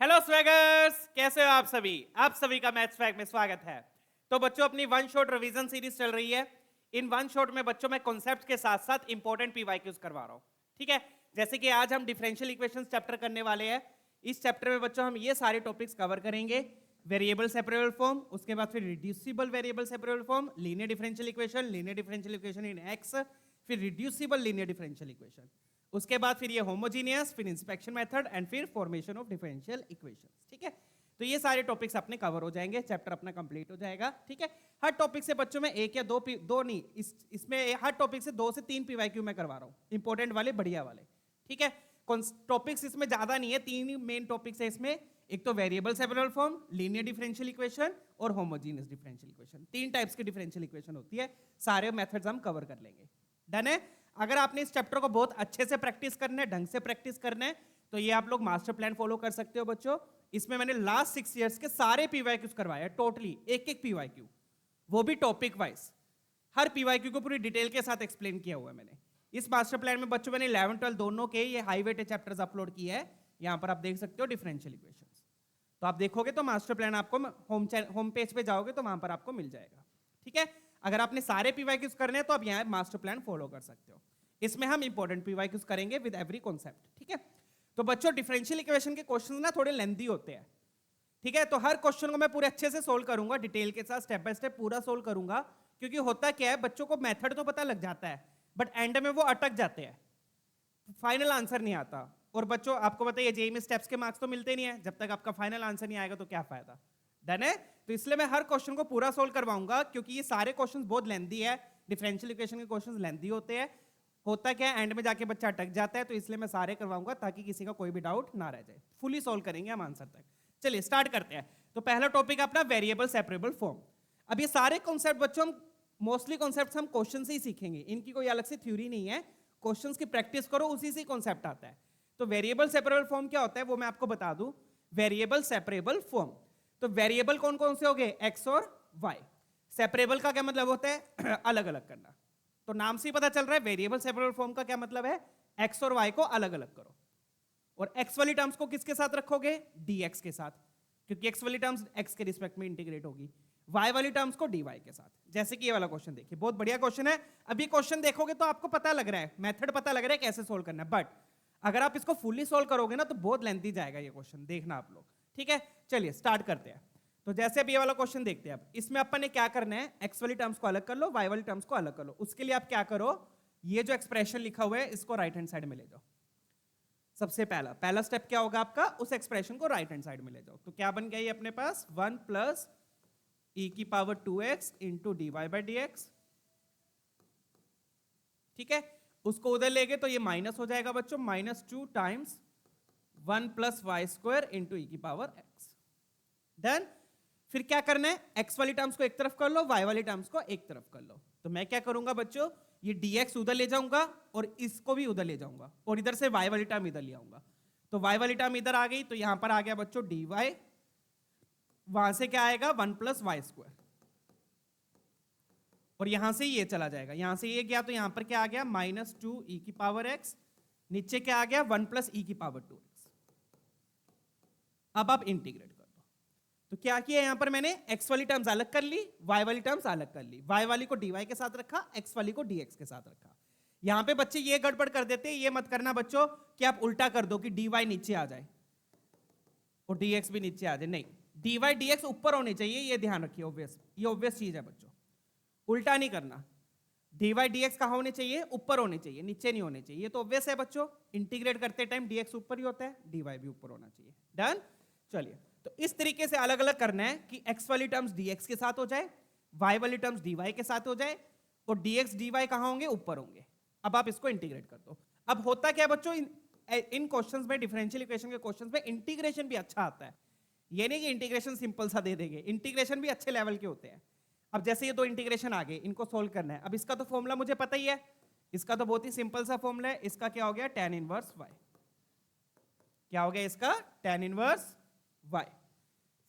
Hello स्वैगर्स, कैसे हो आप सभी का मैथ्स स्वैग में स्वागत है। तो बच्चों, अपनी वन शॉट रिवीजन सीरीज चल रही है। इन वन शॉट में बच्चों मैं कॉन्सेप्ट्स के साथ साथ इंपॉर्टेंट पीवाईक्यूज करवा रहा हूँ। ठीक है, जैसे कि आज हम डिफरेंशियल इक्वेशंस चैप्टर करने वाले हैं। इस चैप्टर में बच्चों हम ये सारे टॉपिक्स कवर करेंगे। वेरिएबल सेपरेबल फॉर्म, उसके बाद फिर reducible variable separable form, linear differential equation इन एक्स, फिर रिड्यूसिबल लीनियर डिफरेंशियल इक्वेशन, उसके बाद फिर ये होमोजीनियस, फिर इंस्पेक्शन मेथड एंड फिर फॉर्मेशन ऑफ डिफरेंशियल इक्वेशंस। ठीक है, तो ये सारे टॉपिक्स अपने कवर हो जाएंगे, चैप्टर अपना कंप्लीट हो जाएगा। ठीक है, हर टॉपिक से बच्चों में एक या दो नहीं, इसमें हर टॉपिक से 2 से 3 पीवाईक्यू मैं करवा रहा हूँ, इंपॉर्टेंट वाले, बढ़िया वाले। ठीक है, टॉपिक्स इसमें ज्यादा नहीं है, 3 ही मेन टॉपिक्स है इसमें। एक तो variable separable form, linear differential equation और होमोजीनियस डिफरेंशियल इक्वेशन। 3 टाइप्स की डिफरेंशियल इक्वेशन होती है, सारे मेथड्स हम कवर कर लेंगे। डन है। अगर आपने इस चैप्टर को बहुत अच्छे से प्रैक्टिस करना है, ढंग से प्रैक्टिस करना है, तो ये आप लोग मास्टर प्लान फॉलो कर सकते हो बच्चों। इसमें मैंने लास्ट 6 इयर्स के सारे पीवाईक्यूज करवाए, टोटली एक पीवाईक्यू, वो भी टॉपिक वाइज। हर पीवाईक्यू को पूरी डिटेल के साथ एक्सप्लेन किया हुआ है मैंने। इस मास्टर प्लान में बच्चों मैंने 11 12 दोनों के ये हाई वेटेड चैप्टर्स अपलोड किए हैं। यहां पर आप देख सकते हो डिफरेंशियल इक्वेशंस। तो आप देखोगे तो मास्टर प्लान आपको होम पेज पे जाओगे तो वहां पर आपको मिल जाएगा। ठीक है, अगर आपने सारे पीवाईक्यूज करने हैं तो आप यहाँ मास्टर प्लान फॉलो कर सकते हो। इसमें हम इंपॉर्टेंट पीवाईक्यूज करेंगे विद एवरी कॉन्सेप्ट। ठीक है, तो बच्चों डिफरेंशियल इक्वेशन के क्वेश्चंस ना थोड़े लेंथी होते हैं। ठीक है, तो हर क्वेश्चन को मैं पूरे अच्छे से सोल्व करूंगा, डिटेल के साथ स्टेप बाय स्टेप पूरा सोल्व करूंगा। क्योंकि होता क्या है, बच्चों को मेथड तो पता लग जाता है, बट एंड में वो अटक जाते हैं, फाइनल आंसर नहीं आता। और बच्चों आपको बताइए, जेईई में स्टेप्स के मार्क्स तो मिलते नहीं है, जब तक आपका फाइनल आंसर नहीं आएगा तो क्या फायदा। डन है। तो इसलिए मैं हर क्वेश्चन को पूरा सोल्व करवाऊंगा, क्योंकि ये सारे क्वेश्चंस बहुत लेंथी है। डिफरेंशियल इक्वेशन के क्वेश्चंस लेंथी होते हैं। होता क्या है, एंड में जाके बच्चा अटक जाता है, तो इसलिए मैं सारे करवाऊंगा ताकि किसी का कोई भी डाउट ना रह जाए। फुली सोल्व करेंगे हम आंसर तक। चलिए स्टार्ट करते हैं। तो पहला टॉपिक अपना वेरिएबल सेपरेबल फॉर्म। अब ये सारे कॉन्सेप्ट बच्चों हम मोस्टली कॉन्सेप्ट हम क्वेश्चन से ही सीखेंगे, इनकी कोई अलग से थ्योरी नहीं है। क्वेश्चंस की प्रैक्टिस करो, उसी से कॉन्सेप्ट आता है। तो वेरिएबल सेपरेबल फॉर्म क्या होता है वो मैं आपको बता दूं। वेरिएबल सेपरेबल फॉर्म, तो वेरिएबल कौन कौन से हो गए, एक्स और वाई। सेपरेबल का क्या मतलब होता है, अलग अलग करना। तो नाम से ही पता चल रहा है वेरिएबल सेपरेबल फॉर्म का क्या मतलब है, एक्स और वाई को अलग अलग करो। और एक्स वाली टर्म्स को किसके साथ रखोगे, डीएक्स के साथ, क्योंकि एक्स वाली टर्म्स एक्स के रिस्पेक्ट में इंटीग्रेट होगी। वाई वाली टर्म्स को डी वाई के साथ। जैसे कि ये वाला क्वेश्चन देखिए, बहुत बढ़िया क्वेश्चन है। अब ये क्वेश्चन देखोगे तो आपको पता लग रहा है, मेथड पता लग रहा है कैसे सोल्व करना है, बट अगर आप इसको फुली सोल्व करोगे ना तो बहुत लेंथी जाएगा ये क्वेश्चन, देखना आप लोग। ठीक है, चलिए स्टार्ट करते हैं। तो जैसे अब ये वाला क्वेश्चन देखते हैं, अब इसमें अपन ने क्या करना है, एक्स वाली टर्म्स को अलग कर लो, वाई वाली टर्म्स को अलग कर लो। उसके लिए आप क्या करो, ये जो एक्सप्रेशन लिखा हुआ है इसको राइट हैंड साइड में ले जाओ। सबसे पहला स्टेप क्या होगा आपका, उस एक्सप्रेशन को राइट हैंड साइड में ले जाओ। तो क्या बन गया ये अपने पास, 1 प्लस e की power 2x into D Y by D X. ठीक है, उसको उधर ले गए तो ये माइनस हो जाएगा बच्चों, -2 times 1 plus Y square into E की पावर x। डन। फिर क्या करना है, x वाली टर्म्स को एक तरफ कर लो, y वाली टर्म्स को एक तरफ कर लो। तो मैं क्या करूंगा बच्चों, ये dx उधर ले जाऊंगा और इसको भी उधर ले जाऊंगा, और इधर से y वाली टर्म इधर ले आऊंगा। तो y वाली टर्म इधर आ गई, तो यहां पर आ गया बच्चों dy, वहां से क्या आएगा 1 प्लस वाई स्क्वायर, और यहां से ये चला जाएगा, यहां से ये गया तो यहां पर क्या आ गया, -2 e की पावर x, नीचे क्या आ गया 1 प्लस e की पावर 2x। अब आप इंटीग्रेट कर दो। तो क्या किया यहां पर मैंने, x वाली टर्म्स अलग कर ली, y वाली टर्म्स अलग कर ली। y वाली को dy के साथ रखा, x वाली को dx के साथ रखा। यहां पे बच्चे ये गड़बड़ कर देते हैं, ये मत करना बच्चों कि आप उल्टा कर दो कि dy नीचे आ जाए और dx भी नीचे आ जाए, नहीं, dy dx ऊपर होने चाहिए, ये ध्यान रखिए, ये ऑब्वियस चीज है बच्चों, उल्टा नहीं करना। dy dx कहां होने चाहिए, ऊपर होने चाहिए, नीचे नहीं होने चाहिए। ये तो ऑब्वियस है बच्चों, इंटीग्रेट करते टाइम dx ऊपर ही होता है, dy भी ऊपर होना चाहिए। डन। चलिए, तो इस तरीके से अलग अलग करना है कि x वाली टर्म्स dx के साथ हो जाए, y वाली टर्म्स dy के साथ हो जाए, और dx dy कहां होंगे, ऊपर होंगे। अब आप इसको इंटीग्रेट कर दो। अब होता क्या बच्चों, इन क्वेश्चंस में, डिफरेंशियल इक्वेशन के क्वेश्चंस में इंटीग्रेशन भी अच्छा आता है। ये नहीं कि इंटीग्रेशन सिंपल सा दे देंगे, इंटीग्रेशन भी अच्छे लेवल के होते हैं। अब जैसे ये 2 इंटीग्रेशन आ गए, इनको सोल्व करना है। अब इसका तो फॉर्मूला मुझे पता ही है, इसका तो बहुत ही सिंपल सा फॉर्मूला है। इसका क्या हो गया, tan इनवर्स y। क्या हो गया इसका, tan इनवर्स y।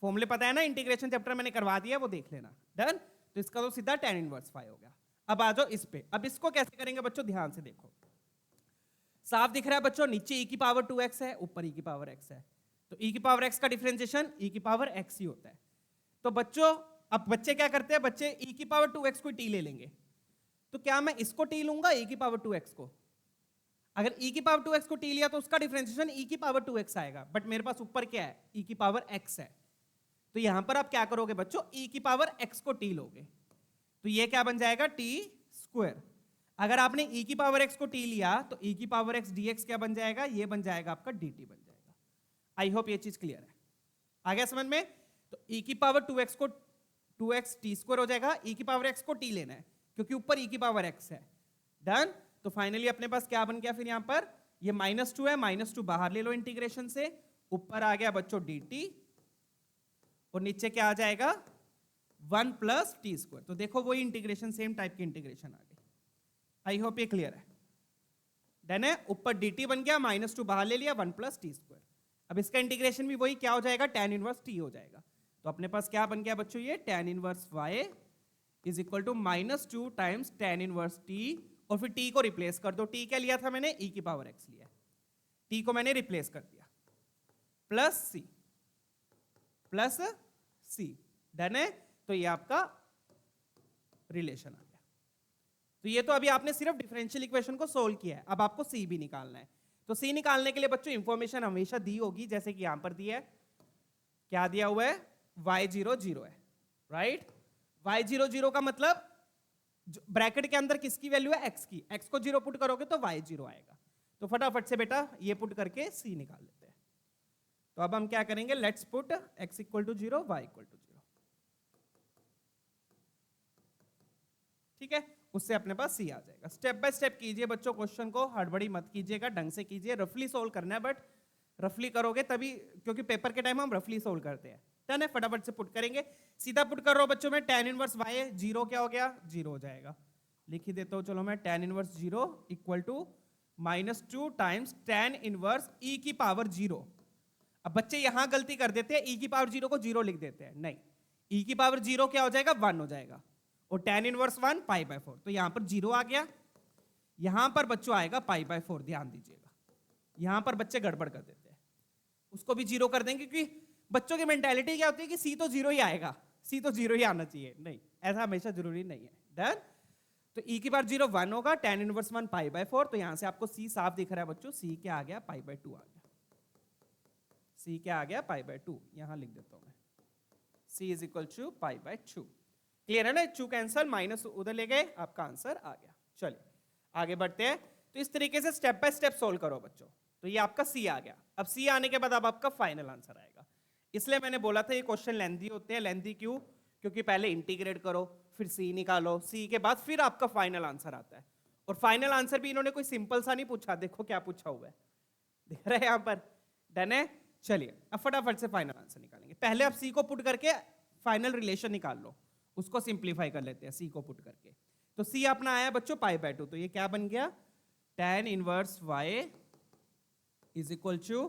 फॉर्मूले पता है ना, इंटीग्रेशन चैप्टर मैंने करवा दिया, वो देख लेना। डन। तो इसका तो सीधा tan इनवर्स y हो गया। अब आ जाओ इस पे। अब इसको कैसे करेंगे बच्चों, ध्यान से देखो, साफ दिख रहा है बच्चों, नीचे e की पावर 2x है, ऊपर e की पावर x है। तो e की पावर x का डिफरेंशिएशन e की पावर x ही होता है। तो बच्चों अब बच्चे क्या करते हैं, बच्चे e की पावर 2x को t ले लेंगे। तो क्या मैं इसको t लूंगा e की पावर 2x को? अगर e की पावर 2x को t लिया तो उसका डिफरेंशिएशन e की पावर 2x आएगा, बट मेरे पास ऊपर क्या है, e की पावर x है। तो यहां पर आप क्या करोगे बच्चों, e की पावर x को t लोगे, तो ये क्या बन जाएगा, t स्क्वायर। अगर आपने e की पावर x को t लिया तो e की पावर x dx क्या बन जाएगा, ये बन जाएगा आपका dt बन जाएगा। आई होप ये चीज क्लियर है, आ गया समझ में? तो e की पावर 2x को 2x t स्क्वायर हो जाएगा, e की पावर x को t लेना है क्योंकि ऊपर e की पावर x है। डन। तो फाइनली अपने पास क्या बन गया फिर यहां पर, ये -2 है, -2 बाहर ले लो इंटीग्रेशन से, ऊपर आ गया बच्चों dt और नीचे क्या आ जाएगा 1 प्लस टी स्क्वायर। तो देखो वही इंटीग्रेशन, सेम टाइप की इंटीग्रेशन आ गई। आई होप ये क्लियर है। डन है, ऊपर dt बन गया, -2 बाहर ले लिया, 1 प्लस टी स्क्वायर। अब इसका इंटीग्रेशन भी वही क्या हो जाएगा, tan इनवर्स t हो जाएगा। तो अपने पास क्या बन गया बच्चों, ये tan inverse y is equal to -2 times tan inverse t, और फिर t को रिप्लेस कर दो। t क्या लिया था मैंने, e की पावर x लिया, t को मैंने रिप्लेस कर दिया, प्लस c। डन है, तो ये आपका रिलेशन आ गया। तो ये तो अभी आपने सिर्फ डिफरेंशियल इक्वेशन को सोल्व किया है, अब आपको c भी निकालना है। तो c निकालने के लिए बच्चों इंफॉर्मेशन हमेशा दी होगी, जैसे कि यहां पर दी है, क्या दिया हुआ है, y0 0 है, राइट। y0 0 का मतलब ब्रैकेट के अंदर किसकी वैल्यू है, x की, x को 0 पुट करोगे तो y0 आएगा। तो फटाफट से बेटा ये पुट करके c निकाल लेते हैं। तो अब हम क्या करेंगे, let's put x equal to 0, y equal to 0, ठीक है, उससे अपने पास c आ जाएगा। स्टेप बाय स्टेप कीजिए बच्चों, क्वेश्चन को हड़बड़ी मत कीजिएगा, ढंग से कीजिए, रफली सोल्व करना है, बट रफली करोगे तभी, क्योंकि पेपर के टाइम हम रफली सोल्व करते हैं। डन है, फटाफट से पुट करेंगे, सीधा पुट कर रहा हूं बच्चों में, tan इनवर्स y 0 क्या हो गया, 0 हो जाएगा। लिख ही देता हूं चलो मैं, tan inverse 0 equal to -2 times tan inverse e की पावर 0। अब बच्चे यहां गलती कर देते हैं, e की पावर 0 को 0 लिख देते हैं, नहीं, e की पावर 0 क्या हो जाएगा, 1 हो जाएगा, और tan इनवर्स 1 π/4, तो यहां पर 0 आ गया, यहां पर बच्चों आएगा π/4। ध्यान दीजिएगा, यहां पर बच्चे गड़बड़ कर देते हैं, उसको भी 0 कर देंगे, क्योंकि बच्चों की मेंटालिटी क्या होती है कि c तो 0 ही आएगा, c तो 0 ही आना चाहिए, नहीं, ऐसा हमेशा जरूरी नहीं है। डन। तो e की पावर 0 1 होगा, tan इनवर्स 1 π/4, तो यहां से आपको c साफ दिख रहा है बच्चों, c क्या आ गया, π/2 आ गया, c क्या आ गया, π/2, यहां लिख देता हूं मैं, c is equal to π/2। Clear है ना, 2 कैंसल, माइनस उधर ले गए, आपका आंसर आ गया। चलिए आगे बढ़ते हैं। तो इस तरीके से स्टेप बाय स्टेप सोल्व करो बच्चों। तो ये आपका सी आ गया। अब सी आने के बाद अब आपका फाइनल आंसर आएगा। इसलिए मैंने बोला था ये क्वेश्चन लेंथी होते हैं। लेंथी क्यों? क्योंकि पहले इंटीग्रेट करो, फिर सी निकालो, सी के बाद फिर आपका फाइनल आंसर आता है। और फाइनल आंसर भी इन्होंने कोई सिंपल सा नहीं पूछा, देखो क्या पूछा हुआ है, दिख रहा है यहाँ पर। डन है, चलिए अब फटाफट से फाइनल आंसर निकालेंगे। पहले आप सी को पुट करके फाइनल रिलेशन निकाल लो, उसको सिंप्लीफाई कर लेते हैं सी को पुट करके। तो सी अपना आया बच्चों π/2, तो ये क्या बन गया, tan inverse y is equal to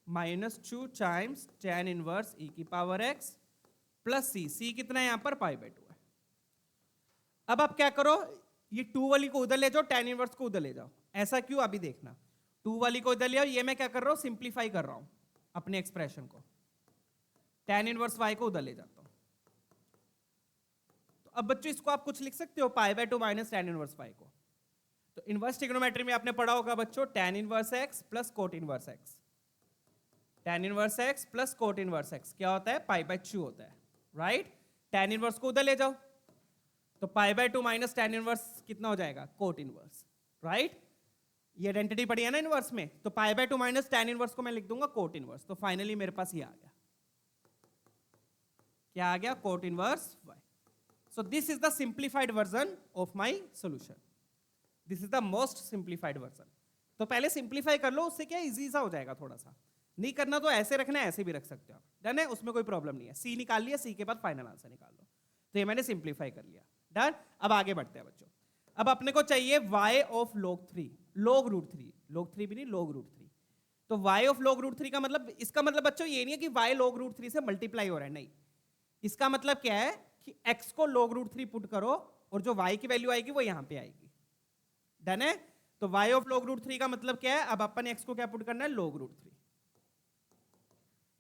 -2 times tan inverse e की पावर x प्लस सी कितना है यहाँ पर π/2 है। अब आप क्या करो, ये 2 वाली को उधर ले जाओ, tan इनवर्स को उधर ले जाओ। ऐसा क्यों, अभी देखना। 2 वाली को इधर ले आओ, ये मैं क्या कर रहा हूँ, सिंप्लीफाई कर रहा हूँ अपने एक्सप्रेशन को। tan इनवर्स y को उधर ले जाता हूँ। तो अब बच्चों इसको आप कुछ लिख सकते हो, π/2 माइनस tan इनवर्स y को। तो इनवर्स ट्रिग्नोमेट्री में आपने पढ़ा होगा बच्चों, tan inverse x plus cot inverse x। tan inverse x plus cot inverse x क्या होता है, π/2 होता है, राइट। tan इनवर्स को उधर ले जाओ, तो π/2 माइनस tan इनवर्स कितना हो जाएगा, कोट इनवर्स, राइट। ये आइडेंटिटी पड़ी है ना इनवर्स में, तो π/2 माइनस tan इनवर्स को मैं लिख दूंगा कोट इनवर्स। तो फाइनली मेरे पास ये आ गया, क्या आ गया, coat inverse y। So this is the simplified version of my solution. This is the most simplified version. तो पहले सिंप्लीफाई कर लो, उससे क्या इजी सा हो जाएगा थोड़ा सा। नहीं करना तो ऐसे रखना है, ऐसे भी रख सकते हो आप। डन है, उसमें कोई प्रॉब्लम नहीं है। सी निकाल लिया, सी के बाद फाइनल आंसर निकाल लो। तो ये मैंने सिंप्लीफाई कर लिया। डन। अब आगे बढ़ते हैं बच्चों। अब अपने को चाहिए y of log 3, log root 3, log 3 भी नहीं, log रूट 3। तो y ऑफ log रूट 3 का मतलब, इसका मतलब बच्चों ये नहीं है कि y log रूट 3 से मल्टीप्लाई हो रहा है, नहीं। इसका मतलब क्या है कि x को log रूट 3 पुट करो और जो y की वैल्यू आएगी वो यहां पे आएगी। डन है। तो y ऑफ log रूट 3 का मतलब क्या है, अब अपन x को क्या पुट करना है, log रूट 3।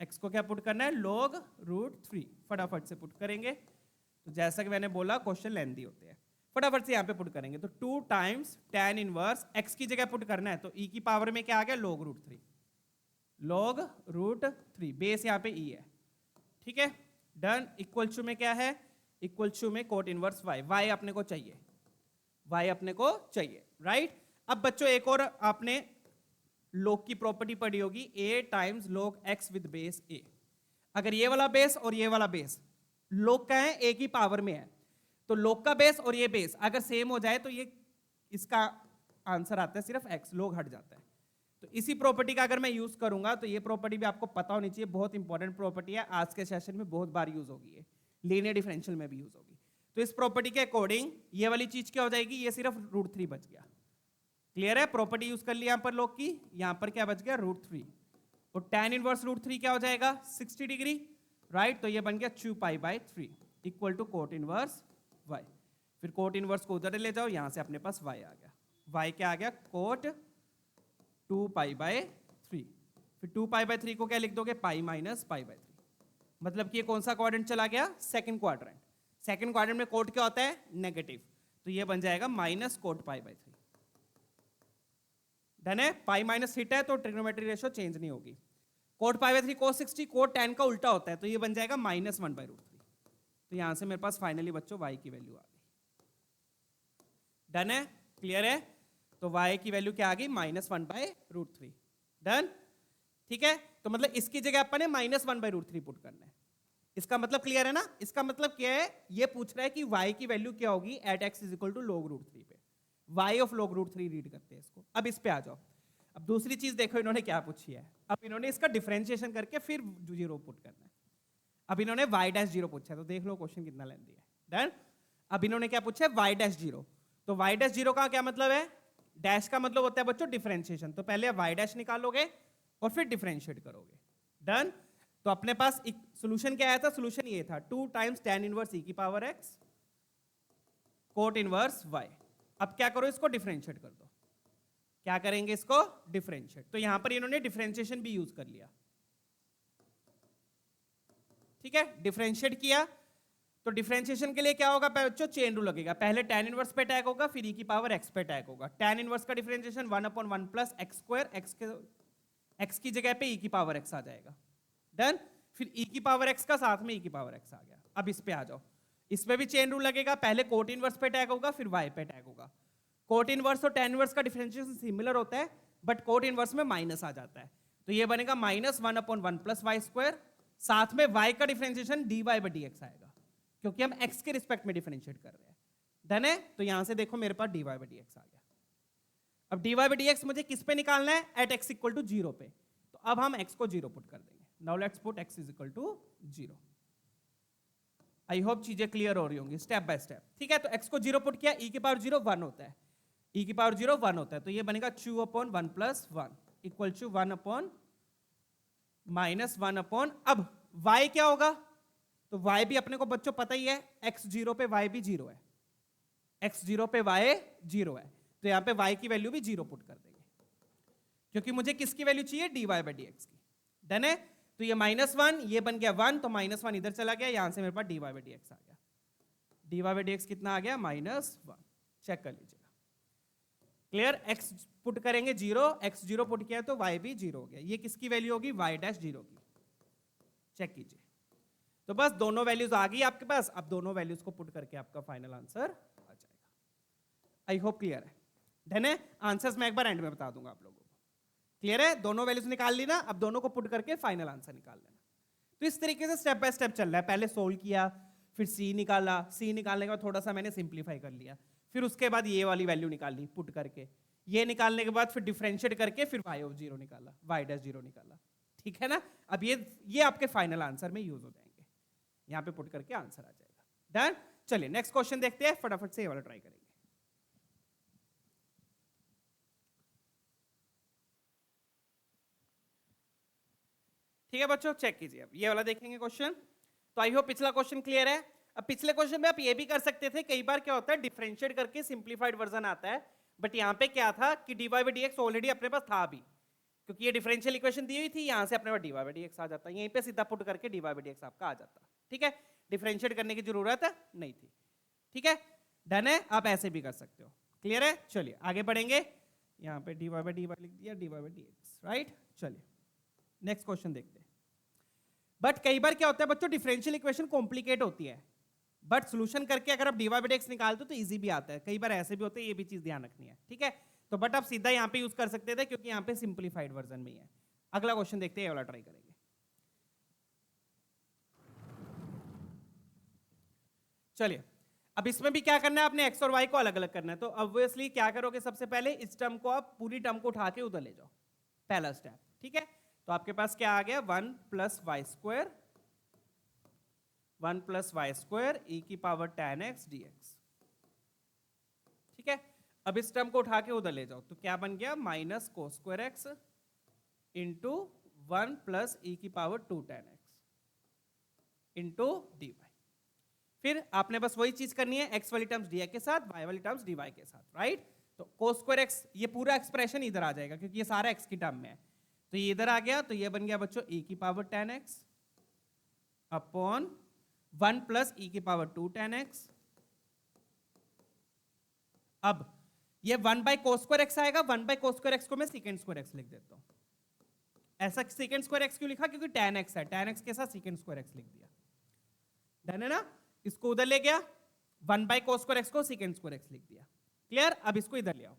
x को क्या पुट करना है, log √3। फटाफट से पुट करेंगे, तो जैसा कि मैंने बोला क्वेश्चन लेंथी होते हैं, फटाफट से यहाँ पे पुट करेंगे। तो 2 टाइम्स tan इनवर्स x की जगह पुट करना है, तो e की पावर में क्या आ गया, log √3। log √3 बेस यहाँ पे e है, ठीक है, डन। इक्वल टू में क्या है, इक्वल टू में कोट इनवर्स y, y अपने को चाहिए, y अपने को चाहिए, राइट। अब बच्चों एक और आपने log की प्रॉपर्टी पढ़ी होगी, a times log x with base a। अगर ये वाला बेस और ये वाला बेस log का है, a की पावर में है, तो log का बेस और ये बेस अगर सेम हो जाए तो ये इसका आंसर आता है सिर्फ x, log हट जाता है। तो इसी प्रॉपर्टी का अगर मैं यूज करूंगा, तो ये प्रॉपर्टी भी आपको पता होनी चाहिए, बहुत इंपॉर्टेंट प्रॉपर्टी है, आज के सेशन में बहुत बार यूज होगी, है लीनियर डिफरेंशियल में भी यूज होगी। तो इस प्रॉपर्टी के अकॉर्डिंग ये वाली चीज क्या हो जाएगी, ये सिर्फ √3 बच गया। क्लियर है, प्रॉपर्टी यूज कर ली यहां पर log की, यहां पर क्या बच गया, √3। और tan इनवर्स √3 क्या हो जाएगा, 60 डिग्री, राइट। तो ये बन गया 2π/3 equal to cot inverse y। फिर कोट इनवर्स को उधर ले जाओ, यहां से अपने पास y आ गया, y क्या आ गया, कोट 2π/3। फिर 2π/3 को क्या लिख दोगे, पाई माइनस π/3। मतलब कि ये कौन सा क्वाड्रेंट चला गया, सेकंड क्वाड्रेंट। सेकंड क्वाड्रेंट में कोट क्या होता है, नेगेटिव, तो ये बन जाएगा माइनस कोट π/3। डन है, पाई माइनस हिट है तो ट्रिग्नोमेट्री रेशियो चेंज नहीं होगी। कोट π/3 cos 60 कोट tan का उल्टा होता है, तो ये बन जाएगा -1/√3। तो यहां से मेरे पास फाइनली बच्चों y की वैल्यू आ गई। डन है, क्लियर है। तो y की वैल्यू क्या आ गई, -1/√3। डन, ठीक है। तो मतलब इसकी जगह अपन ने -1/√3 पुट करना है। इसका मतलब क्लियर है ना, इसका मतलब क्या है, ये पूछ रहा है कि y की वैल्यू क्या होगी at x is equal to log √3 पे। y ऑफ log √3 रीड करते हैं इसको। अब इस पे आ जाओ। अब दूसरी चीज देखो इन्होंने क्या पूछी है, अब इन्होंने इसका डिफरेंशिएशन करके फिर 0 पुट करना है। अब इन्होंने y'0 पूछा है, तो देख लो क्वेश्चन कितना लेंथी है। डन। अब इन्होंने क्या पूछा है, y'0। तो y'0 का क्या मतलब है, डैश का मतलब होता है बच्चों डिफरेंशिएशन। तो पहले y' निकालोगे और फिर डिफरेंशिएट करोगे। डन। तो अपने पास एक सॉल्यूशन क्या आया था, सॉल्यूशन ये था 2 टाइम्स tan इनवर्स e की power x coat inverse y। अब क्या करो, इसको डिफरेंशिएट कर दो। क्या करेंगे, इसको डिफरेंशिएट। तो यहां पर इन्होंने डिफरेंशिएशन भी यूज कर लिया, ठीक है। डिफरेंशिएट किया तो डिफरेंशिएशन के लिए क्या होगा बच्चों, चेन रूल लगेगा। पहले tan इनवर्स पे अटैक होगा, फिर e की पावर x पे अटैक होगा। tan इनवर्स का डिफरेंशिएशन 1/1 प्लस x², x की जगह पे e की पावर x आ जाएगा। डन। फिर e की पावर x का साथ में e की पावर x आ गया। अब इस पे आ जाओ, इसमें भी चेन रूल लगेगा, पहले कोट इनवर्स पे अटैक होगा, फिर y पे अटैक होगा। कोट इनवर्स और tan इनवर्स का डिफरेंशिएशन सिमिलर होता है, बट कोट इनवर्स में माइनस आ जाता है, तो ये बनेगा -1/1 प्लस y², साथ में y का डिफरेंशिएशन dy/dx आएगा, क्योंकि हम x के रिस्पेक्ट में डिफरेंशिएट कर रहे हैं। डन है। तो यहां से देखो मेरे पास dy/dx आ गया। अब dy/dx मुझे किस पे निकालना है, एट x इक्वल टू 0 पे। तो अब हम x को 0 पुट कर देंगे। Now let's put x is equal to 0। I hope चीजें क्लियर हो रही होंगी स्टेप बाय स्टेप, ठीक है। तो x को 0 पुट किया, e की पावर 0 1 होता है, e की पावर 0 1 होता है, तो ये बनेगा 2/1 प्लस 1 इक्वल टू 1/-, अब y क्या होगा, तो y भी अपने को बच्चों पता ही है, x 0 पे y भी 0 है, x 0 पे y 0 है, तो यहां पे y की वैल्यू भी 0 पुट कर देंगे, क्योंकि मुझे किसकी वैल्यू चाहिए, dy/dx की। डन है। तो ये -1, ये बन गया 1, तो -1 इधर चला गया, यहां से मेरे पास dy/dx आ गया। dy/dx कितना आ गया, -1। चेक कर लीजिएगा, क्लियर। x पुट करेंगे 0, x 0 पुट किया तो y भी 0 हो गया। ये किसकी वैल्यू होगी, y'0 की। चेक कीजिए। तो बस दोनों वैल्यूज आ गई आपके पास, अब दोनों वैल्यूज को पुट करके आपका फाइनल आंसर आ जाएगा। आई होप क्लियर है। डन है। आंसर्स मैं एक बार एंड में बता दूंगा आप लोगों को। क्लियर है, दोनों वैल्यूज निकाल ली ना, अब दोनों को पुट करके फाइनल आंसर निकाल लेना। तो इस तरीके से स्टेप बाय स्टेप चल रहा है। पहले सोल्व किया, फिर सी निकाला, सी निकालने के बाद थोड़ा सा मैंने सिंप्लीफाई कर लिया, फिर उसके बाद ये वाली वैल्यू निकाली पुट करके, ये निकालने के बाद फिर डिफरेंशिएट करके फिर y/0 निकाला, y'0 निकाला, ठीक है ना। अब ये आपके फाइनल आंसर में यूज हो जाएंगे, यहां पे पुट करके आंसर आ जाएगा। डन। चलिए नेक्स्ट क्वेश्चन देखते हैं, फटाफट से ये वाला ट्राई करेंगे। ठीक है बच्चों, चेक कीजिए। अब ये वाला देखेंगे क्वेश्चन। तो आई होप पिछला क्वेश्चन क्लियर है। अब पिछले क्वेश्चन में आप ये भी कर सकते थे, कई बार क्या होता है डिफरेंशिएट करके सिंप्लीफाइड वर्जन आता है, बट यहां पे क्या था कि dy/dx ऑलरेडी अपने पास था अभी, क्योंकि ये डिफरेंशियल इक्वेशन दी हुई थी, यहां से अपने पास dy बाई dx आ जाता, यहीं पे सीधा पुट करके dy बाई dx आपका आ जाता। ठीक है, डिफरेंशिएट करने की जरूरत नहीं थी। ठीक है, डन है। आप ऐसे भी कर सकते हो। क्लियर है? चलिए आगे बढ़ेंगे। यहाँ पे dy बाई dy लिख दिया, dy बाई dx, राइट। चलिए नेक्स्ट क्वेश्चन देखते हैं। बट कई बार क्या होता है बच्चों, डिफरेंशियल इक्वेशन कॉम्प्लिकेट होती है, बट सोल्यूशन करके अगर आप dy बाई dx निकालते हो तो इजी भी आता है। कई बार ऐसे भी होते हैं, ये भी चीज ध्यान रखनी है। ठीक है, तो बट आप सीधा यहाँ पे यूज कर सकते थे क्योंकि यहाँ पे सिंप्लीफाइड वर्जन में ही है। अगला क्वेश्चन देखते हैं, ये वाला ट्राई करेंगे। चलिए अब इसमें भी क्या करना है, आपने x और y को अलग अलग करना है। तो ऑब्वियसली क्या करोगे, सबसे पहले इस टर्म को आप पूरी टर्म को उठा के उधर ले जाओ, पहला स्टेप। ठीक है, तो आपके पास क्या आ गया, 1 plus Y square, 1 plus Y square E की पावर tan x dx। ठीक है, अब इस टर्म को उठा के उधर ले जाओ, तो क्या बन गया, माइनस को स्क्वायर एक्स इंटू 1 प्लस ई की power 2 tan x into dy। फिर आपने बस वही चीज करनी है, x वाली टर्म्स dx के साथ, y वाली टर्म्स dy के साथ, राइट। तो cos स्क्वायर x, ये पूरा एक्सप्रेशन इधर आ जाएगा क्योंकि ये सारा x की टर्म में है, तो ये इधर आ गया, तो ये बन गया बच्चों e की power tan x upon 1 plus e की पावर 2 tan x। अब ये 1 बाई कोस स्क्वायर x आएगा, 1 बाई कोस स्क्वायर x को मैं सेकंड स्क्वायर x लिख देता हूं। ऐसा सेकंड स्क्वायर x क्यों लिखा, क्योंकि tan x है, tan x के साथ सेकंड स्क्वायर x लिख दिया। डन है ना, इसको उधर ले गया, 1 बाई कोस स्क्वायर x को सेकंड स्क्वायर x लिख दिया। क्लियर, अब इसको इधर ले आओ,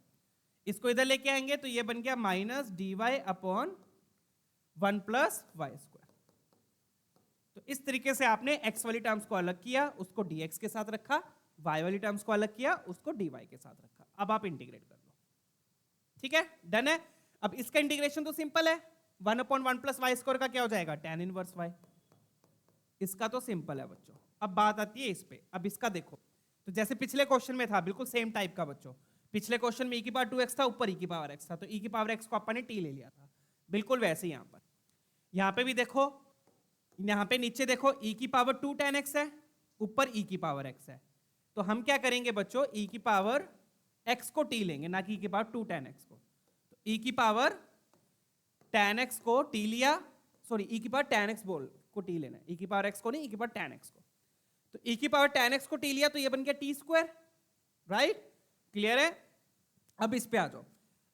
इसको इधर लेके आएंगे तो ये बन गया minus dy upon 1 plus Y square. तो इस तरीके से आपने x वाली टर्म्स को अलग किया, उसको dx के साथ रखा, y वाली टर्म्स को अलग किया, उसको dy के साथ रखा। अब आप इंटीग्रेट कर लो। ठीक है, डन है। अब इसका इंटीग्रेशन तो सिंपल है, 1 अपॉन 1 प्लस वाई स्क्वायर का क्या हो जाएगा, tan इनवर्स y। इसका तो सिंपल है बच्चों। अब बात आती है इस पे, अब इसका देखो, तो जैसे पिछले क्वेश्चन में था, बिल्कुल सेम टाइप का बच्चों। पिछले क्वेश्चन में e की पावर 2x था, ऊपर e की पावर x था, तो e की पावर x को अपन ने t ले लिया था, बिल्कुल वैसे यहाँ पे भी देखो, यहाँ पे नीचे देखो e की पावर 2 tan x है, ऊपर e की पावर x है। तो हम क्या करेंगे बच्चों, e की पावर x को t लेंगे, ना कि e की पावर 2 tan x को। तो e की पावर tan x को t लिया, सॉरी e की पावर tan x बोल को t लेना है, e की पावर x को नहीं, e की पावर tan x को। तो e की पावर tan x को t लिया, तो ये बन गया t स्क्वायर, राइट। क्लियर है। अब इस पे आ जाओ।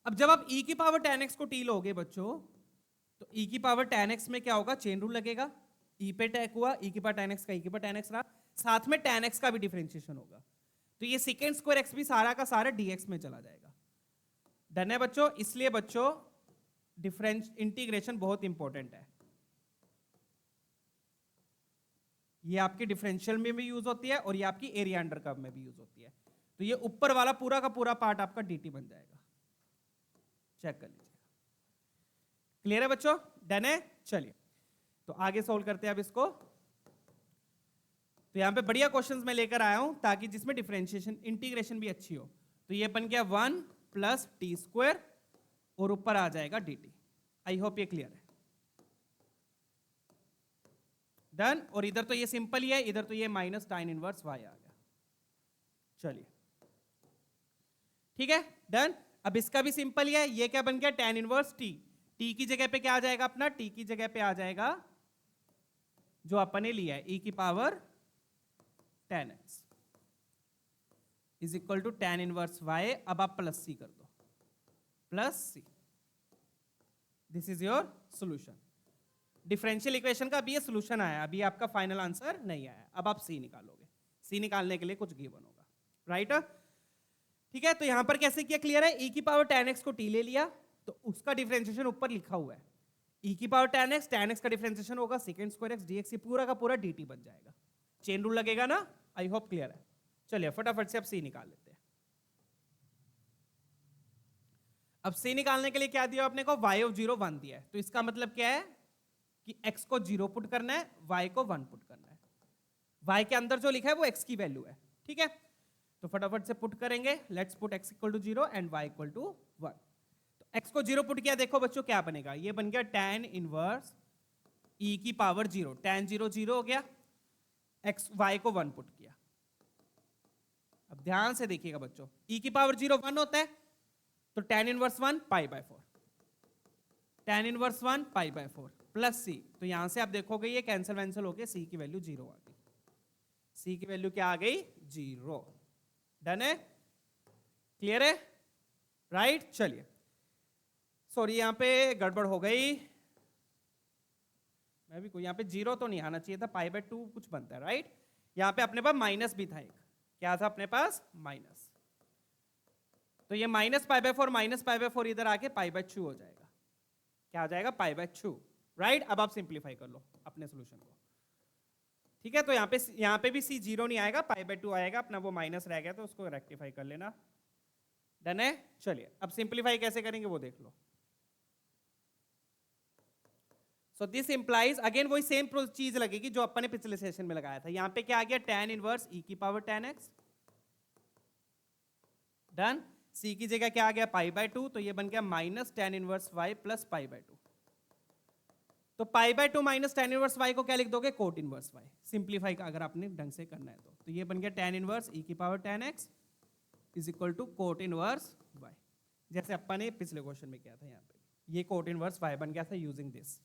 अब जब आप e की पावर tan x को t लोगे बच्चों, तो e की पावर tan x में क्या होगा, चेन रूल लगेगा, e पे टैक हुआ, e की पावर tan x का e की पावर tan x रहा, साथ में tan x का भी डिफरेंशिएशन होगा, तो ये सेकेंड स्क्वायर x भी सारा का सारा dx में चला जाएगा। डन है बच्चों। इसलिए बच्चों डिफरेंस इंटीग्रेशन बहुत इंपॉर्टेंट है, ये आपके डिफरेंशियल में भी यूज होती है और ये आपकी एरिया अंडर कर्व में भी यूज होती है। तो ये ऊपर वाला पूरा का पूरा पार्ट आपका dt बन जाएगा, चेक कर लीजिएगा। क्लियर है बच्चों, डन है। चलिए तो आगे सोल्व करते हैं अब इसको। तो यहां पे बढ़िया क्वेश्चंस मैं लेकर आया हूं ताकि जिसमें डिफरेंशिएशन इंटीग्रेशन भी अच्छी हो। तो ये बन गया 1 प्लस टी स्क्वायर और ऊपर आ जाएगा dt। आई होप ये क्लियर है। डन। और इधर तो ये सिंपल ही है, इधर तो ये माइनस टाइन इनवर्स y आ गया। चलिए ठीक है, डन। अब इसका भी सिंपल ही है, ये क्या बन गया, tan इनवर्स t। t की जगह पे क्या आ जाएगा अपना, t की जगह पे आ जाएगा जो अपन ने लिया है e की power tan x is equal to tan inverse y। अब आप प्लस c कर दो, plus c। This is your solution. Differential equation का अभी ये सॉल्यूशन आया, अभी आपका फाइनल आंसर नहीं आया। अब आप सी निकालोगे, सी निकालने के लिए कुछ गिवन होगा, राइट। ठीक है, तो यहां पर कैसे किया, क्लियर है। e की पावर tan x को t ले लिया, तो उसका डिफरेंशिएशन ऊपर लिखा हुआ है, e की पावर tan x का डिफरेंशिएशन होगा सेकंड स्क्वायर x dx, ये पूरा का पूरा dt बन जाएगा। चेन रूल लगेगा ना, आई होप क्लियर है। चलिए फटाफट से अब सी निकाल लेते हैं। अब सी निकालने के लिए क्या दिया आपने को, y ऑफ 0 1 दिया है, तो इसका मतलब क्या है कि x को 0 पुट करना है, y को 1 पुट करना है। y के अंदर जो लिखा है वो x की वैल्यू है, ठीक है। तो फटाफट से पुट करेंगे, let's put x equal to 0 and y equal to 1। तो x को 0 पुट किया, देखो बच्चों क्या बनेगा, ये बन गया tan इनवर्स e की पावर 0, tan 0 0 हो गया, x y को 1 पुट किया। अब ध्यान से देखिएगा बच्चों, e की पावर 0 1 होता है, तो tan inverse 1 pi by 4, tan inverse 1 pi by 4 plus C, तो यहां से आप देखोगे ये कैंसिल वैंसिल होके सी की वैल्यू 0 आ गई, सी की वैल्यू क्या आ गई 0। डन है, क्लियर है, राइट। चलिए सॉरी यहां पे गड़बड़ हो गई, मैं भी कोई यहाँ पे 0 तो नहीं आना चाहिए था, पाई बाय 2 कुछ बनता है, राइट। यहाँ पे अपने पास माइनस भी था एक, क्या था अपने पास माइनस, तो ये minus pi by 4 minus pi by 4 इधर आके पाई बाय 2 हो जाएगा, क्या हो जाएगा पाई बाय 2, राइट। अब आप सिंप्लीफाई कर लो अपने सोल्यूशन को, ठीक है। तो यहाँ पे भी सी 0 नहीं आएगा, पाई बाय 2 आएगा, अपना वो माइनस रह गया तो उसको रेक्टिफाई कर लेना। डन है, चलिए अब सिंप्लीफाई कैसे करेंगे वो देख लो। सो दिस इंप्लाइज अगेन वही सेम चीज लगेगी जो अपन ने पिछले सेशन में लगाया था। यहां पे क्या आ गया tan इनवर्स e की power tan x, done. c की जगह क्या आ गया पाई बाय 2, तो ये बन गया minus tan inverse y plus pi by 2। तो पाई by 2 minus tan inverse y को क्या लिख दोगे कोट इनवर्स y, सिंप्लीफाई का अगर आपने ढंग से करना है तो ये बन गया tan इनवर्स e की power tan x is equal to cot inverse y, जैसे अपन ने पिछले क्वेश्चन में किया था। यहाँ पे ये कोट इनवर्स y बन गया था यूजिंग दिस,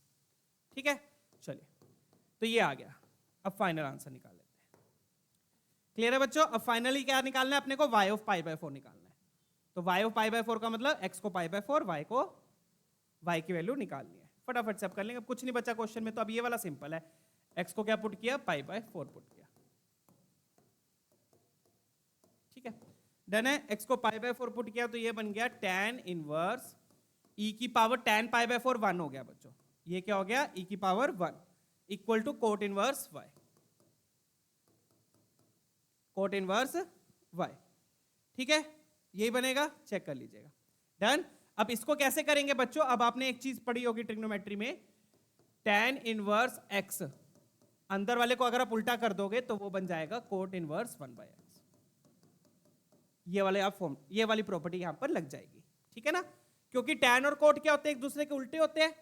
ठीक है। चलिए तो ये आ गया, अब फाइनल आंसर निकाल लेते हैं। क्लियर है बच्चों, अब फाइनली क्या निकालना है अपने को y ऑफ पाई बाय 4 निकालना है। तो y ऑफ पाई बाय 4 का मतलब x को पाई बाय 4, y को y की वैल्यू निकालनी है। फटाफट से अब कर लेंगे, अब कुछ नहीं बचा क्वेश्चन में, तो अब ये वाला सिंपल है, x को क्या पुट किया पाई बाय 4 पुट किया, ठीक है। डन है, x को पाई बाय 4 पुट किया तो ये बन गया tan इनवर्स e की पावर tan पाई बाय 4 1 हो गया बच्चों, ये क्या हो गया e की power 1 equal to cot inverse y, cot inverse y, ठीक है। यही बनेगा, चेक कर लीजिएगा। डन। अब इसको कैसे करेंगे बच्चों, अब आपने एक चीज पढ़ी होगी ट्रिग्नोमेट्री में, tan इनवर्स x अंदर वाले को अगर आप उल्टा कर दोगे तो वो बन जाएगा कोट इनवर्स 1 बाय x, ये वाले आप फॉर्म, ये वाली प्रॉपर्टी यहां पर लग जाएगी, ठीक है ना, क्योंकि tan और कोट क्या होते हैं एक दूसरे के उल्टे होते हैं।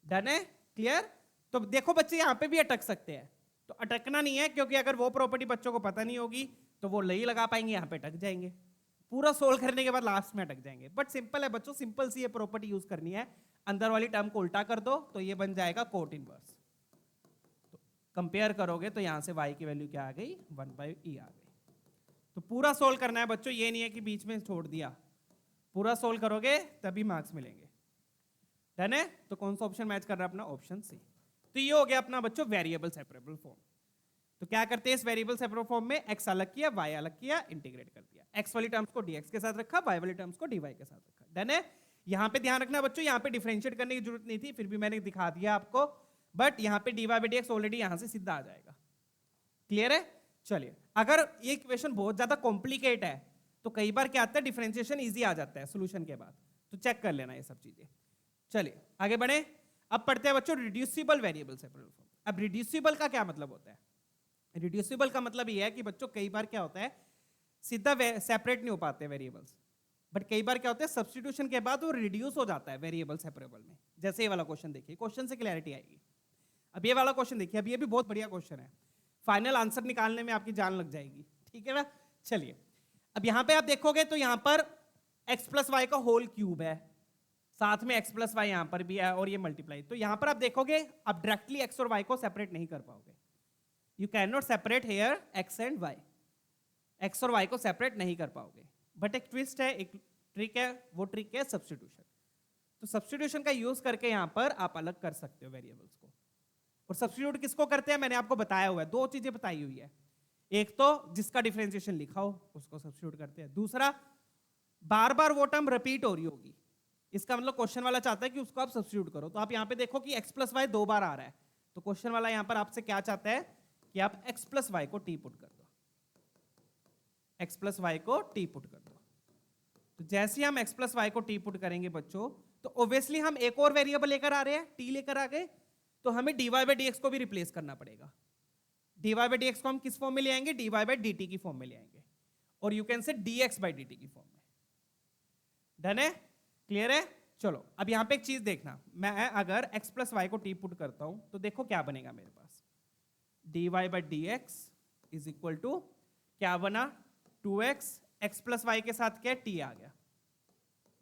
डन है, क्लियर। तो देखो बच्चे यहां पे भी अटक सकते हैं, तो अटकना नहीं है, क्योंकि अगर वो प्रॉपर्टी बच्चों को पता नहीं होगी तो वो नहीं लगा पाएंगे, यहां पे अटक जाएंगे, पूरा सोल्व करने के बाद लास्ट में अटक जाएंगे। बट सिंपल है बच्चों, सिंपल सी ये प्रॉपर्टी यूज करनी है, अंदर वाली टर्म को उल्टा कर दो तो ये बन जाएगा कोट इनवर्स, तो कंपेयर करोगे तो यहां से y की वैल्यू क्या आ गई 1 बाई e आ गई। तो पूरा सोल्व करना है बच्चों, ये नहीं है कि बीच में छोड़ दिया, पूरा सोल्व करोगे तभी मार्क्स मिलेंगे। डन है, तो कौन सा ऑप्शन मैच कर रहा है अपना ऑप्शन सी। तो ये हो गया अपना बच्चों वेरिएबल सेपरेबल फॉर्म। तो क्या करते हैं इस वेरिएबल सेपरेबल फॉर्म में, x अलग किया y अलग किया, इंटीग्रेट कर दिया, x वाली टर्म्स को dx के साथ रखा, y वाली टर्म्स को dy के साथ रखा। डन है। यहां पे ध्यान रखना बच्चों, यहां पे डिफरेंशिएट करने की जरूरत नहीं थी, फिर भी मैंने दिखा दिया आपको, बट यहां पे dy बाई dx ऑलरेडी यहां से सीधा आ जाएगा। क्लियर है। चलिए अगर ये इक्वेशन बहुत ज्यादा कॉम्प्लिकेट है तो कई बार क्या आता है डिफरेंशिएशन इजी आ जाता है सोल्यूशन के बाद, तो चेक कर लेना ये सब चीजें। चलिए आगे बढ़े, अब पढ़ते हैं बच्चों रिड्यूसिबल वेरिएबल सेपरेबल फॉर्म। अब रिड्यूसिबल का क्या मतलब होता है, रिड्यूसिबल का मतलब ये है कि बच्चों कई बार क्या होता है सीधा सेपरेट नहीं हो पाते वेरिएबल्स, बट कई बार क्या होता है सब्स्टिट्यूशन के बाद वो रिड्यूस हो जाता है वेरिएबल सेपरेबल में। जैसे ये वाला क्वेश्चन देखिए, क्वेश्चन से क्लैरिटी आएगी। अब ये वाला क्वेश्चन देखिए, अब ये भी बहुत बढ़िया क्वेश्चन है, फाइनल आंसर निकालने में आपकी जान लग जाएगी, ठीक है ना। चलिए अब यहां पे आप देखोगे तो यहां पर x प्लस वाई का होल क्यूब है, साथ में x प्लस वाई यहां पर भी है और ये मल्टीप्लाई, तो यहां पर आप देखोगे आप डायरेक्टली x और y को सेपरेट नहीं कर पाओगे, you can not separate here x and y, x और y को सेपरेट नहीं कर पाओगे। बट एक ट्विस्ट है, एक ट्रिक है, वो ट्रिक है सब्स्टिट्यूशन। तो सब्स्टिट्यूशन का यूज करके यहां पर आप अलग कर सकते हो वेरिएबल्स को। और सब्स्टिट्यूट किसको करते हैं मैंने आपको बताया हुआ है, दो चीजें बताई हुई है, एक तो जिसका डिफरेंशिएशन लिखा हो उसको सब्स्टिट्यूट करते हैं, दूसरा बार बार वो टर्म रिपीट हो रही होगी, इसका मतलब क्वेश्चन वाला चाहता है कि उसको आप सब्स्टिट्यूट करो। तो आप यहां पे देखो कि x प्लस वाई 2 बार आ रहा है, तो क्वेश्चन वाला यहां पर आपसे क्या चाहता है कि आप x प्लस वाई को t पुट कर दो, x प्लस वाई को t पुट कर दो। तो जैसे ही हम x प्लस वाई को t पुट करेंगे बच्चों, तो ऑब्वियसली हम एक और वेरिएबल लेकर आ रहे हैं, t लेकर आ गए, तो हमें dy बाई dx को भी रिप्लेस करना पड़ेगा। dy बाई dx को हम किस फॉर्म में ले आएंगे, dy बाई dt की फॉर्म में ले आएंगे, और you can say dx by dt की फॉर्म में। डन है, क्लियर है। चलो अब यहां पे एक चीज देखना, मैं अगर x प्लस वाई को t पुट करता हूं तो देखो क्या बनेगा मेरे पास, dy by dx is equal to क्या बना 2x, x प्लस वाई के साथ क्या t आ गया,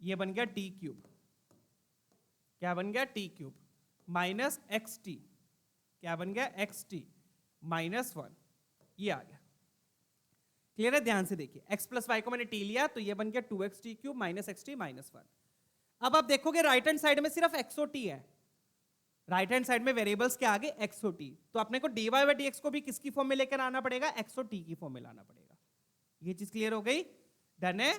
ये बन गया t क्यूब। क्या बन गया T cube minus x T, क्या बन गया एक्स टी माइनस 1, ये आ गया। क्लियर है? ध्यान से देखिए, x प्लस वाई को मैंने t लिया तो ये बन गया 2x T cube minus x T minus 1। अब आप देखोगे राइट हैंड साइड में सिर्फ x और t है, राइट हैंड साइड में वेरिएबल्स के आगे x और t, तो अपने को dy बाई dx को भी किसकी फॉर्म में लेकर आना पड़ेगा, x और t की फॉर्म में लाना पड़ेगा। ये चीज क्लियर हो गई? डन है?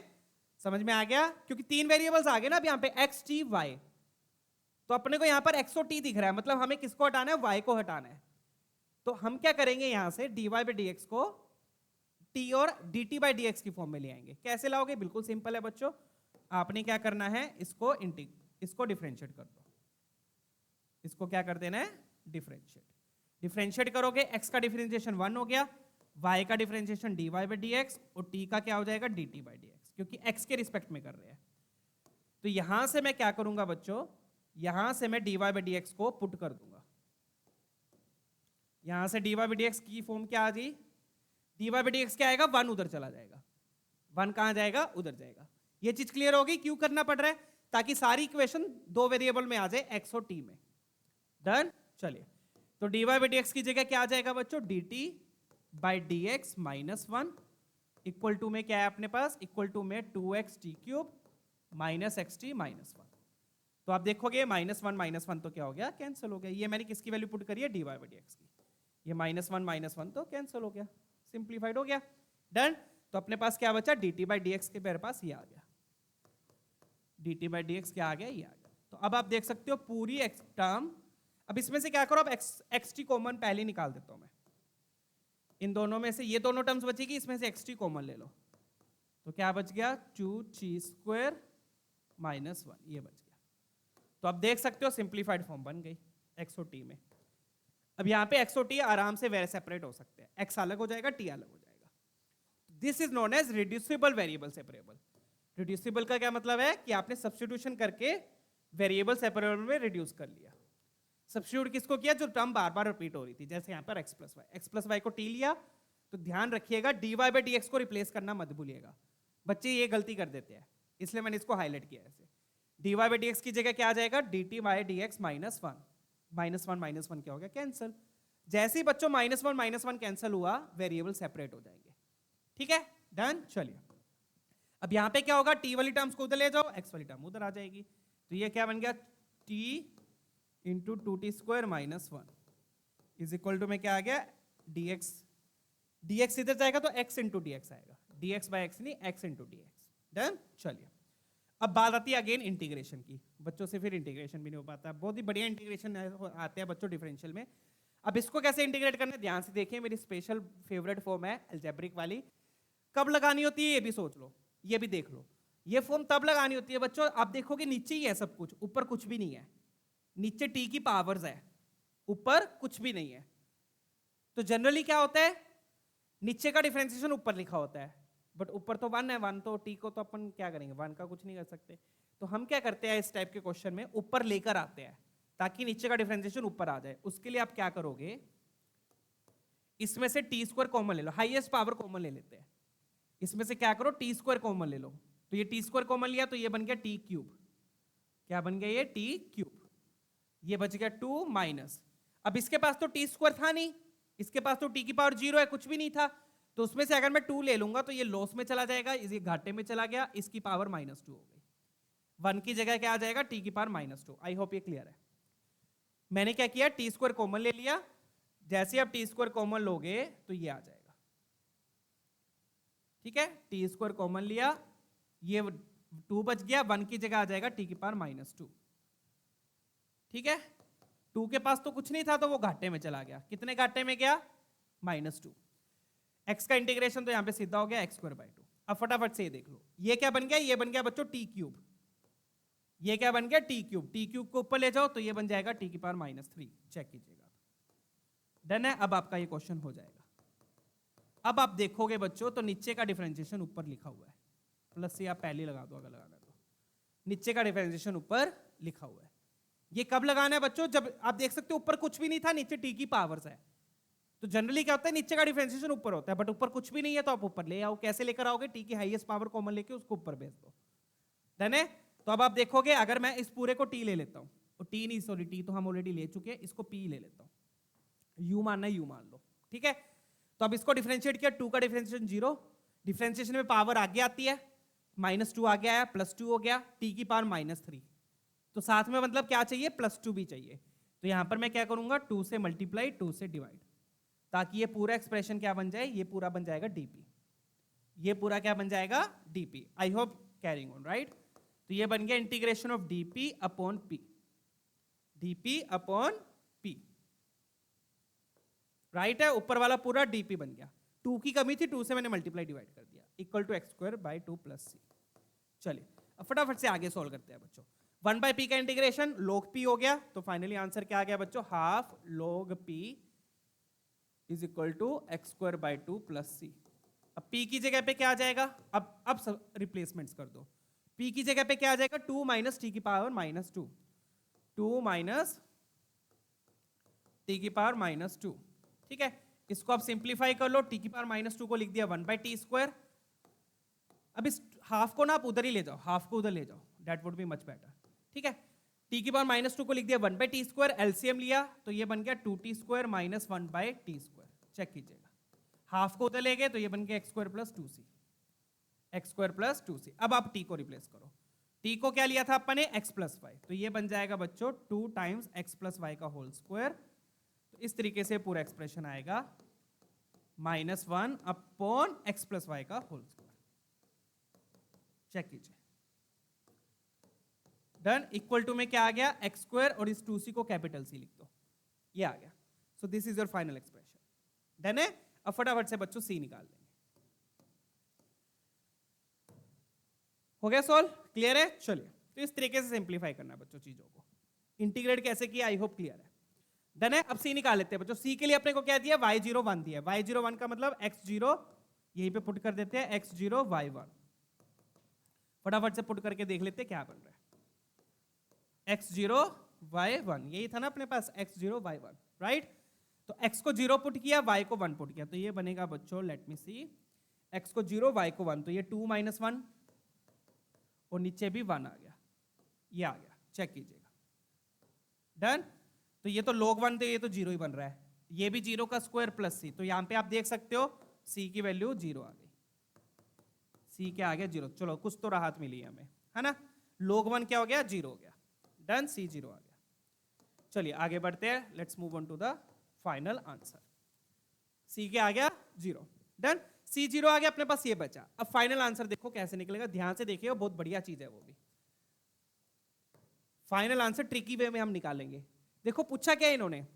समझ में आ गया? क्योंकि 3 वेरिएबल्स आ गए ना अब यहाँ पे x t y, तो अपने को यहाँ पर x और t दिख रहा है, मतलब हमें किसको हटाना है, y को हटाना है। तो हम क्या करेंगे, यहां से dy बाई dx को t और dt बाई dx की फॉर्म में ले आएंगे। कैसे लाओगे? बिल्कुल सिंपल है बच्चों, आपने क्या करना है, इसको डिफरेंशिएट कर दो, इसको क्या कर देना है, डिफरेंशिएट करोगे, x का डिफरेंशिएशन 1 हो गया, y का डिफरेंशिएशन dy बाई dx और t का क्या हो जाएगा, dt बाई dx, क्योंकि x के रिस्पेक्ट में कर रहे हैं। तो यहां से मैं क्या करूंगा बच्चों, यहां से मैं dy बाई dx को पुट कर दूंगा, यहां से dy बाई dx की फॉर्म क्या आ गई, dy बाई dx क्या आएगा, 1 उधर चला जाएगा, 1 कहां जाएगा, उधर जाएगा। ये चीज क्लियर होगी क्यों करना पड़ रहा है, ताकि सारी इक्वेशन 2 वेरिएबल में आ जाए, x और t में। डन? चलिए, तो dy बाई dx की जगह क्या आ जाएगा बच्चों, dt by dx minus 1 equal to में क्या है अपने पास, इक्वल टू में 2x t cube minus x T minus 1। तो आप देखोगे माइनस 1 तो क्या हो गया, कैंसिल हो गया। ये मैंने किसकी वैल्यू पुट करी है, dy बाई dx की, ये माइनस वन तो कैंसिल हो गया, सिंप्लीफाइड हो गया। डन? तो अपने पास क्या बचा, dt बाई dx के मेरे पास ये आ गया, dt बाई dx क्या आ गया, ये आ गया। तो अब आप देख सकते हो पूरी x टर्म, अब इसमें से क्या करो, अब एक्स टी कॉमन पहले निकाल देता हूं मैं, इन दोनों में से ये दोनों टर्म्स बचेगी, इसमें से एक्स टी कॉमन ले लो, तो क्या बच गया, 2t² माइनस 1, ये बच गया। तो आप देख सकते हो सिंप्लीफाइड फॉर्म बन गई x और t में। अब यहाँ पे x और t आराम से वेरी सेपरेट हो सकते हैं, x अलग हो जाएगा, t अलग हो जाएगा। This is known as reducible variable separable. Reducible का क्या मतलब है कि आपने सब्स्टिट्यूशन करके वेरिएबल सेपरेबल में रिड्यूस कर लिया। सब्स्टिट्यूट किसको किया, जो टर्म बार बार रिपीट हो रही थी, जैसे यहाँ पर x प्लस वाई को t लिया, तो ध्यान रखिएगा dy बाई dx को रिप्लेस करना मत भूलिएगा, बच्चे ये गलती कर देते हैं, इसलिए मैंने इसको हाईलाइट किया ऐसे। dy बाई dx की जगह क्या आ जाएगा, dt by dx minus 1, minus one क्या हो गया, कैंसिल। जैसे ही बच्चों माइनस वन कैंसिल हुआ, वेरिएबल सेपरेट हो जाएंगे। ठीक है? डन? चलिए, अब यहां पे क्या होगा, t वाली टर्म्स को उधर ले जाओ, x वाली टर्म उधर आ जाएगी, तो ये क्या बन गया, t into 2t² minus 1 is equal to में क्या आ गया, dx इधर जाएगा तो x इंटू dx आएगा, dx बाई x नहीं, x इंटू dx। डन? चलिए, अब बात आती है अगेन इंटीग्रेशन की, बच्चों से फिर इंटीग्रेशन भी नहीं हो पाता, बहुत ही बढ़िया इंटीग्रेशन आते हैं बच्चों डिफरेंशियल में। अब इसको कैसे इंटीग्रेट करना है, ध्यान से देखिए, मेरी स्पेशल फेवरेट फॉर्म है अलजेब्रिक वाली। कब लगानी होती है ये भी सोच लो, ये भी देख लो। ये फॉर्म तब लगानी होती है बच्चों, आप देखोगे नीचे ही है सब कुछ, ऊपर कुछ भी नहीं है, नीचे t की पावर्स है, ऊपर कुछ भी नहीं है। तो जनरली क्या होता है, नीचे का डिफरेंशिएशन ऊपर लिखा होता है, बट ऊपर तो 1 है, 1 तो t को तो अपन क्या करेंगे, 1 का कुछ नहीं कर सकते। तो हम क्या करते हैं इस टाइप के क्वेश्चन में, ऊपर लेकर आते हैं ताकि नीचे का डिफरेंशिएशन ऊपर आ जाए। उसके लिए आप क्या करोगे, इसमें से t² कॉमन ले लो, हाईएस्ट पावर कॉमन ले लेते हैं, इसमें से क्या करो, t² कॉमन ले लो, तो ये t² कॉमन लिया तो ये बन गया t क्यूब, क्या बन गया, ये t क्यूब, ये बच गया 2 माइनस, अब इसके पास तो t² था नहीं, इसके पास तो t की पावर 0 है, कुछ भी नहीं था, तो उसमें से अगर मैं 2 ले लूंगा तो ये लॉस में चला जाएगा, ये घाटे में चला गया, इसकी पावर -2 हो गई, 1 की जगह क्या आ जाएगा, t की पावर -2। आई होप ये क्लियर है। मैंने क्या किया, t² कॉमन ले लिया, जैसे आप t² कॉमन लोगे तो ये आ जाएगा। ठीक है, t² कॉमन लिया, ये 2 बच गया, 1 की जगह आ जाएगा t की पावर -2। ठीक है, 2 के पास तो कुछ नहीं था तो वो घाटे में चला गया, कितने घाटे में गया, -2। x का इंटीग्रेशन तो यहां पे सीधा हो गया x² बाई 2। अब फटाफट से ये देख लो, ये क्या बन गया, ये बन गया बच्चों t क्यूब, ये क्या बन गया, t क्यूब को ऊपर ले जाओ तो ये बन जाएगा t की पावर -3, चेक कीजिएगा। डन है? अब आपका ये क्वेश्चन हो जाएगा। अब आप देखोगे बच्चों तो नीचे का डिफरेंशिएशन ऊपर लिखा हुआ है, प्लस से आप पहले लगा दो अगर लगाना तो, नीचे का डिफरेंशिएशन ऊपर लिखा हुआ है। ये कब लगाना है बच्चों, जब आप देख सकते हो ऊपर कुछ भी नहीं था, नीचे t की पावर्स है, तो जनरली क्या होता है, नीचे का डिफरेंशिएशन ऊपर होता है, बट ऊपर कुछ भी नहीं है तो आप ऊपर ले आओ। कैसे लेकर आओगे, t की हाईएस्ट पावर कॉमन लेके उसको ऊपर भेज दो। डन है? तो अब आप देखोगे, अगर मैं इस पूरे को t ले लेता हूं, और टी नहीं, सॉरी टी तो हम ऑलरेडी ले चुके हैं, इसको पी ले लेता हूँ, यू मानना है यू मान लो, ठीक है। तो अब इसको डिफरेंशिएट किया, 2 का डिफरेंशिएशन 0, डिफरेंशिएशन में पावर आगे आती है, -2 आ गया है, +2 हो गया, टी की पावर -3, तो साथ में मतलब क्या चाहिए, +2 भी चाहिए। तो यहां पर मैं क्या करूंगा, 2 से मल्टीप्लाई, 2 से डिवाइड, ताकि ये पूरा एक्सप्रेशन क्या बन जाए, ये पूरा बन जाएगा डीपी, ये पूरा क्या बन जाएगा DP. I hope carrying on, right. तो ये बन गया integration of DP upon P, DP upon P, right है, ऊपर वाला पूरा डीपी बन गया। 2 की कमी थी, 2 से मैंने मल्टीप्लाई डिवाइड कर दिया, इक्वल टू x²/2 + c। चलिए अब फटाफट से आगे सॉल्व करते हैं बच्चों। 1/p का इंटीग्रेशन log p हो गया, तो फाइनली आंसर क्या आ गया बच्चों, half log p is equal to x²/2 + c। अब p की जगह पे क्या आ जाएगा, अब सब रिप्लेसमेंट्स कर दो। p की जगह पे क्या आ जाएगा, 2 - t की पावर -2, 2 - t की पावर -2, ठीक है। इसको आप सिंप्लीफाई कर लो, t की पावर -2 को लिख दिया 1/t²। अब इस हाफ को ना आप उधर ही ले जाओ, हाफ को उधर ले जाओ, that would be much better, ठीक है। t की पावर -2 को लिख दिया 1/t², एलसीएम लिया तो ये बन गया 2t² - 1/t², चेक कीजिएगा। हाफ को उधर ले गए तो ये बन गया x² + 2c, x² + 2c। अब आप t को रिप्लेस करो, t को क्या लिया था अपन ने, x + y, तो ये बन जाएगा बच्चों 2 टाइम्स x + y का होल स्क्वायर। तो इस तरीके से पूरा एक्सप्रेशन आएगा -1 अपॉन x + y का होल स्क्वायर, चेक कीजिए। डन, इक्वल टू में क्या आ गया, x² और इस 2c को कैपिटल C लिख दो, ये आ गया। So this is your final expression. Done है। अब फटाफट से बच्चों c निकाल लेंगे। हो गया सॉल्व, क्लियर है। चलिए तो इस तरीके से सिंप्लीफाई करना है बच्चों चीजों को, इंटीग्रेट कैसे किया आई होप क्लियर है। डन है। अब c निकाल लेते हैं बच्चों। c के लिए अपने को क्या दिया, y0 1 दिया, y0 1 का मतलब x0 यहीं पे पुट कर देते हैं, x0 y1। फटाफट से पुट करके देख लेते हैं क्या बन रहा है, x0 y1, यही था ना अपने पास, x0 y1, राइट। तो x को 0 पुट किया, y को 1 पुट किया, तो ये बनेगा बच्चों, लेट मी सी, x को 0 y को 1, तो ये 2 - 1 और नीचे भी 1 आ गया, ये आ गया, चेक कीजिएगा। डन। तो ये तो log 1 थे, ये तो 0 ही बन रहा है, ये भी 0 का स्क्वायर प्लस c, तो यहां पे आप देख सकते हो c की वैल्यू 0 आ गई, c क्या आ गया 0। चलो कुछ तो राहत मिली हमें, है ना। log 1 क्या हो गया, 0 हो गया। डन, c 0 आ गया। चलिए आगे बढ़ते हैं, let's move on to the final answer. c क्या आ गया 0। डन, c 0 आ गया, अपने पास ये बचा। अब फाइनल आंसर देखो कैसे निकलेगा, ध्यान से देखिए, बहुत बढ़िया चीज है वो भी। फाइनल आंसर ट्रिकी वे में हम निकालेंगे। देखो पूछा क्या इन्होंने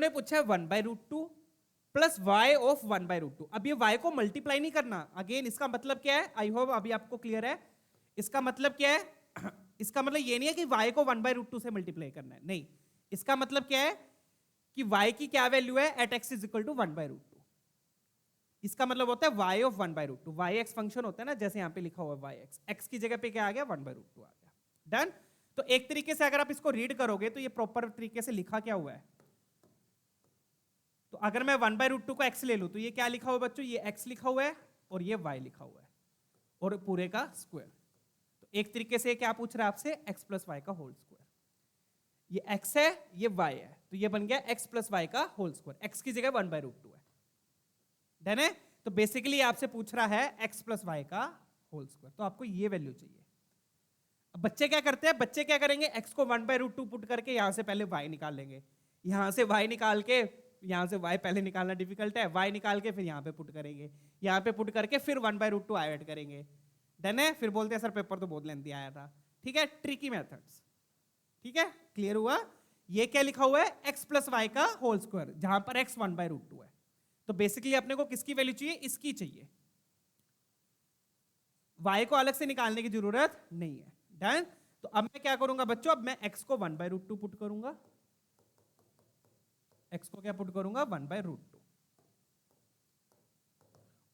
पूछा 1/√2 प्लस y ऑफ 1/√2। अब ये y को मल्टीप्लाई नहीं करना, अगेन इसका मतलब क्या है, आई होप अभी आपको क्लियर है। इसका मतलब क्या है, इसका मतलब ये नहीं है कि y को 1/√2 से मल्टीप्लाई करना है, नहीं। इसका मतलब क्या है कि y की क्या वैल्यू है, at x is equal to 1/√2। इसका मतलब होता है y ऑफ 1/√2, yx फंक्शन होता है ना, जैसे यहां पे लिखा हुआ है yx, x की जगह पे क्या आ गया 1/√2 आ गया। डन। तो एक तरीके से अगर आप इसको रीड करोगे तो ये प्रॉपर तरीके से लिखा क्या हुआ है, तो अगर मैं 1/√2 को x ले लूं तो ये क्या लिखा हुआ है बच्चों, ये x लिखा हुआ है और ये y लिखा हुआ है और पूरे का स्क्वायर। तो एक तरीके से क्या पूछ रहा है आपसे, x + y का होल स्क्वायर। ये x है, ये y है, तो ये बन गया x + y का होल स्क्वायर, x की जगह 1/√2 है। डन है। तो बेसिकली आपसे पूछ रहा है x + y का होल स्क्वायर, तो आपको ये वैल्यू चाहिए। अब बच्चे क्या करते हैं, बच्चे क्या करेंगे, x को 1/√2 पुट करके यहां से पहले y निकाल लेंगे, यहां से y निकाल के, यहां से y पहले निकालना डिफिकल्ट है, y निकाल के फिर यहां पे पुट करेंगे, यहां पे पुट करके फिर 1/√2 ऐड करेंगे। डन है। फिर बोलते हैं सर पेपर तो बहुत लेंथी आया था, ठीक है, ट्रिकी मेथड्स, ठीक है, क्लियर हुआ। ये क्या लिखा हुआ है, x + y का होल स्क्वायर, जहां पर x 1/√2 है। तो बेसिकली अपने को किसकी वैल्यू चाहिए, इसकी चाहिए, y को अलग से निकालने की जरूरत नहीं है। डन। तो अब मैं क्या करूंगा बच्चों, अब मैं x को 1/√2 पुट करूंगा, x को क्या पुट करूंगा 1/√2,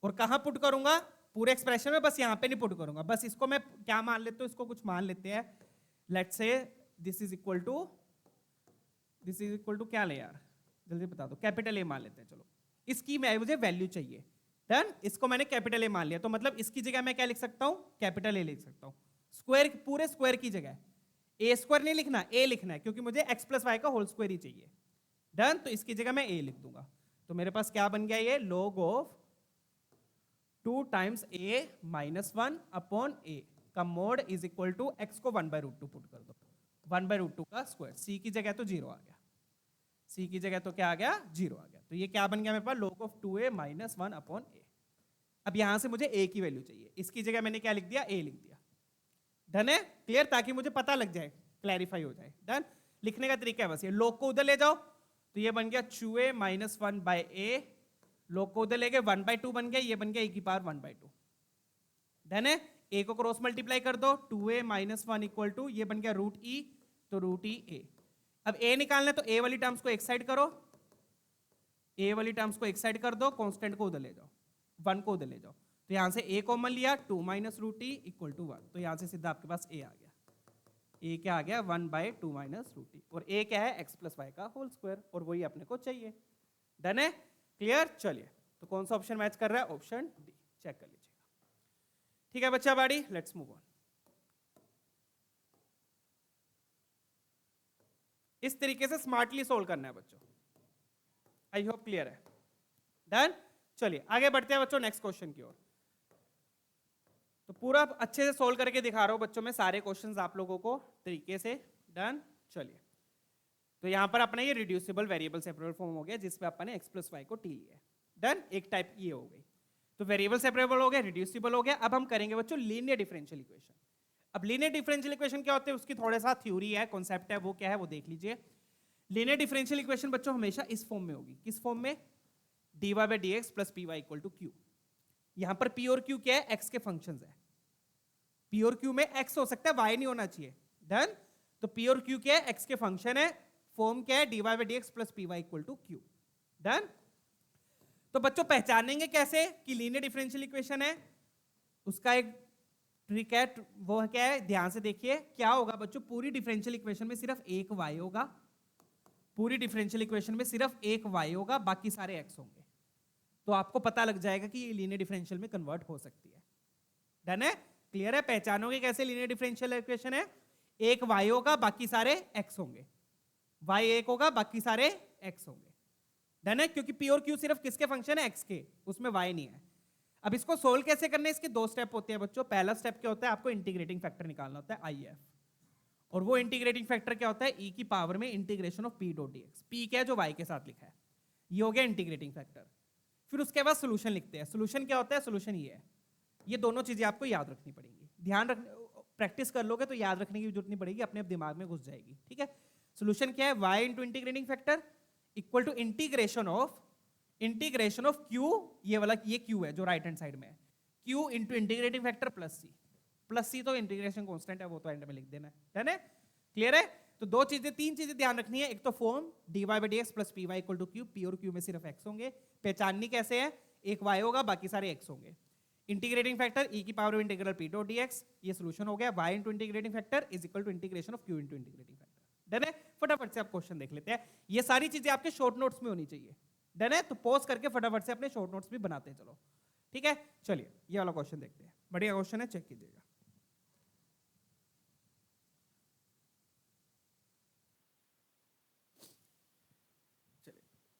और कहां पुट करूंगा, पूरे एक्सप्रेशन में, बस यहां पे नहीं पुट करूंगा, बस इसको मैं क्या मान लेते हूं, इसको कुछ मान लेते हैं, let's say this is equal to क्या ले यार, जल्दी बता दो, कैपिटल A मान लेते हैं। चलो इसकी मुझे वैल्यू चाहिए। डन, इसको मैंने कैपिटल A मान लिया, तो मतलब इसकी जगह मैं क्या लिख सकता हूं, कैपिटल A लिख सकता हूं, स्क्वायर, पूरे स्क्वायर की जगह ए स्क्वायर नहीं लिखना, ए लिखना है, क्योंकि मुझे एक्स प्लस वाई का होल स्क्वायर ही चाहिए। डन, तो इसकी जगह मैं ए लिख दूंगा। तो मेरे पास क्या बन गया, ये log of 2 times a minus 1 upon a का mod is equal to x को 1/√2 पुट कर दो, 1/√2 का स्क्वायर। c की जगह तो 0 आ गया, c की जगह तो क्या आ गया, 0 आ गया। तो ये क्या बन गया मेरे पास, log of 2a minus 1 upon a। अब यहां से मुझे a की वैल्यू चाहिए, इसकी जगह मैंने क्या लिख दिया, a लिख दिया। डन है, क्लियर, ताकि मुझे पता लग जाए, क्लैरिफाई हो जाए। डन, लिखने का तरीका है बस ये, log को उधर ले जाओ, तो ये बन गया 2a minus 1 bye a, log को उधर ले गए 1/2 बन गया, ये बन गया e की पावर 1/2। डन है, a को क्रॉस मल्टीप्लाई कर दो, 2a माइनस 1 इक्वल टू, ये बन गया रूट e, तो रूट e a। अब a निकालना है तो a वाली टर्म्स को एक साइड करो, a वाली टर्म्स को एक साइड कर दो, कांस्टेंट को उधर ले जाओ, 1 को उधर ले जाओ। तो यहां से a कॉमन लिया, 2 minus root e equal to 1, तो यहां से सीधा आपके पास a आ गया। a क्या आ गया, 1/2 माइनस रूट e, और a क्या है, x प्लस वाई का होल स्क्वायर, और वही अपने को चाहिए। डन है, क्लियर। चलिए, तो कौन सा ऑप्शन मैच कर रहा है, ऑप्शन डी, चेक कर लीजिएगा। ठीक है बच्चा बाड़ी, लेट्स मूव ऑन। इस तरीके से स्मार्टली सोल्व करना है बच्चों, आई होप क्लियर है। डन, चलिए आगे बढ़ते हैं बच्चों नेक्स्ट क्वेश्चन की ओर। तो पूरा अच्छे से सोल्व करके दिखा रहा हूं बच्चों, मैं सारे क्वेश्चंस आप लोगों को तरीके से। डन, चलिए, तो यहां पर अपना ये रिड्यूसिबल वेरिएबल सेपरेबल फॉर्म हो गया, जिसमें अपन ने x प्लस वाई को t लिया है। डन, एक टाइप ये हो गई, तो वेरिएबल सेपरेबल हो गया, रिड्यूसिबल हो गया। अब हम करेंगे बच्चों लीनियर डिफरेंशियल इक्वेशन। अब लीनियर डिफरेंशियल इक्वेशन क्या होते हैं, उसकी थोड़ा सा थ्योरी है, कॉन्सेप्ट है, वो क्या है वो देख लीजिए। लीनियर डिफरेंशियल इक्वेशन बच्चों हमेशा इस फॉर्म में होगी, किस फॉर्म में, dy by D x plus p y equal to q. यहां पर p और q क्या है, x के फंक्शंस है। p और q में x हो सकता है, y नहीं होना चाहिए। डन, तो p और q क्या है, x के फंक्शन है, फॉर्म क्या है, dy by D x plus p y equal to q. Done, तो बच्चों पहचानेंगे कैसे कि लीनियर डिफरेंशियल इक्वेशन है, उसका एक ट्रिक है, वो क्या है, ध्यान से देखिए। क्या होगा बच्चों, पूरी डिफरेंशियल इक्वेशन में सिर्फ एक y होगा, पूरी डिफरेंशियल इक्वेशन में सिर्फ एक y होगा, बाकी सारे x होंगे। तो आपको पता लग जाएगा कि ये लीनियर डिफरेंशियल में कन्वर्ट हो सकती है। डन है, क्लियर है, पहचानोगे कैसे लीनियर डिफरेंशियल इक्वेशन है, एक y होगा, बाकी सारे x होंगे, y एक होगा, बाकी सारे x होंगे। डन है, क्योंकि p और q सिर्फ किसके फंक्शन है, x के, उसमें y नहीं है। अब इसको सोल्व कैसे करना है, इसके दो स्टेप होते हैं बच्चों। पहला स्टेप क्या होता है, आपको इंटीग्रेटिंग फैक्टर निकालना होता है IF, और वो इंटीग्रेटिंग फैक्टर क्या होता है, e की पावर में integration of p dot dx। p क्या है, जो y के साथ लिखा है, ये हो गया इंटीग्रेटिंग फैक्टर। फिर उसके बाद सोल्यूशन लिखते हैं। सोल्यूशन क्या होता है, सोल्यूशन ये है। ये दोनों चीजें आपको याद रखनी पड़ेंगी, ध्यान रख, प्रैक्टिस कर लोगे तो याद रखने की जरूरत नहीं पड़ेगी, अपने दिमाग में घुस जाएगी। ठीक है, सोल्यूशन क्या है, y into integrating factor equal to integration of q, ये वाला, ये q है जो राइट हैंड साइड में है, q into integrating factor plus c तो इंटीग्रेशन कांस्टेंट है, वो तो एंड में लिख देना है। डन है, क्लियर है। तो दो चीजें, तीन चीजें ध्यान रखनी है। एक तो form dy by D x plus p y equal to q, p और q में सिर्फ x होंगे, पहचाननी कैसे है, एक y होगा, बाकी सारे x होंगे। इंटीग्रेटिंग फैक्टर e की power integral p dot dx, ये सोल्यूशन हो गया। y into integrating factor is equal to integration of q into integrating factor. Done है, फटाफट से आप क्वेश्चन देख लेते हैं, ये सारी चीजें आपके शॉर्ट नोट्स में होनी चाहिए। डन है, तो पॉज करके फटाफट से अपने शॉर्ट नोट्स भी बनाते चलो। ठीक है, चलिए ये वाला क्वेश्चन देखते हैं, बढ़िया क्वेश्चन है, चेक कीजिएगा।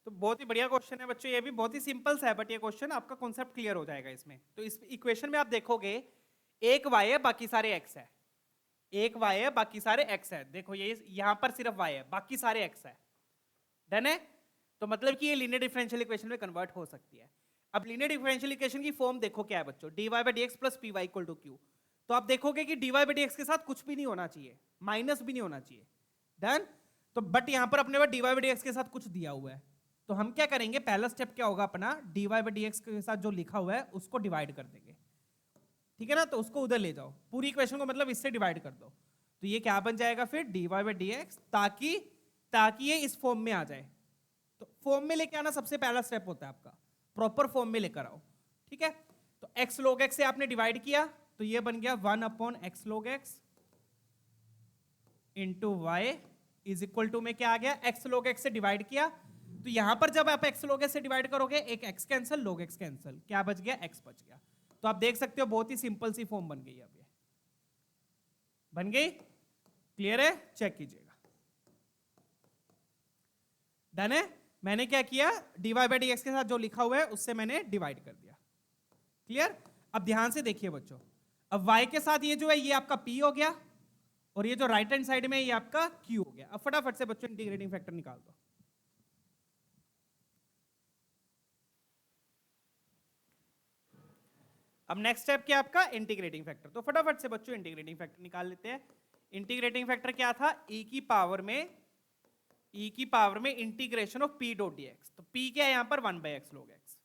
तो बहुत ही बढ़िया क्वेश्चन है बच्चों, ये भी बहुत ही सिंपल सा है, बट ये क्वेश्चन आपका कॉन्सेप्ट क्लियर हो जाएगा इसमें। तो इस इक्वेशन में आप देखोगे एक y है, बाकी सारे x है, एक y है, बाकी सारे x है। देखो ये यहां पर सिर्फ y है, बाकी सारे x है। डन है, तो मतलब कि ये लीनियर डिफरेंशियल इक्वेशन में कन्वर्ट हो सकती है। अब लीनियर डिफरेंशियल इक्वेशन की फॉर्म देखो क्या है बच्चों, dy by D x plus p y equal to q. तो आप देखोगे कि dy बाई डी एक्स के साथ कुछ भी नहीं होना चाहिए, माइनस भी नहीं होना चाहिए। डन, तो बट यहां पर अपने पास dy बाई डी एक्स के साथ कुछ दिया हुआ है, तो हम क्या करेंगे, पहला स्टेप क्या होगा अपना, dy बाई डी एक्स के साथ जो लिखा हुआ है उसको डिवाइड कर देंगे। ठीक है ना, तो उसको उधर ले जाओ, पूरी इक्वेशन को मतलब इससे डिवाइड कर दो, तो ये क्या बन जाएगा फिर, dy बाई डी एक्स, ताकि ये इस फॉर्म में आ जाए। तो फॉर्म में लेके आना सबसे पहला स्टेप होता है आपका, प्रॉपर फॉर्म में लेकर आओ। ठीक है, तो x log x से आपने डिवाइड किया, तो ये बन गया 1 upon x log x into y is equal to में क्या आ गया, x log x से डिवाइड किया, तो यहां पर जब आप x log x से डिवाइड करोगे, एक x cancel, log x cancel, क्या बच गया, x बच गया। तो आप देख सकते हो बहुत ही सिंपल सी फॉर्म बन गई, अब ये बन गई। क्लियर है? चेक कीजिएगा। डन है? मैंने क्या किया, dy बाई डी एक्स के साथ जो लिखा हुआ है उससे मैंने डिवाइड कर दिया। क्लियर? अब ध्यान से देखिए बच्चों, अब y के साथ ये जो है ये आपका p हो गया, और ये जो राइट हैंड साइड में ये आपका q हो गया। अब फटाफट से बच्चों इंटीग्रेटिंग फैक्टर निकाल दो। अब नेक्स्ट स्टेप क्या आपका, इंटीग्रेटिंग फैक्टर। तो फटाफट से बच्चों इंटीग्रेटिंग फैक्टर निकाल लेते हैं। इंटीग्रेटिंग फैक्टर क्या था, e की पावर में integration of p dot dx। तो p क्या है यहां पर 1/x log x,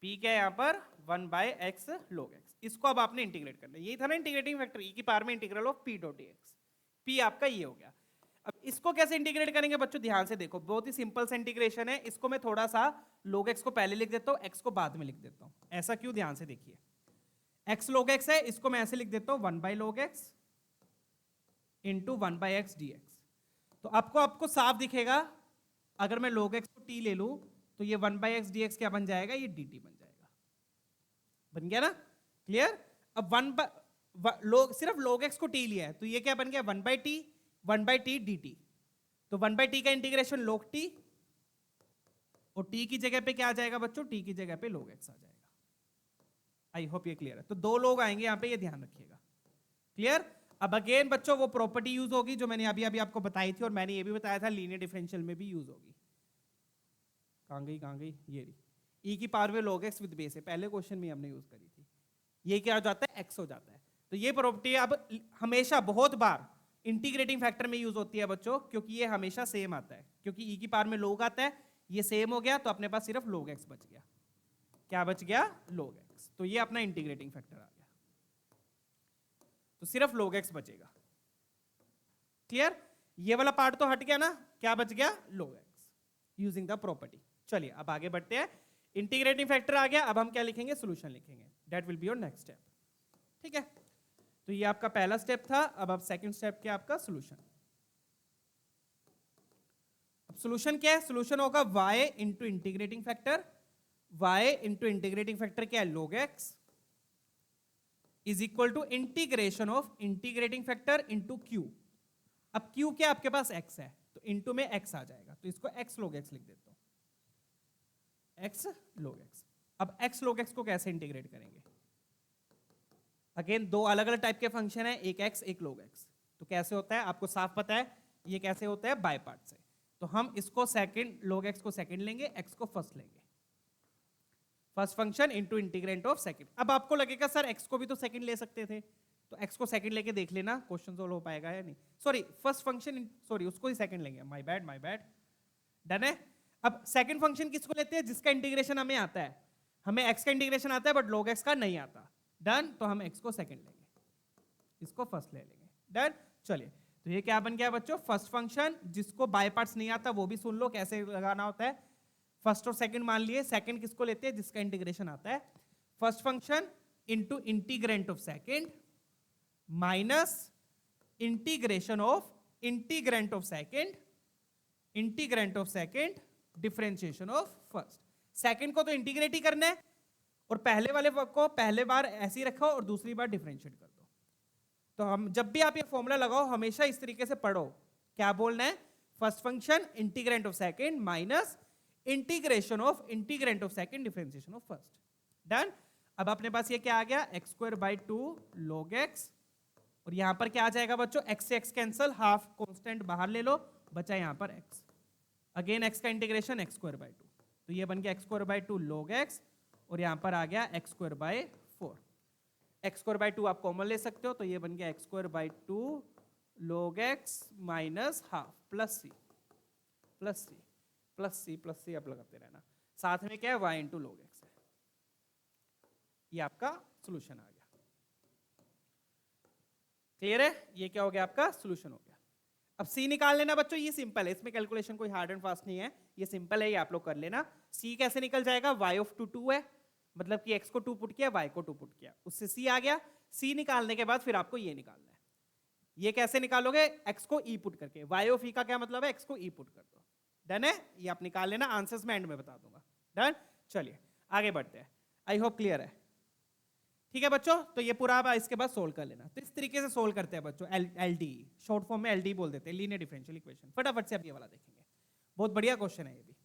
p क्या है यहां पर 1/x log x। इसको अब आपने इंटीग्रेट करना है, यही था ना इंटीग्रेटिंग फैक्टर, e की पावर में integral of p dot dx। p आपका ये हो गया। अब इसको कैसे इंटीग्रेट करेंगे बच्चों, ध्यान से देखो, बहुत ही सिंपल सा इंटीग्रेशन है। इसको मैं थोड़ा सा log x को पहले लिख देता हूं, x को बाद में लिख देता हूं। ऐसा क्यों, ध्यान से देखिए, x log x है, इसको मैं ऐसे लिख देता हूं 1/log x into 1/x dx। तो आपको साफ दिखेगा, अगर मैं log x को t ले लूं तो ये 1/x dx क्या बन जाएगा, ये dt बन जाएगा। बन गया ना? क्लियर? अब सिर्फ log x को t लिया है तो ये क्या बन गया, 1/t dt। तो 1/t का इंटीग्रेशन log t, और t की जगह पे क्या आ जाएगा बच्चों, t की जगह पे log x आ जाएगा। आई होप ये क्लियर है। तो दो लोग आएंगे यहां पे, ये ध्यान रखिएगा। क्लियर? अब अगेन बच्चों वो प्रॉपर्टी यूज होगी जो मैंने अभी आपको बताई थी, और मैंने ये भी बताया था लीनियर डिफरेंशियल में भी यूज होगी। कहां गई, ये रही, e की पावर में log x विद बेस है, पहले क्वेश्चन में हमने यूज करी थी। ये क्या हो जाता है, x हो जाता है। तो ये प्रॉपर्टी अब हमेशा बहुत बार इंटीग्रेटिंग फैक्टर में यूज होती है बच्चों, क्योंकि ये हमेशा सेम आता है, क्योंकि e की पावर में log आता है, ये सेम हो गया, तो अपने पास सिर्फ log x बच गया। क्या बच गया, log x। तो ये अपना इंटीग्रेटिंग फैक्टर आ गया, तो सिर्फ log x बचेगा। क्लियर? ये वाला पार्ट तो हट गया ना, क्या बच गया, log x using the property. चलिए अब आगे बढ़ते हैं। इंटीग्रेटिंग फैक्टर आ गया, अब हम क्या लिखेंगे, सॉल्यूशन लिखेंगे। That will be your next step. ठीक है, तो ये आपका पहला स्टेप था। अब सेकंड स्टेप क्या आपका, सॉल्यूशन। अब सॉल्यूशन क्या है, सॉल्यूशन होगा y into integrating factor. y into integrating factor क्या है, log x is equal to integration of integrating factor into q। अब q क्या आपके पास x है, तो इंटू में x आ जाएगा, तो इसको x log x लिख देता हूं, x log x। अब x log x को कैसे इंटीग्रेट करेंगे, अगेन दो अलग अलग टाइप के फंक्शन है, एक x एक log x। तो कैसे होता है आपको साफ पता है, ये कैसे होता है, बाय पार्ट से। तो हम इसको सेकंड, log x को सेकंड लेंगे, x को फर्स्ट लेंगे, first function into integrant of second. अब आपको लगेगा सर x को भी तो सेकंड ले सकते थे, तो x को सेकंड लेके देख लेना क्वेश्चन सोल्व हो पाएगा या नहीं। सॉरी फर्स्ट फंक्शन, सॉरी उसको ही सेकंड लेंगे, माय बैड। डन है? अब सेकंड फंक्शन किसको लेते हैं, जिसका इंटीग्रेशन हमें आता है। हमें x का इंटीग्रेशन आता है बट log x का नहीं आता। डन? तो हम x को सेकंड लेंगे, इसको फर्स्ट ले लेंगे। डन? चलिए, तो ये क्या बन गया बच्चों, फर्स्ट फंक्शन। जिसको बाय पार्ट्स नहीं आता वो भी सुन लो कैसे लगाना होता है। फर्स्ट और सेकंड मान लिए, सेकंड किसको लेते हैं, जिसका इंटीग्रेशन आता है। First function into integrant of second minus integration of integrant of second, integrant of second differentiation of first. Second को तो इंटीग्रेट ही करना है, और पहले वाले को पहले बार ऐसे ही रखो और दूसरी बार डिफरेंशिएट कर दो। तो हम जब भी आप ये फॉर्मूला लगाओ हमेशा इस तरीके से पढ़ो, क्या बोलना है, first function integrant of second minus integration of integrant of second differentiation of first. Done? अब अपने पास ये क्या आ गया, x²/2 log x, और यहां पर क्या आ जाएगा बच्चों, x से x कैंसिल, हाफ कांस्टेंट बाहर ले लो, बचा यहां पर x। अगेन x का इंटीग्रेशन x²/2, तो ये बन गया x²/2 log x, और यहां पर आ गया x²/4। x²/2 आप कॉमन ले सकते हो, तो ये बन गया x²/2 log x minus half plus C plus C plus C plus C, आप लगाते रहना। साथ में क्या है, y इंटू log x है। ये आपका सॉल्यूशन आ गया। क्लियर है? ये क्या हो गया, आपका सॉल्यूशन हो गया। अब c निकाल लेना बच्चों, ये सिंपल है, इसमें कैलकुलेशन कोई हार्ड एंड फास्ट नहीं है, ये सिंपल है, ये आप लोग कर लेना। c कैसे निकल जाएगा, y(2) है, मतलब कि x को 2 पुट किया, y को 2 पुट किया, उससे c आ गया। c निकालने के बाद फिर आपको ये निकालना है। ये कैसे निकालोगे, x को e पुट करके, y(e) का क्या मतलब है, x को e पुट कर दो। डन है? ये आप निकाल लेना, आंसर्स मैं एंड में बता दूंगा। डन? चलिए आगे बढ़ते हैं, आई होप क्लियर है। ठीक है बच्चों, तो ये पूरा आप इसके बाद सोल्व कर लेना। तो इस तरीके से सोल्व करते हैं बच्चों एलडी, शॉर्ट फॉर्म में एलडी बोल देते हैं, लीनियर डिफरेंशियल इक्वेशन। फटाफट से आप ये वाला देखेंगे, बहुत बढ़िया क्वेश्चन है ये भी।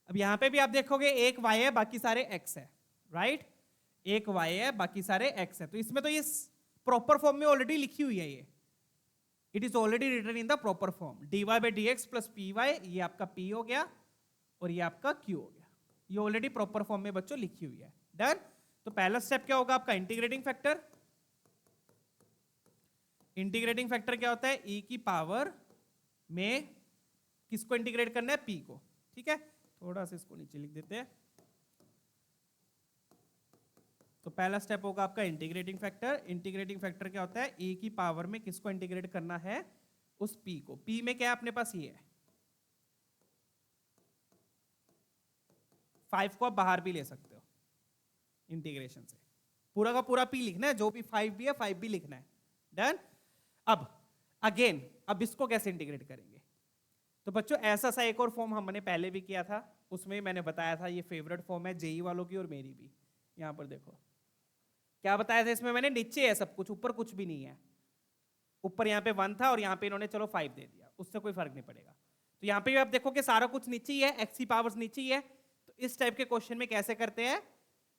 अब यहाँ पे भी आप देखोगे एक y है बाकी सारे x है, राइट, एक y है बाकी सारे x है। तो इसमें तो ये प्रॉपर फॉर्म में ऑलरेडी लिखी हुई है, ये it is already written in the proper form, dy by dx plus p y, ये आपका p हो गया और ये आपका q हो गया, ये ऑलरेडी प्रॉपर फॉर्म में बच्चों लिखी हुई है। डन। तो पहला स्टेप क्या होगा आपका, इंटीग्रेटिंग फैक्टर। इंटीग्रेटिंग फैक्टर क्या होता है, e की पावर में किसको इंटीग्रेट करना है, p को। ठीक है, थोड़ा सा इसको नीचे लिख देते हैं। तो पहला स्टेप होगा आपका इंटीग्रेटिंग फैक्टर। इंटीग्रेटिंग फैक्टर क्या होता है, e की पावर में किसको इंटीग्रेट करना है, उस p को। p में क्या है अपने पास, ये है 5 को आप बाहर भी ले सकते हो इंटीग्रेशन से, पूरा का पूरा p लिखना है, जो भी 5 भी है 5 भी लिखना है। डन। अब अगेन अब इसको कैसे इंटीग्रेट करेंगे, तो बच्चों ऐसा सा एक और फॉर्म हमने पहले भी किया था, उसमें मैंने बताया था, ये फेवरेट फॉर्म है जेई वालों की और मेरी भी। यहां पर देखो क्या बताया था इसमें मैंने, नीचे है सब कुछ, ऊपर कुछ भी नहीं है। ऊपर यहाँ पे 1 था और यहाँ पे इन्होंने चलो 5 दे दिया, उससे कोई फर्क नहीं पड़ेगा। तो यहाँ पे भी आप देखो कि सारा कुछ नीचे ही है, एक्स की पावर्स नीचे ही है। तो इस टाइप के क्वेश्चन में कैसे करते हैं,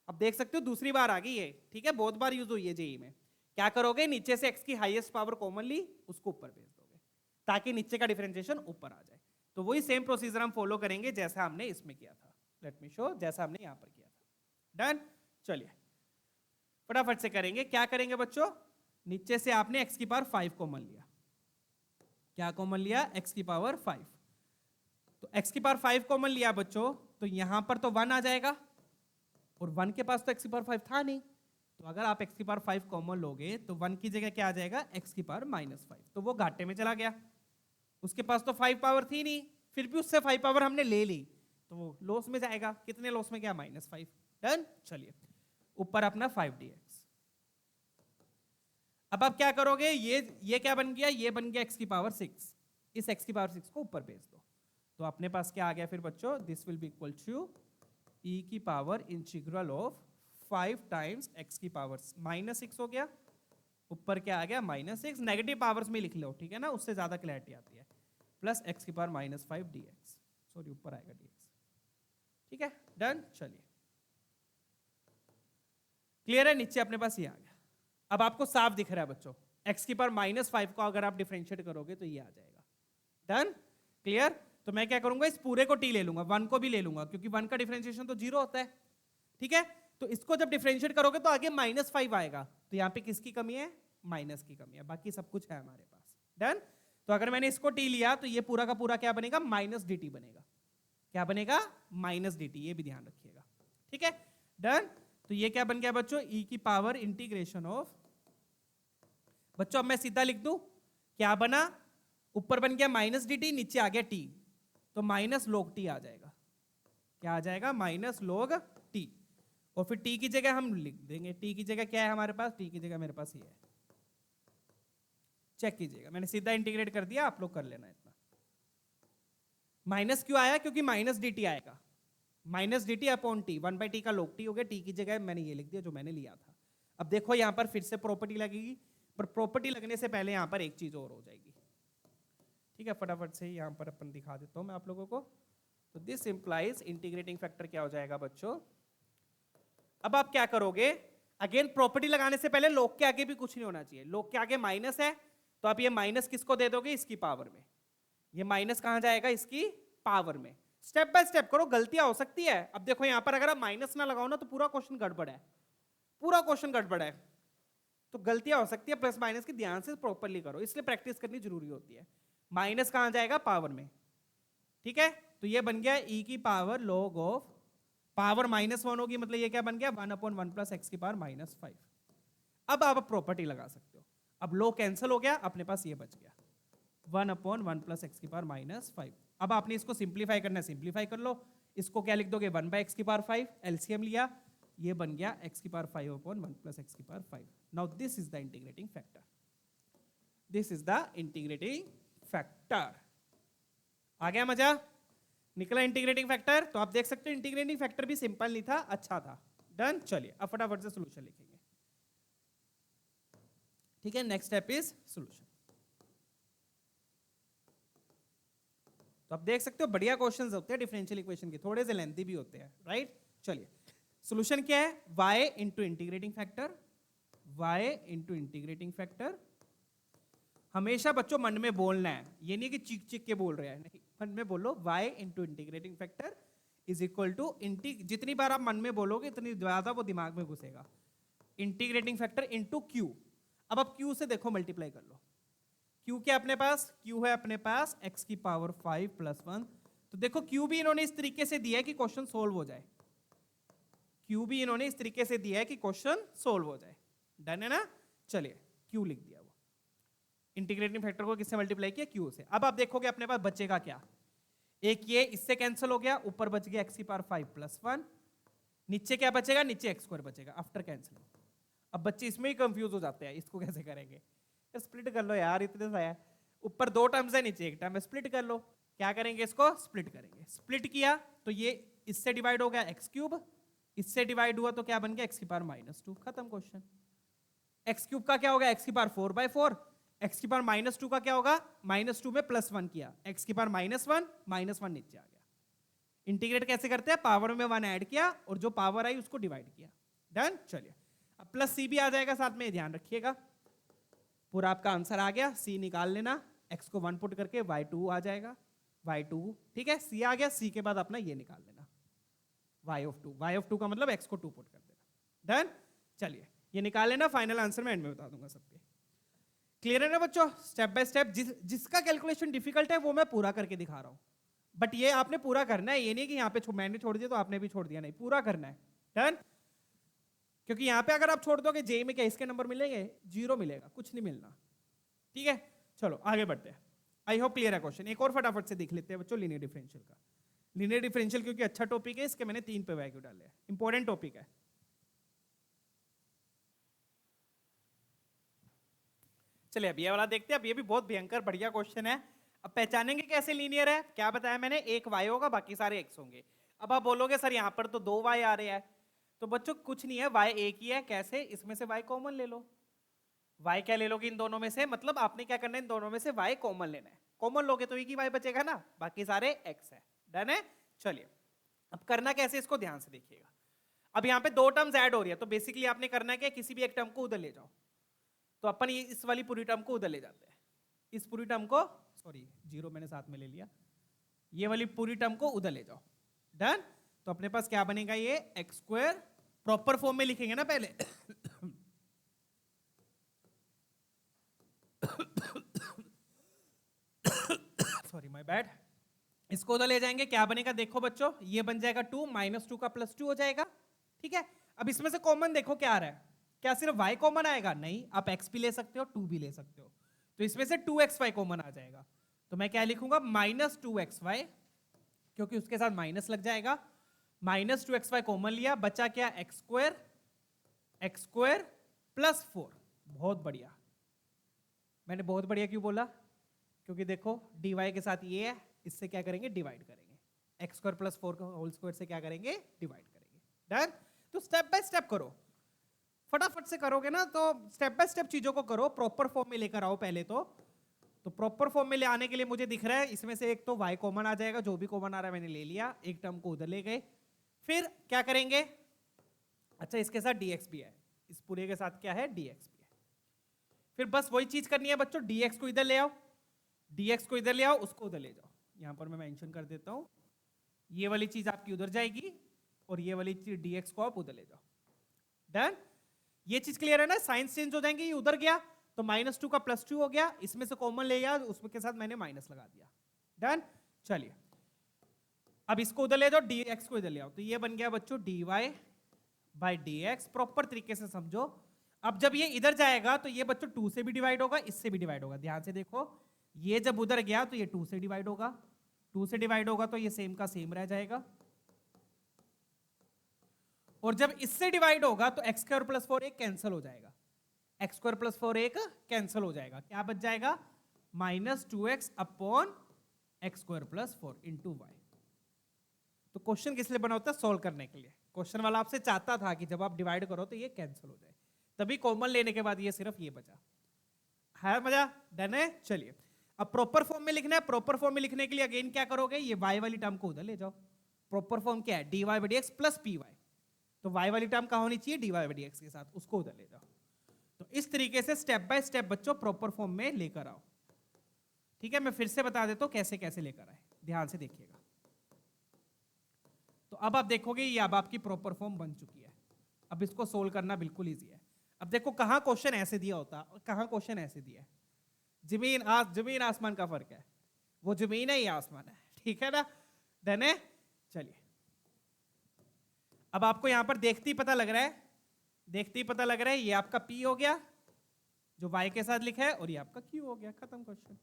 अब देख सकते हो दूसरी बार आ गई है, ठीक है, बहुत बार यूज हुई है जेई में। क्या करोगे, नीचे से एक्स की हाईएस्ट पावर कॉमन ली, उसको ऊपर भेज दोगे ताकि नीचे का डिफरेंशिएशन ऊपर आ जाए। तो वही सेम प्रोसीजर हम फॉलो करेंगे जैसा हमने इसमें किया था। लेट मी शो, जैसा हमने यहां पर किया था। डन। चलिए फटाफट से करेंगे। क्या करेंगे बच्चों, नीचे से आपने x की पावर 5 कॉमन लिया। क्या कॉमन लिया, x की पावर 5। तो x की पावर 5 कॉमन लिया बच्चों, तो यहां पर तो 1 आ जाएगा और 1 के पास तो x की पावर 5 था नहीं। तो अगर आप x की पावर 5 कॉमन लोगे तो 1 की जगह क्या आ जाएगा, x की पावर -5। तो वो घाटे में चला गया, उसके पास तो 5 पावर थी नहीं, फिर भी उससे 5 पावर हमने ले ली, तो वो लॉस में जाएगा। कितने लॉस में गया, -5। डन। चलिए ऊपर अपना 5dx। अब आप क्या करोगे, ये क्या बन गया, ये बन गया x की पावर 6। इस x की पावर 6 को ऊपर भेज दो, तो अपने पास क्या आ गया फिर बच्चों, this will be equal to e की power integral of 5 times x की पावर -6 हो गया, ऊपर क्या आ गया -6। नेगेटिव पावर्स में लिख लो, ठीक है ना, उससे ज्यादा क्लैरिटी आती है, प्लस x की पावर -5 dx, सॉरी ऊपर आएगा dx। ठीक है, डन। चलिए क्लियर है, नीचे अपने पास ये आ गया। अब आपको साफ दिख रहा है बच्चों, x की पावर -5 को अगर आप डिफरेंशिएट करोगे तो ये आ जाएगा। Done, clear. तो मैं क्या करूंगा, इस पूरे को t ले लूंगा, 1 को भी ले लूंगा, क्योंकि 1 का डिफरेंशिएशन तो 0 होता है। ठीक है, तो इसको जब डिफरेंशिएट करोगे तो आगे -5 आएगा, तो यहाँ पे किसकी कमी है, माइनस की कमी है, बाकी सब कुछ है हमारे पास। डन। तो अगर मैंने इसको t लिया तो ये पूरा का पूरा क्या बनेगा, -dt बनेगा। क्या बनेगा, -dt, ये भी ध्यान रखिएगा। ठीक है, डन। तो ये क्या बन गया बच्चों, e की पावर इंटीग्रेशन ऑफ, बच्चों अब मैं सीधा लिख दूं, क्या बना, ऊपर बन गया -dt, नीचे आ गया t, तो -log t आ जाएगा। क्या आ जाएगा, -log t। और फिर t की जगह हम लिख देंगे, t की जगह क्या है हमारे पास, t की जगह मेरे पास ये है, चेक कीजिएगा, मैंने सीधा इंटीग्रेट कर दिया, आप लोग कर लेना। इतना माइनस क्यों आया, क्योंकि -dt आएगा, -dt अपॉन t, 1/t का log t हो गया, t की जगह मैंने ये लिख दिया जो मैंने लिया था। अब देखो यहां पर फिर से प्रॉपर्टी लगेगी, पर प्रॉपर्टी लगने से पहले यहां पर एक चीज और हो जाएगी। ठीक है, फटाफट से यहां पर अपन दिखा देता हूं मैं आप लोगों को। तो दिस इंप्लाइज इंटीग्रेटिंग फैक्टर क्या हो जाएगा बच्चों, अब आप क्या करोगे, अगेन प्रॉपर्टी लगाने से पहले log के आगे भी कुछ नहीं होना चाहिए, log के आगे माइनस है, तो आप ये माइनस किसको दे दोगे, इसकी पावर में। ये माइनस कहां जाएगा, इसकी पावर में। स्टेप बाय स्टेप करो, गलतियां हो सकती है। अब देखो यहां पर अगर आप माइनस ना लगाओ ना तो पूरा क्वेश्चन गड़बड़ है, पूरा क्वेश्चन गड़बड़ है, तो गलतियां हो सकती है। प्लस माइनस की ध्यान से प्रॉपर्ली करो, इसलिए प्रैक्टिस करनी जरूरी होती है। माइनस कहां जाएगा, पावर में। ठीक है, तो ये बन गया e की पावर log ऑफ, पावर -1 होगी, मतलब ये क्या बन गया, 1/1 प्लस x की पावर -5। अब आप प्रॉपर्टी लगा सकते हो, अब log कैंसिल हो गया, अपने पास ये बच गया 1/1 प्लस x की पावर -5। अब आपने इसको सिंप्लीफाई करना है, सिंप्लीफाई कर लो, इसको क्या लिख दोगे, 1/x की पावर 5, एलसीएम लिया, ये बन गया x की पावर 5/1 प्लस x की power 5। Now this is the integrating factor, this is the integrating factor. आ गया मजा, निकला इंटीग्रेटिंग फैक्टर। तो आप देख सकते हो इंटीग्रेटिंग फैक्टर भी सिंपल नहीं था, अच्छा था। डन। चलिए अब फटाफट से सॉल्यूशन लिखेंगे। ठीक है, नेक्स्ट स्टेप इज सॉल्यूशन। तो आप देख सकते हो बढ़िया क्वेश्चंस होते हैं डिफरेंशियल इक्वेशन के, थोड़े से लेंथी भी होते हैं, राइट। चलिए सॉल्यूशन क्या है, y into integrating factor, y into integrating factor. हमेशा बच्चों मन में बोलना है, ये नहीं कि चीख चीख के बोल रहे हैं, नहीं, मन में बोलो y into integrating factor is equal to जितनी बार आप मन में बोलोगे इतनी ज्यादा वो दिमाग में घुसेगा, इंटीग्रेटिंग फैक्टर इंटू q। अब आप q से देखो मल्टीप्लाई कर लो, q क्या अपने पास, q है अपने पास x की पावर 5 प्लस 1। तो देखो q भी इन्होंने इस तरीके से दिया है कि क्वेश्चन सोल्व हो जाए, q भी इन्होंने इस तरीके से दिया है कि क्वेश्चन सोल्व हो जाए, डन है ना। चलिए q लिख दिया, वो इंटीग्रेटिंग फैक्टर को किससे मल्टीप्लाई किया, q से। अब आप देखोगे अपने पास बचेगा क्या, एक ये इससे कैंसिल हो गया, ऊपर बच गया x की पावर 5 प्लस 1, नीचे क्या बचेगा, नीचे x स्क्वायर बचेगा आफ्टर कैंसिलिंग। अब बच्चे इसमें ही कंफ्यूज हो जाते हैं, इसको कैसे करेंगे, स्प्लिट कर लो यार, इतने सा है, ऊपर दो टर्म्स है नीचे एक टर्म है, स्प्लिट कर लो। क्या करेंगे, इसको स्प्लिट करेंगे, स्प्लिट किया तो ये इससे डिवाइड हो गया एक्स क्यूब, इससे डिवाइड हुआ तो क्या बन गया एक्स की पावर -2, खत्म क्वेश्चन। एक्स क्यूब का क्या होगा, एक्स की पावर 4/4, एक्स की पावर -2 का क्या होगा, -2 में +1 किया, एक्स की पावर -1 नीचे आ गया। इंटीग्रेट कैसे करते हैं, पावर में 1 ऐड किया और जो पावर आई उसको डिवाइड किया, डन। चलिए अब प्लस सी भी आ जाएगा साथ में, ध्यान रखिएगा, पूरा आपका आंसर आ गया, सी निकाल लेना, x को 1 पुट करके y2 आ जाएगा, y2, ठीक है, सी आ गया, सी के बाद अपना ये निकाल लेना y of 2 का मतलब x को 2 पुट कर देना, डन। चलिए ये निकाल लेना, फाइनल आंसर मैं एंड में बता दूंगा सबके। क्लियर है ना बच्चों, स्टेप बाय स्टेप, जिसका कैलकुलेशन डिफिकल्ट है वो मैं पूरा करके दिखा रहा हूं, बट ये आपने पूरा करना है, ये नहीं कि यहाँ पे मैंने छोड़ दिया तो आपने भी छोड़ दिया, नहीं, पूरा करना है, डन। क्योंकि यहां पे अगर आप छोड़ दोगे जेई में क्या इसके नंबर मिलेंगे, 0 मिलेगा, कुछ नहीं मिलना, ठीक है। चलो आगे बढ़ते हैं, आई होप क्लियर है क्वेश्चन। एक और फटाफट से देख लेते हैं बच्चों लीनियर डिफरेंशियल का। लीनियर डिफरेंशियल क्योंकि अच्छा टॉपिक है, इसके मैंने 3 पे वैल्यू डाले हैं, इंपॉर्टेंट टॉपिक है। चलिए अब ये वाला देखते हैं, अब ये भी बहुत भयंकर बढ़िया क्वेश्चन है। अब पहचानेंगे कैसे लीनियर है, क्या बताया मैंने, एक y होगा बाकी सारे x होंगे। अब आप बोलोगे सर यहाँ पर तो 2 y आ रहे हैं, तो बच्चों कुछ नहीं है, y एक ही है, कैसे, इसमें से y कॉमन ले लो। y क्या ले लोगे इन दोनों में से, मतलब आपने क्या करना है, इन दोनों में से y कॉमन लेना है, कॉमन लोगे तो एक ही y बचेगा ना, बाकी सारे x है, डन है। चलिए अब करना कैसे, इसको ध्यान से देखिएगा। अब यहाँ पे 2 टर्म्स ऐड हो रही है, तो बेसिकली आपने करना है क्या, किसी भी एक टर्म को उधर ले जाओ, तो अपन ये इस वाली पूरी टर्म को उधर ले जाते हैं, इस पूरी टर्म को, सॉरी 0 मैंने साथ में ले लिया, ये वाली पूरी टर्म को उधर ले जाओ, डन। तो अपने पास क्या बनेगा, ये एक्स स्क्वायर, प्रॉपर फॉर्म में लिखेंगे ना पहले सॉरी माय बैड, इसको उधर ले जाएंगे, क्या बनेगा देखो बच्चों, ये बन जाएगा 2, -2 का +2 हो जाएगा, ठीक है। अब इसमें से कॉमन देखो क्या आ रहा है, क्या सिर्फ y कॉमन आएगा, नहीं, आप x भी ले सकते हो 2 भी ले सकते हो, तो इसमें से 2xy कॉमन आ जाएगा, तो मैं क्या लिखूंगा, -2xy, क्योंकि उसके साथ माइनस लग जाएगा, -2xy कॉमन लिया, बचा क्या, x स्क्वायर प्लस 4। बहुत बढ़िया, मैंने बहुत बढ़िया क्यों बोला, क्योंकि देखो dy के साथ ये है, इससे क्या करेंगे, डिवाइड करेंगे, x स्क्वायर प्लस 4 का होल स्क्वायर से क्या करेंगे, डिवाइड करेंगे, डन। तो स्टेप बाय स्टेप करो, फटाफट से करोगे ना, तो स्टेप बाय स्टेप चीजों को करो, प्रॉपर फॉर्म में लेकर आओ पहले तो प्रॉपर फॉर्म में ले आने के लिए मुझे दिख रहा है इसमें से एक तो y कॉमन आ जाएगा, जो भी कॉमन आ रहा है मैंने ले लिया, एक टर्म को उधर ले गए, फिर क्या करेंगे, अच्छा इसके साथ dx भी है, इस पूरे के साथ क्या है, dx भी है, फिर बस वही चीज करनी है बच्चों, dx को इधर ले आओ, dx को इधर ले आओ, उसको उधर ले जाओ, यहां पर मैं मेंशन कर देता हूं, ये वाली चीज आपकी उधर जाएगी और ये वाली चीज dx को आप उधर ले जाओ, डन। ये चीज क्लियर है ना, साइंस चेंज हो जाएंगे, ये उधर गया तो -2 का +2 हो गया, इसमें से कॉमन ले गया, उसके साथ मैंने माइनस लगा दिया, डन। चलिए अब इसको उधर ले जाओ, dx को इधर ले आओ, तो ये बन गया बच्चों dy/dx, प्रॉपर तरीके से समझो। अब जब ये इधर जाएगा तो ये बच्चों 2 से भी डिवाइड होगा, इससे भी डिवाइड होगा, ध्यान से देखो, ये जब उधर गया तो ये 2 से डिवाइड होगा, 2 से डिवाइड होगा तो ये सेम का सेम रह जाएगा, और जब इससे डिवाइड होगा तो x स्क्वायर प्लस 4 एक कैंसिल हो जाएगा, x स्क्वायर प्लस 4 एक कैंसिल हो जाएगा, क्या बच जाएगा, -2x upon x square plus 4 into y. तो क्वेश्चन किस लिए बना होता है, सॉल्व करने के लिए, क्वेश्चन वाला आपसे चाहता था कि जब आप डिवाइड करो तो ये कैंसिल हो जाए, तभी कॉमन लेने के बाद ये सिर्फ ये बचा, है मजा? डन है। चलिए अब प्रॉपर फॉर्म में लिखना है। प्रॉपर फॉर्म में लिखने के लिए अगेन क्या करोगे, ये y वाली टर्म को उधर ले जाओ। प्रॉपर फॉर्म क्या है, dy by D x plus p y, तो y वाली टर्म कहाँ होनी चाहिए, dy बाई डी एक्स के साथ, उसको उधर ले जाओ। तो इस तरीके से स्टेप बाय स्टेप बच्चों प्रॉपर फॉर्म में लेकर आओ। ठीक है, मैं फिर से बता देता हूं कैसे कैसे लेकर आए, ध्यान से देखिएगा। तो अब आप देखोगे ये अब आपकी प्रॉपर फॉर्म बन चुकी है। अब इसको सोल्व करना बिल्कुल ईजी है। अब देखो कहां क्वेश्चन ऐसे दिया होता और कहां क्वेश्चन ऐसे दिया है। जमीन आसमान का फर्क है, वो जमीन है ये आसमान है, ठीक है ना। डन है। चलिए अब आपको यहां पर देखते ही पता लग रहा है, देखते ही पता लग रहा है ये आपका P हो गया जो y के साथ लिखा है, और ये आपका Q हो गया, खत्म क्वेश्चन।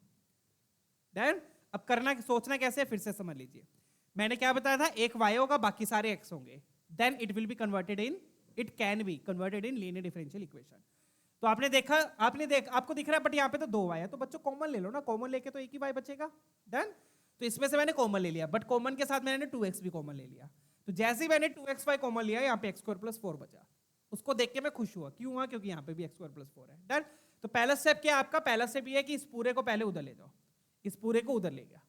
डन। अब करना सोचना कैसे है फिर से समझ लीजिए। मैंने क्या बताया था, एक y होगा बाकी सारे x होंगे, then it will be converted in, it can be converted in linear differential equation. तो आपने देखा, आपको दिख रहा है बट यहाँ पे तो 2 y है, तो बच्चों कॉमन ले लो ना, कॉमन लेके तो एक ही y बचेगा। डन। तो इसमें से मैंने कॉमन ले लिया, बट कॉमन के साथ मैंने 2x भी कॉमन ले लिया। तो जैसे ही मैंने 2xy कॉमन लिया, यहाँ पे x² + 4 बचा। उसको देख के मैं खुश हुआ, क्यों हुआ, क्योंकि यहाँ पे भी x² + 4 है। डन। तो पहला स्टेप क्या है आपका, पहला स्टेप ये है कि इस पूरे को पहले उधर ले जाओ, इस पूरे को उधर ले गया,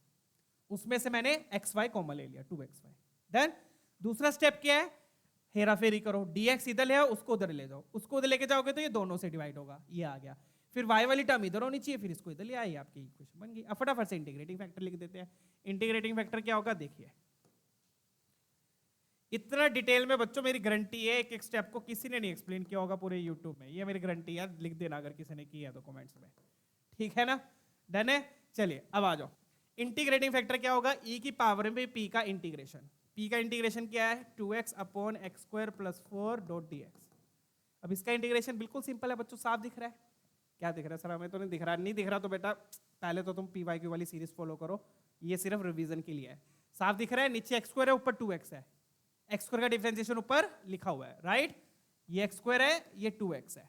उसमें से मैंने xy कॉमन ले लिया 2xy। डन। दूसरा स्टेप क्या है, हेरा फेरी करो, dx इधर ले आओ, उसको उधर ले जाओ, उसको उधर लेके जाओगे तो ये दोनों से डिवाइड होगा, ये आ गया। फिर y वाली टर्म इधर होनी चाहिए, फिर इसको इधर ले आइए, आपकी इक्वेशन बन गई। अब फटाफट से इंटीग्रेटिंग फैक्टर लिख देते हैं। इंटीग्रेटिंग फैक्टर क्या होगा देखिए, इतना डिटेल में बच्चों मेरी गारंटी है एक एक स्टेप को किसी ने नहीं एक्सप्लेन किया होगा पूरे यूट्यूब में, ये मेरी गारंटी है। लिख देना अगर किसी ने किया तो कमेंट्स में, ठीक है ना। डन है। चलिए अब आ जाओ, इंटीग्रेटिंग फैक्टर क्या होगा, e की पावर में p का इंटीग्रेशन। p का इंटीग्रेशन क्या है, 2x upon x² + 4 dot dx। अब इसका इंटीग्रेशन बिल्कुल सिंपल है बच्चों, साफ दिख रहा है। क्या दिख रहा है सर, हमें तो नहीं दिख रहा। नहीं दिख रहा तो बेटा पहले तो तुम py वाली सीरीज फॉलो करो, ये सिर्फ रिवीजन के लिए है। साफ दिख रहा है, नीचे x² है, ऊपर 2x है, x² का डिफरेंशिएशन ऊपर लिखा हुआ है, राइट। ये x² है, ये 2x है।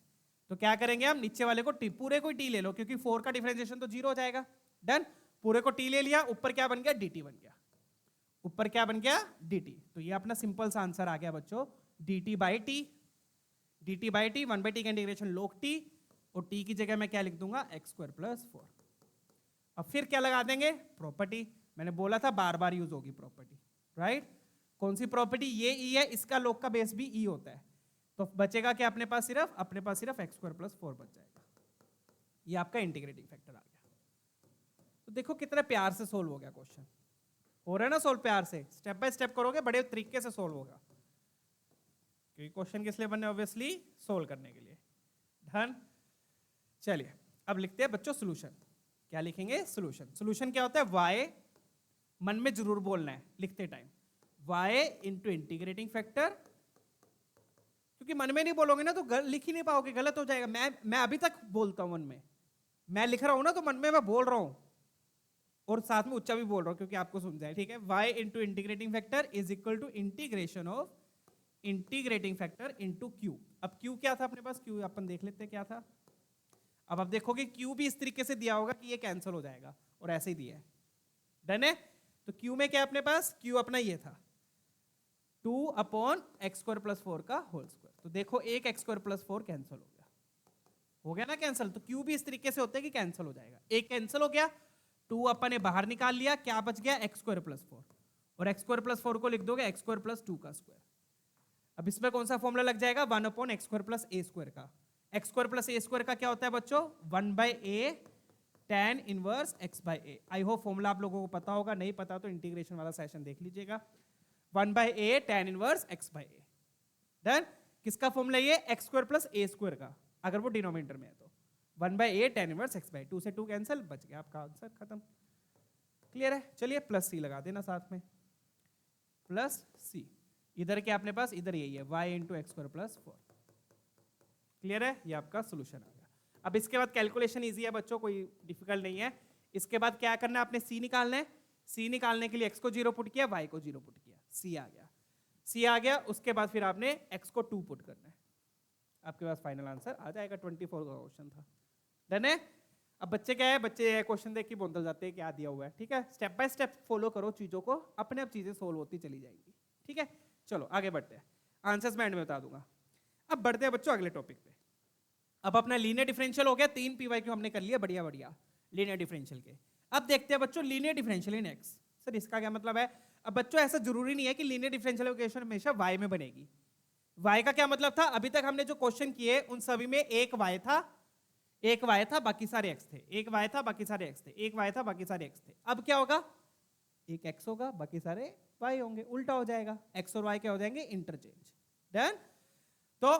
तो क्या करेंगे हम, नीचे वाले को t, पूरे को t ले लो, क्योंकि 4 का डिफरेंशिएशन तो 0 हो जाएगा। डन। पूरे को t ले लिया, ऊपर क्या बन गया, dt बन गया, ऊपर क्या बन गया, dt। तो ये अपना सिंपल सा आंसर आ गया बच्चों, dt बाई टी, 1/t का इंटीग्रेशन log t, और t की जगह मैं क्या लिख दूंगा, x² + 4। अब फिर क्या लगा देंगे, प्रॉपर्टी। मैंने बोला था बार बार यूज होगी प्रॉपर्टी, राइट। कौन सी प्रॉपर्टी, ये e है, इसका log का बेस भी e होता है। तो बचेगा क्या अपने पास सिर्फ x² + 4 बच जाएगा। ये आपका इंटीग्रेटिंग फैक्टर आ गया। तो देखो कितना प्यार से सोल्व हो गया क्वेश्चन, हो रहा है ना सोल्व प्यार से, स्टेप बाय स्टेप करोगे बड़े तरीके से सोल्व होगा, क्योंकि क्वेश्चन किस लिए बने, ऑब्वियसली सोल्व करने के लिए। डन। चलिए अब लिखते हैं बच्चों सोल्यूशन। क्या लिखेंगे, सोल्यूशन। सोल्यूशन क्या होता है, y, मन में जरूर बोलना है लिखते time, y into integrating factor, क्योंकि मन में नहीं बोलोगे ना तो लिख ही नहीं पाओगे, गलत हो जाएगा। मैं अभी तक बोलता हूं मन में, मैं लिख रहा हूं ना तो मन में मैं बोल रहा हूं, और साथ में उच्चा भी बोल रहा हूं क्योंकि आपको सुन जाए, ठीक है। y into integrating factor is equal to integration of integrating factor into q। अब q क्या था अपने पास, q अपन देख लेते हैं क्या था। अब आप देखोगे q भी इस तरीके से दिया होगा कि ये कैंसिल हो जाएगा, और ऐसे ही दिया है। डन है। तो q में क्या अपने पास, q अपना ये था 2 अपॉन x² + 4 का होल स्क्वायर। तो देखो एक x² + 4 कैंसिल हो गया ना कैंसिल। तो q भी इस तरीके से होता है कि कैंसिल हो जाएगा, एक कैंसिल हो गया, 2 अपन ने बाहर निकाल लिया, क्या बच गया, x² + 4, और x² + 4 को लिख दोगे x² + 2 का स्क्वायर। अब इसमें कौन सा फॉर्मूला लग जाएगा, 1 अपॉन x² + a² का। x² + a² का क्या होता है बच्चों, 1/a tan inverse x/a। I hope formula आप लोगों को पता होगा, नहीं पता तो इंटीग्रेशन वाला सेशन देख लीजिएगा। 1/a tan inverse x/a। Done. किसका फॉर्मूला ये, x² + a² का, अगर वो डिनोमिनेटर में है तो 1/a tan इनवर्स x/a। 2 से 2 कैंसिल, बच गया आपका आंसर, खत्म। क्लियर है। चलिए प्लस सी लगा देना साथ में, प्लस सी। इधर क्या अपने पास, इधर यही है y इंटू x² + 4। क्लियर है, ये आपका सोल्यूशन आ गया। अब इसके बाद कैलकुलेशन इजी है बच्चों, कोई डिफिकल्ट नहीं है। इसके बाद क्या करना है, आपने c निकालना है। c निकालने के लिए x को 0 पुट किया, y को 0 पुट किया, c आ गया। c आ गया, उसके बाद फिर आपने x को 2 पुट करना है, आपके पास फाइनल आंसर आ जाएगा। 24 का क्वेश्चन था। डन है। अब बच्चे क्या है, बच्चे क्वेश्चन देख के बोंदल जाते हैं क्या दिया हुआ है, ठीक है। स्टेप बाय स्टेप फॉलो करो चीजों को, अपने आप चीजें सोल्व होती चली जाएंगी, ठीक है। चलो आगे बढ़ते हैं, आंसर्स मैं एंड में बता दूंगा। अब बढ़ते हैं बच्चों अगले टॉपिक पे। अब अपना लीनियर डिफरेंशियल हो गया, 3 पी वाई क्यू हमने कर लिया, बढ़िया बढ़िया लीनियर डिफरेंशियल के। अब देखते हैं बच्चों लीनियर डिफरेंशियल इन एक्स। सर इसका क्या मतलब है? अब बच्चों ऐसा जरूरी नहीं है कि लीनियर डिफरेंशियल इक्वेशन हमेशा वाई में बनेगी। वाई का क्या मतलब था? अभी तक हमने जो क्वेश्चन किए उन सभी में एक वाई था, एक वाई था बाकी सारे एक्स थे, एक वाई था बाकी सारे एक्स थे, एक वाई था बाकी सारे एक्स थे। अब क्या होगा? एक एक्स होगा बाकी सारे वाई होंगे, उल्टा हो जाएगा, एक्स और वाई क्या हो जाएंगे? इंटरचेंज। डन। तो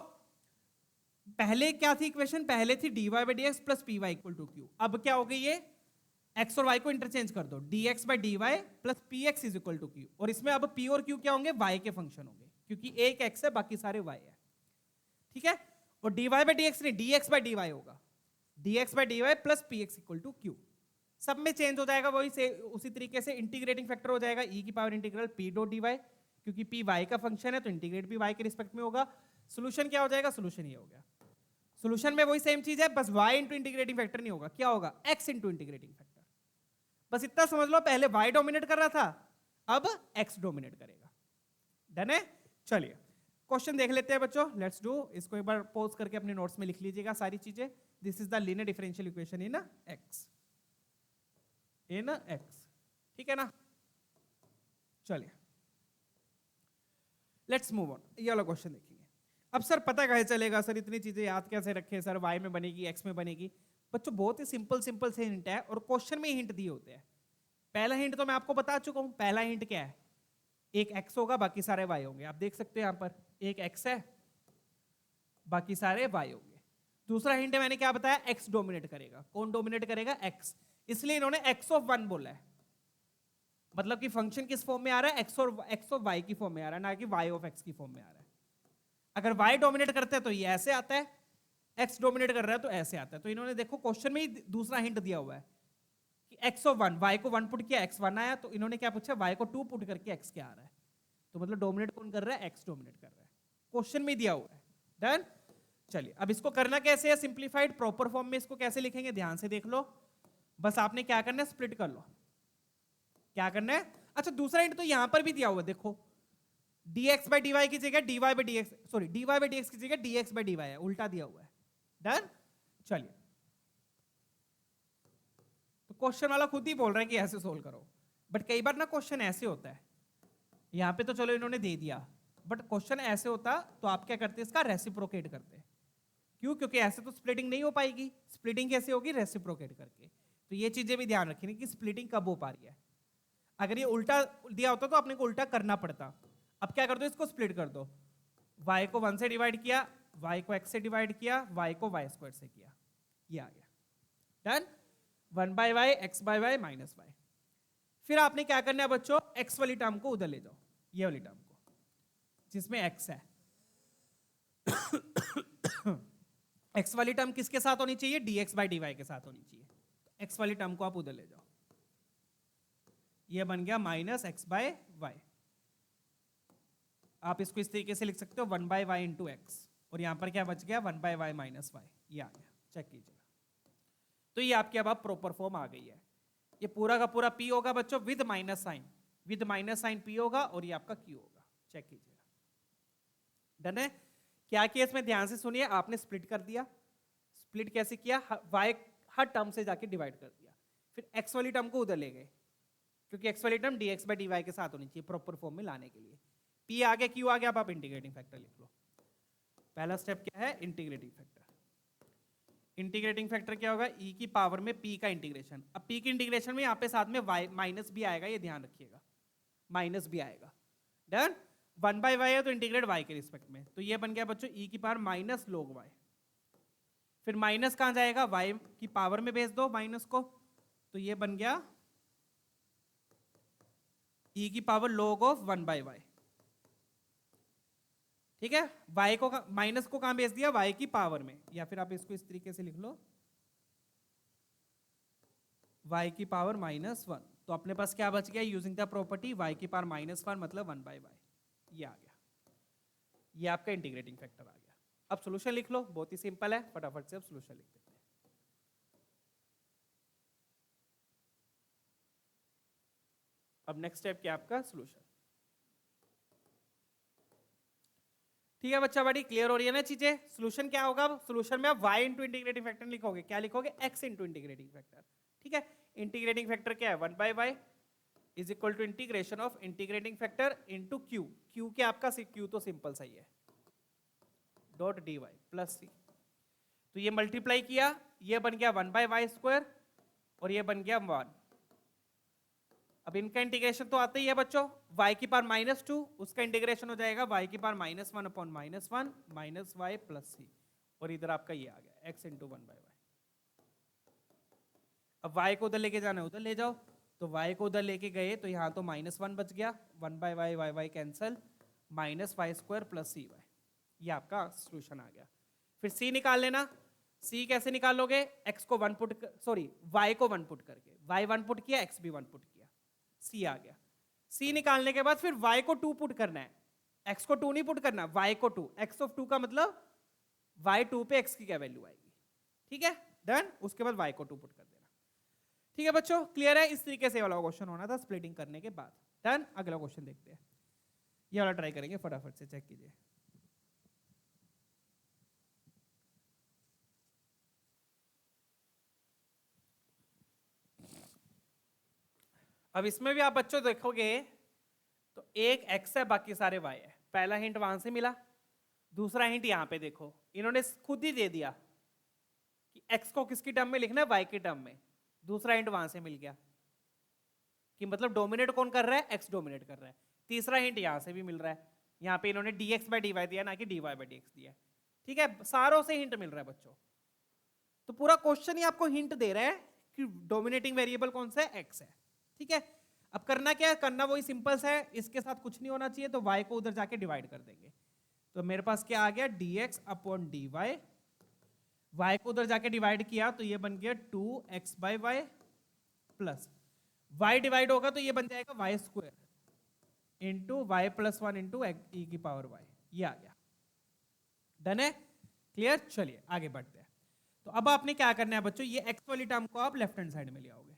पहले क्या थी इक्वेशन? पहले थी dy by D x plus p y equal to q. अब क्या हो गई? ये x और y को इंटरचेंज कर दो, dx by d y plus p x is equal to q. और इसमें अब p और q क्या होंगे? y के फंक्शन होंगे, क्योंकि एक x है बाकी सारे y है। ठीक है। और dy बाई डी एक्स नहीं, dx बाई डी वाई होगा, dx by d y plus p x equal to q. सब में चेंज हो जाएगा वही से, उसी तरीके से इंटीग्रेटिंग फैक्टर हो जाएगा e की power integral p dot d y, क्योंकि p y का फंक्शन है तो इंटीग्रेट भी y के रिस्पेक्ट में होगा। सोल्यूशन क्या हो जाएगा? सोल्यूशन ये हो गया। सोल्यूशन में वही सेम चीज है, बस y इंटू इंटीग्रेटिंग फैक्टर नहीं होगा, क्या होगा? x into integrating factor. बस इतना समझ लो, पहले y डोमिनेट कर रहा था, अब x डोमिनेट करेगा। डन है? चलिए क्वेश्चन देख लेते हैं बच्चों, लेट्स डू। इसको एक बार पॉज करके अपने नोट्स में लिख लीजिएगा सारी चीजें। This is the linear differential equation in x, in x। ठीक है ना? चलिए लेट्स मूव ऑन, ये वाला क्वेश्चन देखेंगे। अब सर पता कैसे चलेगा? सर इतनी चीजें याद कैसे रखे? सर y में बनेगी, x में बनेगी। बच्चों बहुत ही सिंपल सिंपल से हिंट है, और क्वेश्चन में ही हिंट दिए होते हैं। पहला हिंट तो मैं आपको बता चुका हूं। पहला हिंट क्या है? एक x होगा बाकी सारे y होंगे। आप देख सकते हो यहां पर एक x है बाकी सारे y होंगे। दूसरा हिंट मैंने क्या बताया? x डोमिनेट करेगा। कौन डोमिनेट करेगा? x। इसलिए इन्होंने x ऑफ 1 बोला है, मतलब कि फंक्शन किस फॉर्म में आ रहा है? x ऑफ y की फॉर्म में आ रहा है, ना कि y ऑफ x की फॉर्म में आ रहा है। अगर y डोमिनेट करते हैं तो ये ऐसे आता है, x डोमिनेट कर रहा है तो ऐसे आता है। तो इन्होंने देखो क्वेश्चन में ही दूसरा हिंट दिया हुआ है कि x ऑफ 1, y को 1 पुट किया, x 1 आया, तो इन्होंने क्या पूछा? y को 2 पुट करके x क्या आ रहा है। तो मतलब डोमिनेट कौन कर रहा है? x डोमिनेट कर रहा है, क्वेश्चन में दिया हुआ है। डन। चलिए अब इसको करना कैसे है? सिंप्लीफाइड प्रॉपर फॉर्म में इसको कैसे लिखेंगे? ध्यान से देख लो। बस आपने क्या करना है? स्प्लिट कर लो। क्या करना है? अच्छा दूसरा हिंट तो यहां पर भी दिया हुआ है, देखो dx बाई डी वाई की जगह dy by D x, sorry dy by D x की जगह dx बाई डी वाई है, उल्टा दिया हुआ है। डन। चलिए तो क्वेश्चन वाला खुद ही बोल रहा है कि ऐसे सोल्व करो, बट कई बार ना क्वेश्चन ऐसे होता है। यहां पे तो चलो इन्होंने दे दिया, बट क्वेश्चन ऐसे होता तो आप क्या करते? इसका रेसिप्रोकेट करते। क्यों? क्योंकि ऐसे तो स्प्लिटिंग नहीं हो पाएगी। स्प्लिटिंग कैसे होगी? रेसिप्रोकेट करके। तो ये चीजें भी ध्यान रखनी कि स्प्लिटिंग कब हो पा रही है। अगर ये उल्टा दिया होता तो अपने को उल्टा करना पड़ता। अब क्या कर दो? इसको स्प्लिट कर दो। y को 1 से डिवाइड किया, y को x से डिवाइड किया, y को y स्क्वायर से किया, ये आ गया। Done. 1 by y x by y minus y. फिर आपने क्या करना है बच्चों? x वाली टर्म को उधर ले जाओ, ये वाली टर्म को जिसमें x है। x वाली टर्म किसके साथ होनी चाहिए? dx बाई डी वाई के साथ होनी चाहिए। x वाली टर्म को आप उधर ले जाओ, ये बन गया माइनस एक्स बाय वाई। आप इसको इस तरीके से लिख सकते हो 1 बाय वाई इंटू एक्स, और यहां पर क्या बच गया? 1 बाय वाई माइनस वाई, ये आ गया। चेक कीजिएगा। तो ये आपकी अब प्रॉपर फॉर्म आ गई है। ये पूरा का पूरा p होगा बच्चों विद माइनस साइन p होगा, और ये आपका q होगा। चेक कीजिएगा। डन है? क्या किया इसमें? ध्यान से सुनिए। आपने स्प्लिट कर दिया। स्प्लिट कैसे किया? y हर टर्म से जाके डिवाइड कर दिया, फिर x वाली टर्म को उधर ले गए, क्योंकि x वाली term dx by d y के साथ होनी चाहिए प्रॉपर फॉर्म में लाने के लिए। p आ गया, q आ गया, अब आप इंटीग्रेटिंग फैक्टर लिख लो। पहला स्टेप क्या है? Integrating factor. इंटीग्रेटिंग फैक्टर क्या होगा? e की पावर में p का इंटीग्रेशन। अब p की इंटीग्रेशन में यहाँ पे साथ में y माइनस भी आएगा, ये ध्यान रखिएगा, माइनस भी आएगा। डन। 1 बाई वाई है तो इंटीग्रेट y के रिस्पेक्ट में, तो ये बन गया बच्चों e की पावर माइनस log y। फिर माइनस कहां जाएगा? y की पावर में भेज दो माइनस को, तो ये बन गया e की power log of 1 by y. ठीक है? y को माइनस को कहां भेज दिया? y की पावर में, या फिर आप इसको इस तरीके से लिख लो y की पावर माइनस 1। तो अपने पास क्या बच गया? यूजिंग द प्रॉपर्टी y की पावर माइनस 1 मतलब 1 बाई वाई, ये आ गया। ये आपका इंटीग्रेटिंग फैक्टर आ गया। अब सोल्यूशन लिख लो, बहुत ही सिंपल है, फटाफट से अब सोल्यूशन लिख देते हैं। अब नेक्स्ट स्टेप क्या आपका? सोल्यूशन। ठीक है बच्चा, बड़ी क्लियर हो रही है ना चीजें। सोल्यूशन क्या होगा, सोल्यूशन में आप y इंटू इंटीग्रेटिंग फैक्टर लिखोगे, क्या लिखोगे, x इंटू इंटीग्रेटिंग फैक्टर। ठीक है, इंटीग्रेटिंग फैक्टर क्या है, 1/y is equal to integration of integrating factor into q. Q क्या आपका, क्यू तो सिंपल सही है, डॉट dy प्लस सी। तो ये मल्टीप्लाई किया, ये बन गया 1/y² और ये बन गया 1। अब इनका इंटीग्रेशन तो आता ही है बच्चों, y की पावर -2, उसका इंटीग्रेशन हो जाएगा y की power -1 upon -1 minus y plus C, और इधर आपका ये आ गया x इंटू 1/y। अब y को उधर लेके जाना है, उधर ले जाओ, तो y को उधर लेके गए तो यहाँ तो -1 बच गया, 1/y y cancel, -y² plus cy, ये आपका सोल्यूशन आ गया। फिर c निकाल लेना, c कैसे निकालोगे, x को 1 पुट, सॉरी y को 1 पुट करके, y 1 पुट किया, x भी 1 पुट किया, c आ गया। c निकालने के बाद फिर y को 2 पुट करना है, x को 2 नहीं पुट करना, y को 2, x ऑफ 2 का मतलब y 2 पे x की क्या वैल्यू आएगी। ठीक है, डन। उसके बाद y को 2 पुट कर देना। ठीक है बच्चों, क्लियर है। इस तरीके से वाला क्वेश्चन होना था स्प्लिटिंग करने के बाद। डन, अगला क्वेश्चन देखते हैं, ये वाला ट्राई करेंगे, फटाफट से चेक कीजिए। अब इसमें भी आप बच्चों देखोगे तो एक x है, बाकी सारे y है। पहला हिंट वहां से मिला, दूसरा हिंट यहां पे देखो, इन्होंने खुद ही दे दिया कि x को किसकी टर्म में लिखना है, y की टर्म में। दूसरा हिंट वहां से मिल गया कि मतलब डोमिनेट कौन कर रहा है, x डोमिनेट कर रहा है। तीसरा हिंट यहां से भी मिल रहा है, यहां पे इन्होंने dx/dy दिया ना कि dy/dx दिया। ठीक है, सारों से हिंट मिल रहा है बच्चों। तो पूरा क्वेश्चन ही आपको हिंट दे रहा है कि डोमिनेटिंग वेरिएबल कौन सा है, x है। ठीक है, अब करना क्या है, करना वही सिंपल सा है, इसके साथ कुछ नहीं होना चाहिए, तो y को उधर जाके डिवाइड कर देंगे। तो मेरे पास क्या आ गया, dx अपॉन dy, y को उधर जाके डिवाइड किया तो ये बन गया 2x/y प्लस y डिवाइड होगा तो ये बन जाएगा y² into Y plus 1 into e की पावर y, ये आ गया। डन है, क्लियर। चलिए आगे बढ़ते हैं। तो अब आपने क्या करना है बच्चों, ये x वाली टर्म को आप लेफ्ट हैंड साइड में ले आओगे,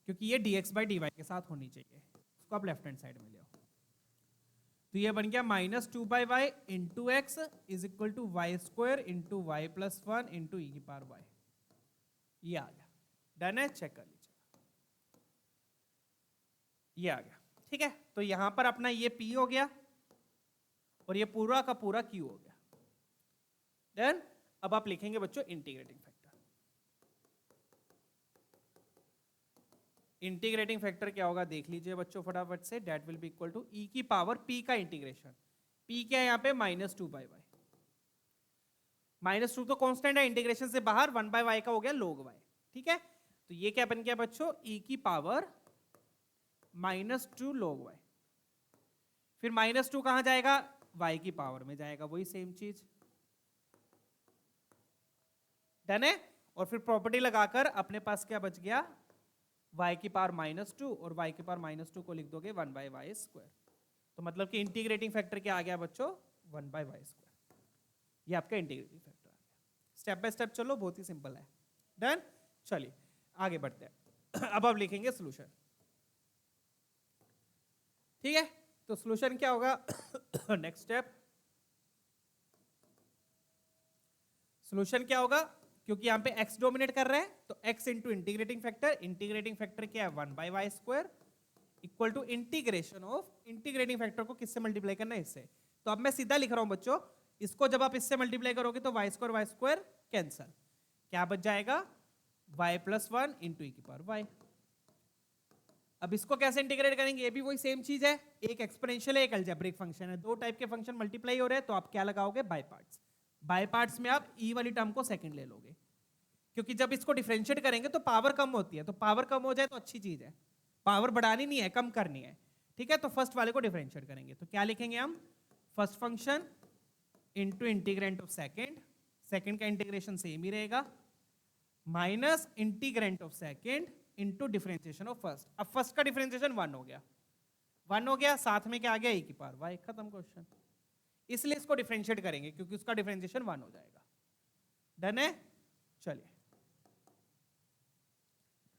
क्योंकि ये dx/dy के साथ होनी चाहिए, उसको आप लेफ्ट हैंड साइड में ले आओ। तो ये बन गया -2/y into X is equal to y² into Y plus 1 into E की पावर y, ये आ गया। डन है, चेक कर लीजिए, ये आ गया। ठीक है, तो यहां पर अपना ये p हो गया और ये पूरा का पूरा q हो गया। डन। अब आप लिखेंगे बच्चों इंटीग्रेटिंग फैक्टर। इंटीग्रेटिंग फैक्टर क्या होगा देख लीजिए बच्चों फटाफट से, that will be equal to E की पावर p का इंटीग्रेशन। p क्या है यहाँ पे, -2/y। -2 तो कांस्टेंट है, इंटीग्रेशन से बाहर 1/y का हो गया log y। ठीक है, तो ये क्या बन गया बच्चों, e की पावर -2 log y। फिर -2 कहां जाएगा, y की पावर में जाएगा, वही सेम चीज। डन है। और फिर प्रॉपर्टी लगाकर अपने पास क्या बच गया, y की पावर -2 और y की पावर -2 को लिख दोगे 1/y²। तो मतलब कि इंटीग्रेटिंग फैक्टर क्या आ गया बच्चों, 1/y²। ये आपका इंटीग्रेटिंग फैक्टर आ गया। स्टेप बाय स्टेप चलो, बहुत ही सिंपल है। डन, चलिए आगे बढ़ते हैं। अब आप लिखेंगे सोल्यूशन। ठीक है, तो सोल्यूशन क्या होगा, नेक्स्ट स्टेप सोल्यूशन क्या होगा, क्योंकि यहां पे x डोमिनेट कर रहा है तो x इंटू इंटीग्रेटिंग फैक्टर क्या है 1/y² equal to integration of integrating factor को किससे मल्टीप्लाई करना है, इससे। तो अब मैं सीधा लिख रहा हूं बच्चों, इसको जब आप इससे मल्टीप्लाई करोगे तो y² कैंसल, क्या बच जाएगा y प्लस 1 इंटू ई की पावर y। अब इसको कैसे इंटीग्रेट करेंगे, ये भी वही सेम चीज है, एक एक्सपोनेंशियल है, एक अलजेब्रिक फंक्शन है, दो टाइप के फंक्शन मल्टीप्लाई हो रहे हैं, तो आप क्या लगाओगे, बाय पार्ट्स। बाय पार्ट्स में आप ई वाली टर्म को सेकंड ले लोगे, क्योंकि जब इसको डिफरेंशिएट करेंगे तो पावर कम होती है, तो पावर कम हो जाए तो अच्छी चीज है, पावर बढ़ानी नहीं है, कम करनी है। ठीक है, तो फर्स्ट वाले को डिफरेंशिएट करेंगे, तो क्या लिखेंगे हम, first function into integrant of second, second का इंटीग्रेशन सेम ही रहेगा, minus integrant of second into differentiation of first. अब फर्स्ट का डिफरेंशिएशन 1 हो गया, 1 हो गया, साथ में क्या आ गया, ई की पावर y, खत्म क्वेश्चन। इसलिए इसको डिफरेंशिएट करेंगे क्योंकि उसका डिफरेंशिएशन 1 हो जाएगा। डन है, चलिए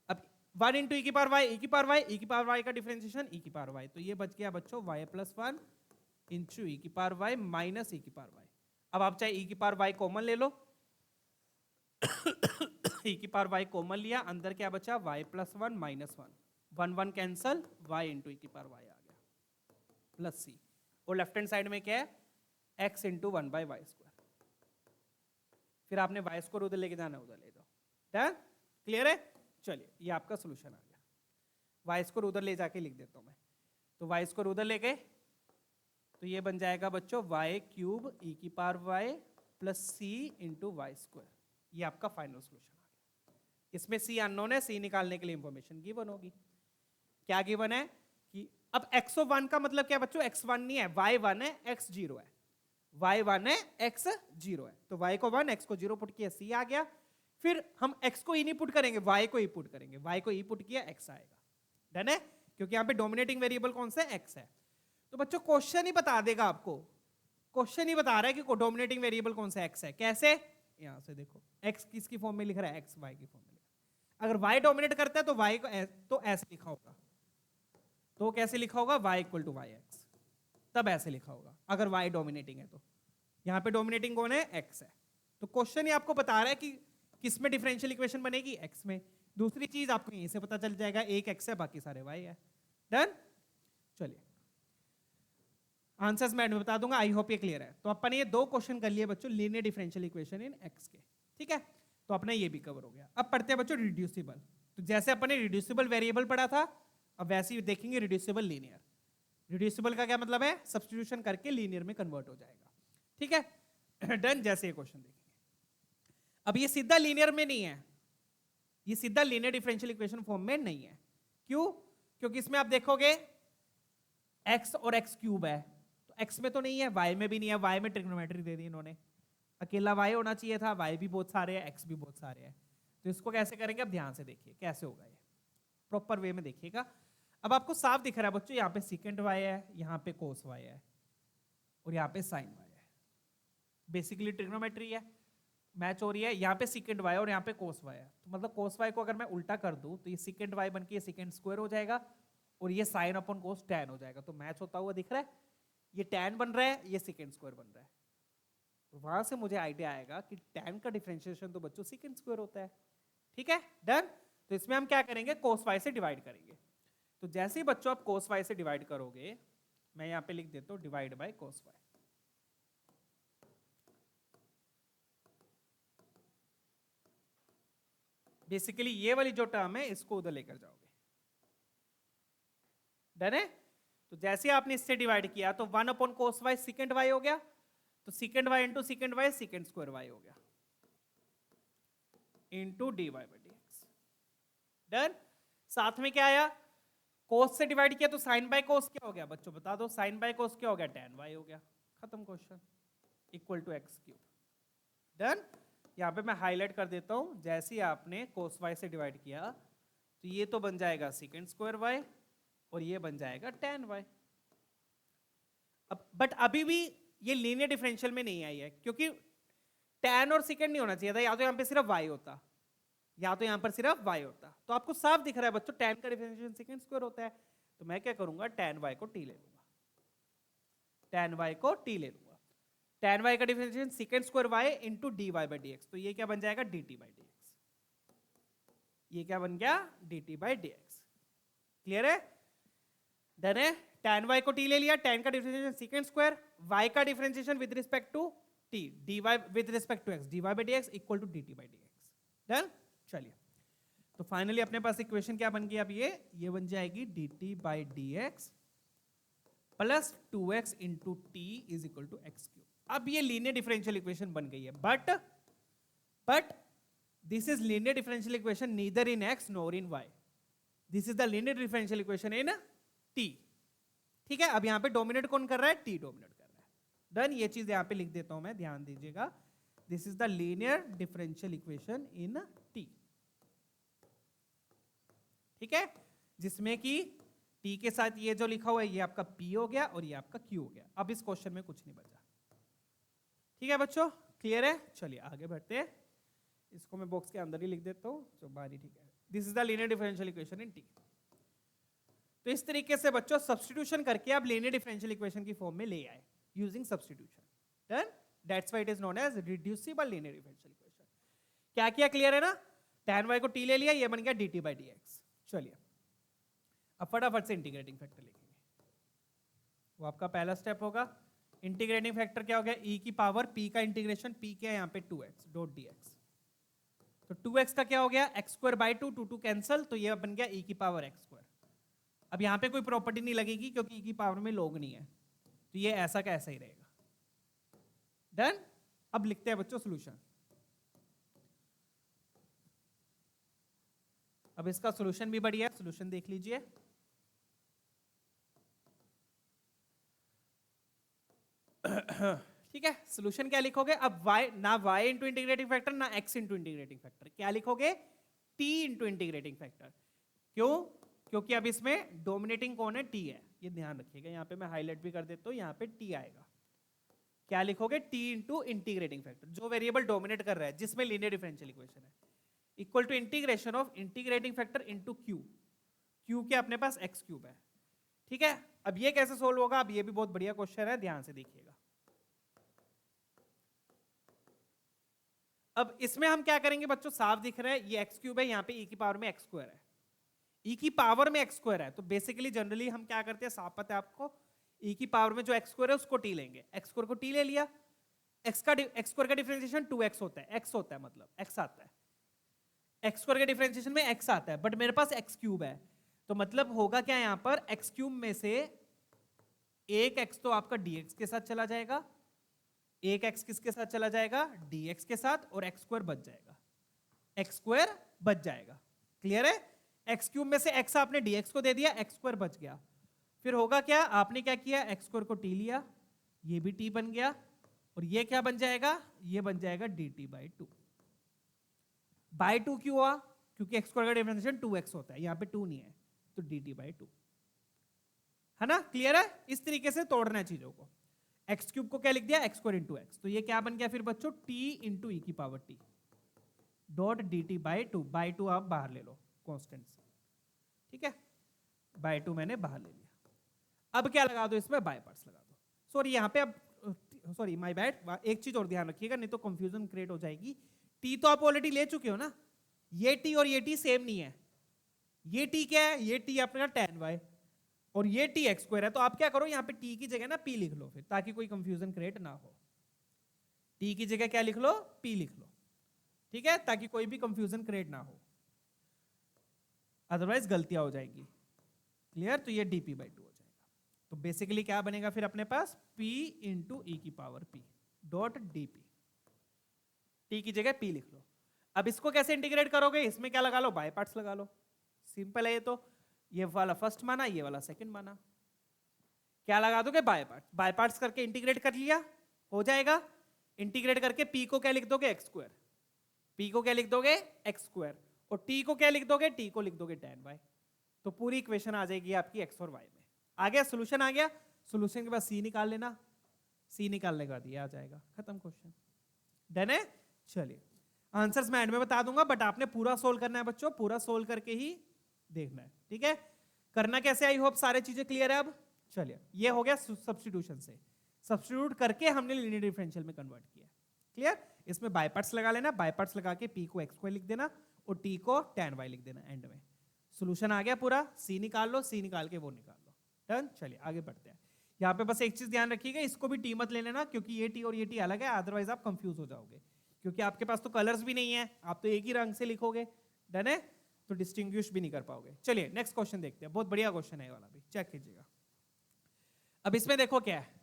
अब 1 इंटू ई की पावर y, ई की पावर y, ई की पावर y का डिफरेंशिएशन ई की पावर y, तो ये बच गया बच्चों y प्लस 1 इंटू ई की पावर वाई माइनस ई की पावर वाई। अब आप चाहे ई की पावर वाई कॉमन ले लो ई की पावर वाई कॉमन लिया, अंदर क्या बचा Y plus one minus one, one one cancel, Y into E की पावर वाई आ गया प्लस सी, और लेफ्ट हैंड साइड में क्या है x into one by y square. फिर आपने वाई स्क्वायर उधर लेके जाना उधर ले जाओ। डन, क्लियर है? चलिए ये आपका सोल्यूशन आ गया। वाई स्क्वायर उधर ले जाके लिख देता हूं मैं, तो वाई स्क्वायर उधर ले गए तो ये बन जाएगा बच्चों वाई क्यूब ई की पावर वाई प्लस सी इंटू वाई स्क्वायर। ये आपका फाइनल सोल्यूशन आ गया। इसमें सी अननोन है, सी निकालने के लिए इंफॉर्मेशन गिवन होगी। क्या गिवन है कि अब x1 का मतलब क्या बच्चों, x1 नहीं है, y1 है, x0 है, y1 है, x0 है, तो y को 1 x को 0 पुट किया c आ गया। फिर हम x को e नहीं पुट करेंगे, y को e पुट करेंगे, y को e पुट किया x आएगा। डन है? क्योंकि यहाँ पे डोमिनेटिंग वेरिएबल कौन सा है, x है। तो बच्चों क्वेश्चन ही बता देगा आपको, क्वेश्चन ही बता रहा है कि डोमिनेटिंग वेरिएबल कौन सा x है। कैसे? यहां से देखो x किसकी फॉर्म में लिख रहा है, x y की फॉर्म में लिख रहा है। अगर y डोमिनेट करता है तो y को तो ऐसे लिखा होगा, तो कैसे लिखा होगा y equal to y x, तब ऐसे लिखा होगा अगर y डोमिनेटिंग है। तो यहाँ पे डोमिनेटिंग कौन है, x है। तो क्वेश्चन ही आपको बता रहा है कि किस में डिफरेंशियल इक्वेशन बनेगी, x में। दूसरी चीज आपको यहीं से पता चल जाएगा, एक x है बाकी सारे y है। डन, चलिए आंसर्स मैं बता दूंगा, आई होप ये क्लियर है। तो अपन ये दो क्वेश्चन कर लिए बच्चों लीनियर डिफरेंशियल इक्वेशन इन x के, ठीक है। तो अपना ये भी कवर हो गया। अब पढ़ते हैं बच्चों रिड्यूसिबल। तो जैसे अपन ने रिड्यूसिबल वेरिएबल पढ़ा था, अब वैसे ही देखेंगे रिड्यूसिबल लीनियर। रिड्यूसिबल का क्या मतलब है, सब्स्टिट्यूशन करके लीनियर में कन्वर्ट हो जाएगा, ठीक है। डन, जैसे ये क्वेश्चन देखेंगे। अब ये सीधा लीनियर में नहीं है, ये सीधा लीनियर डिफरेंशियल इक्वेशन फॉर्म में नहीं है। क्यों? क्योंकि इसमें आप देखोगे x और x क्यूब है, तो x में तो नहीं है, y में भी नहीं है, y में ट्रिग्नोमेट्री दे दी इन्होंने, अकेला y होना चाहिए था, y भी बहुत सारे हैं, x भी बहुत सारे हैं। तो इसको कैसे करेंगे, अब ध्यान से देखिए कैसे होगा, ये प्रॉपर वे में देखिएगा। अब आपको साफ दिख रहा है बच्चों, यहाँ पे सेकेंड y है, यहाँ पे कोस y है, और यहाँ पे साइन y है। बेसिकली ट्रिग्नोमेट्री है, मैच हो रही है। यहाँ पे सेकेंड y और यहाँ पे कोस y है, तो मतलब कोस y को अगर मैं उल्टा कर दूं तो ये सेकेंड y बन के सेकेंड स्क्वायर हो जाएगा, और ये साइन अपॉन कोस tan हो जाएगा। तो मैच होता हुआ दिख रहा है, ये tan बन रहा है, ये सेकेंड स्क्वायर बन रहा है। तो वहां से मुझे आइडिया आएगा कि tan का डिफरेंशिएशन तो बच्चों सेकेंड स्क्वायर होता है, ठीक है। डन। तो इसमें हम क्या करेंगे, कोस y से डिवाइड करेंगे। तो जैसे ही बच्चों आप कोस y से डिवाइड करोगे, मैं यहाँ पे लिख देता हूँ divide by cos y। Basically ये वाली जो टर्म है इसको उधर लेकर जाओगे। डन है? तो जैसे आपने इससे डिवाइड किया तो 1 upon cos y second y हो गया, तो second y into second y second square y हो गया into D Y by D x. Done. साथ में क्या आया, कोस से डिवाइड किया तो साइन बाय कोस क्या हो गया बच्चों, बता दो, साइन बाय कोस क्या हो गया, tan y हो गया। खत्म question, equal to x cube. Done. यहाँ पे मैं हाईलाइट कर देता हूं, जैसे ही आपने कोस y से डिवाइड किया तो ये तो बन जाएगा सेकेंड स्क्वायर y, और ये बन जाएगा tan y। अब बट अभी भी ये लीनियर डिफरेंशियल में नहीं आई है, क्योंकि tan और सेकेंड नहीं होना चाहिए था, या तो यहाँ पे सिर्फ y होता, या तो यहाँ पर सिर्फ y होता। तो आपको साफ दिख रहा है बच्चों tan का डिफरेंशिएशन सेकेंड स्क्वायर होता है, तो मैं क्या करूंगा, tan y को t ले लूंगा, tan y को t ले लूंगा। tan y का differentiation second square y into D Y by D x, तो ये क्या बन जाएगा, dt बाई डी एक्स। ये क्या बन गया, dt by D x. Clear है? डन है? tan y को t ले लिया, tan का डिफरेंशिएशन सेकेंड स्क्वायर, y का differentiation with respect to t, dy with respect to x, dy by D x equal to dt by D x. Done. चलिए, तो finally अपने पास इक्वेशन क्या बन गई, अब ये बन जाएगी dt by D x plus 2x into t is equal to x cube. अब ये लीनियर डिफरेंशियल इक्वेशन बन गई है, but this is linear differential equation neither in x nor in y। This is the linear differential equation in t, ठीक है। अब यहाँ पे डोमिनेट कौन कर रहा है, t डोमिनेट कर रहा है। डन। ये चीज यहाँ पे लिख देता हूं मैं, ध्यान दीजिएगा, this is the linear differential equation in t, ठीक है, जिसमें कि t के साथ ये जो लिखा हुआ है ये आपका p हो गया और ये आपका q हो गया। अब इस क्वेश्चन में कुछ नहीं बचा, ठीक है बच्चों, क्लियर है? चलिए आगे बढ़ते हैं, इसको मैं बॉक्स के अंदर ही लिख देता हूं, तो बारी ठीक है। This is the linear differential equation in t। तो इस तरीके से बच्चों सब्स्टिट्यूशन करके आप लीनियर डिफरेंशियल इक्वेशन की फॉर्म में ले आए using substitution. Done, that's why it is known as reducible linear differential equation. क्या किया, क्लियर है ना? tan y को t ले लिया, ये बन गया dt by dx। चलिए अब फटाफट से इंटीग्रेटिंग फैक्टर लिखेंगे। वो आपका पहला स्टेप होगा। इंटीग्रेटिंग फैक्टर क्या हो गया, e की पावर p का इंटीग्रेशन, p क्या है यहाँ पे 2x डॉट dx। तो 2x का क्या हो गया, x स्क्वायर बाई 2, 2 कैंसल, तो ये बन गया e की पावर x स्क्वायर। अब यहाँ पे कोई प्रॉपर्टी नहीं लगेगी क्योंकि e की पावर में log नहीं है, तो ये ऐसा का ऐसा ही रहेगा। डन। अब लिखते हैं बच्चों सॉल्यूशन। अब इसका सॉल्यूशन भी बढ़िया है, सॉल्यूशन देख लीजिए। ठीक है, सॉल्यूशन क्या लिखोगे अब, y ना y इंटू इंटीग्रेटिंग फैक्टर ना x इंटू इंटीग्रेटिंग फैक्टर, क्या लिखोगे t इंटू इंटीग्रेटिंग फैक्टर। क्यों? क्योंकि अब इसमें डोमिनेटिंग कौन है, t है, ये ध्यान रखिएगा। यहाँ पे मैं हाईलाइट भी कर देता हूँ, यहाँ पे t आएगा। क्या लिखोगे, t इंटू इंटीग्रेटिंग फैक्टर, जो वेरिएबल डोमिनेट कर रहा है जिसमें लीनियर डिफरेंशियल इक्वेशन है, equal to integration of integrating factor into q। q के अपने पास x क्यूब है। ठीक है, अब ये कैसे सोल्व होगा, अब ये भी बहुत बढ़िया क्वेश्चन है, ध्यान से देखिएगा। अब इसमें हम क्या करेंगे बच्चों, साफ दिख रहा है ये x क्यूब है, यहाँ पे e की पावर में x स्क्वायर है, e की पावर में x स्क्वायर है। तो बेसिकली जनरली हम क्या करते हैं, साफ पता है आपको, e की पावर में जो x स्क्वायर है उसको t लेंगे, x स्क्वायर को t ले लिया, x स्क्वायर का डिफरेंशिएशन 2x होता है, x होता है मतलब x आता है, x स्क्वायर के डिफरेंशिएशन में x आता है, बट मेरे पास x क्यूब है, तो मतलब होगा क्या यहाँ पर, x क्यूब में से एक x तो आपका dx के साथ चला जाएगा, एक x किसके साथ चला जाएगा, dx के साथ, और x स्क्वायर बच जाएगा, x स्क्वायर बच जाएगा। क्लियर है? x क्यूब में से x आपने dx को दे दिया, x स्क्वायर बच गया। फिर होगा क्या, आपने क्या किया, x स्क्वायर को t लिया, ये भी t बन गया, और ये क्या बन जाएगा, ये बन जाएगा dt बाई 2। बाई 2 क्यों हुआ, क्योंकि x स्क्वायर का डिफरेंशिएशन 2x होता है, यहाँ पे 2 नहीं है, तो dt बाई 2 है ना। क्लियर है? इस तरीके से तोड़ना है चीजों को। x क्यूब को क्या लिख दिया, x स्क्वायर इंटू एक्स, तो ये क्या बन गया फिर बच्चों, t इंटू ई की power t dot dt by 2। By 2 आप बाहर ले लो कॉन्स्टेंट से, ठीक है, बाई 2 मैंने बाहर ले लिया। अब क्या लगा दो इसमें, बाय पार्ट्स लगा दो। सॉरी यहाँ पे अब, सॉरी माय बैड, एक चीज और ध्यान रखिएगा नहीं तो कंफ्यूजन क्रिएट हो जाएगी। t तो आप ऑलरेडी ले चुके हो ना, ये t और ये t सेम नहीं है। ये t क्या है, ये t अपना tan y, और ये t x स्क्वायर है, तो आप क्या करो, यहाँ पे t की जगह ना p लिख लो फिर, ताकि कोई कंफ्यूजन क्रिएट ना हो। t की जगह क्या लिख लो, p लिख लो, ठीक है, ताकि कोई भी कंफ्यूजन क्रिएट ना हो, अदरवाइज गलतियां हो जाएगी। क्लियर? तो ये dp बाई 2 हो जाएगा। तो बेसिकली क्या बनेगा फिर अपने पास, p इंटू ई की power p dot dp, t की जगह p लिख लो। अब इसको कैसे इंटीग्रेट करोगे, इसमें क्या लगा लो, बाय पार्ट्स लगा लो, सिंपल है ये तो। ये वाला फर्स्ट माना, ये वाला सेकंड माना, क्या लगा दोगे, बाय पार्ट्स। बाय पार्ट्स करके इंटीग्रेट कर लिया, हो जाएगा। इंटीग्रेट करके p को क्या लिख दोगे, x स्क्वायर, p को क्या लिख दोगे, x स्क्वायर, और t को क्या लिख दोगे, t को लिख दोगे tan y। तो पूरी इक्वेशन आ जाएगी आपकी x और y में। आ गया सॉल्यूशन, आ गया। सॉल्यूशन के बाद c निकाल लेना, c निकालने के बाद ये आ जाएगा, खत्म क्वेश्चन। डन है? चलिए आंसर्स मैं एंड में बता दूंगा, बट आपने पूरा सोल्व करना है बच्चों, पूरा सोल्व करके ही देखना है, ठीक है। करना कैसे, आई होप सारे चीजें क्लियर है। अब चलिए, ये हो गया सब्स्टिट्यूशन से, सब्स्टिट्यूट करके हमने लीनियर डिफरेंशियल में कन्वर्ट किया। क्लियर? इसमें बाय पार्ट्स लगा लेना, बाय पार्ट्स लगा के p को x स्क्वायर लिख देना और t को tan y लिख देना एंड में। सॉल्यूशन आ गया पूरा, c निकाल लो, c निकाल के वो निकाल लो। डन। चलिए आगे बढ़ते हैं। यहाँ पे बस एक चीज ध्यान रखिएगा, इसको भी t मत ले लेना, क्योंकि ये t और ये t अलग है, अदरवाइज आप कंफ्यूज हो जाओगे, क्योंकि आपके पास तो कलर्स भी नहीं है, आप तो एक ही रंग से लिखोगे। डन है? तो डिस्टिंग्विश भी नहीं कर पाओगे। चलिए नेक्स्ट क्वेश्चन देखते हैं, बहुत बढ़िया क्वेश्चन है ये वाला भी, चेक कीजिएगा। अब इसमें देखो क्या है,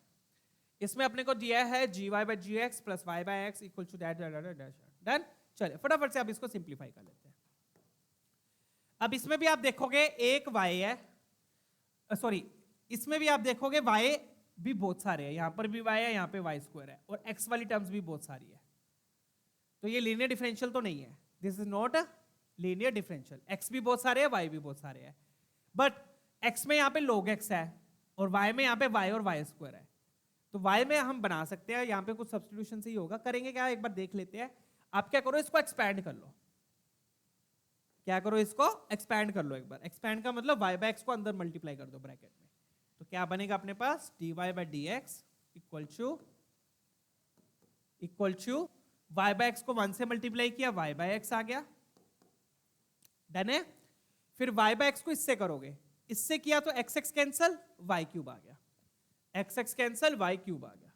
इसमें अपने को दिया है gy by g x plus y by x equal to that. Done. चलिए फटाफट से अब इसको सिंप्लीफाई कर लेते हैं। अब इसमें भी आप देखोगे एक y है, सॉरी इसमें भी आप देखोगे y भी बहुत सारे हैं, यहां पर भी y है, यहां पे y स्क्वायर है, और x वाली टर्म्स भी बहुत सारी है। तो ये लीनियर डिफरेंशियल तो नहीं है, this is not linear differential. x भी बहुत सारे हैं, y भी बहुत सारे हैं, बट x में यहाँ पे log x है और y में यहाँ पे y और y स्क्वायर है। तो y में हम बना सकते हैं, यहाँ पे कुछ सब्स्टिट्यूशन से ही होगा। करेंगे क्या, एक बार देख लेते हैं। आप क्या करो, इसको एक्सपैंड कर लो, क्या करो, इसको एक्सपैंड कर लो एक बार। एक्सपैंड का मतलब y बाय एक्स को अंदर मल्टीप्लाई कर दो ब्रैकेट में, तो क्या बनेगा अपने पास dy by D x equal to y by x को 1 से मल्टीप्लाई किया, y बाय एक्स आ गया। डन है। फिर y बाय एक्स को इससे करोगे, इससे किया तो x x cancel, y cube आ गया, x x cancel, y cube आ गया,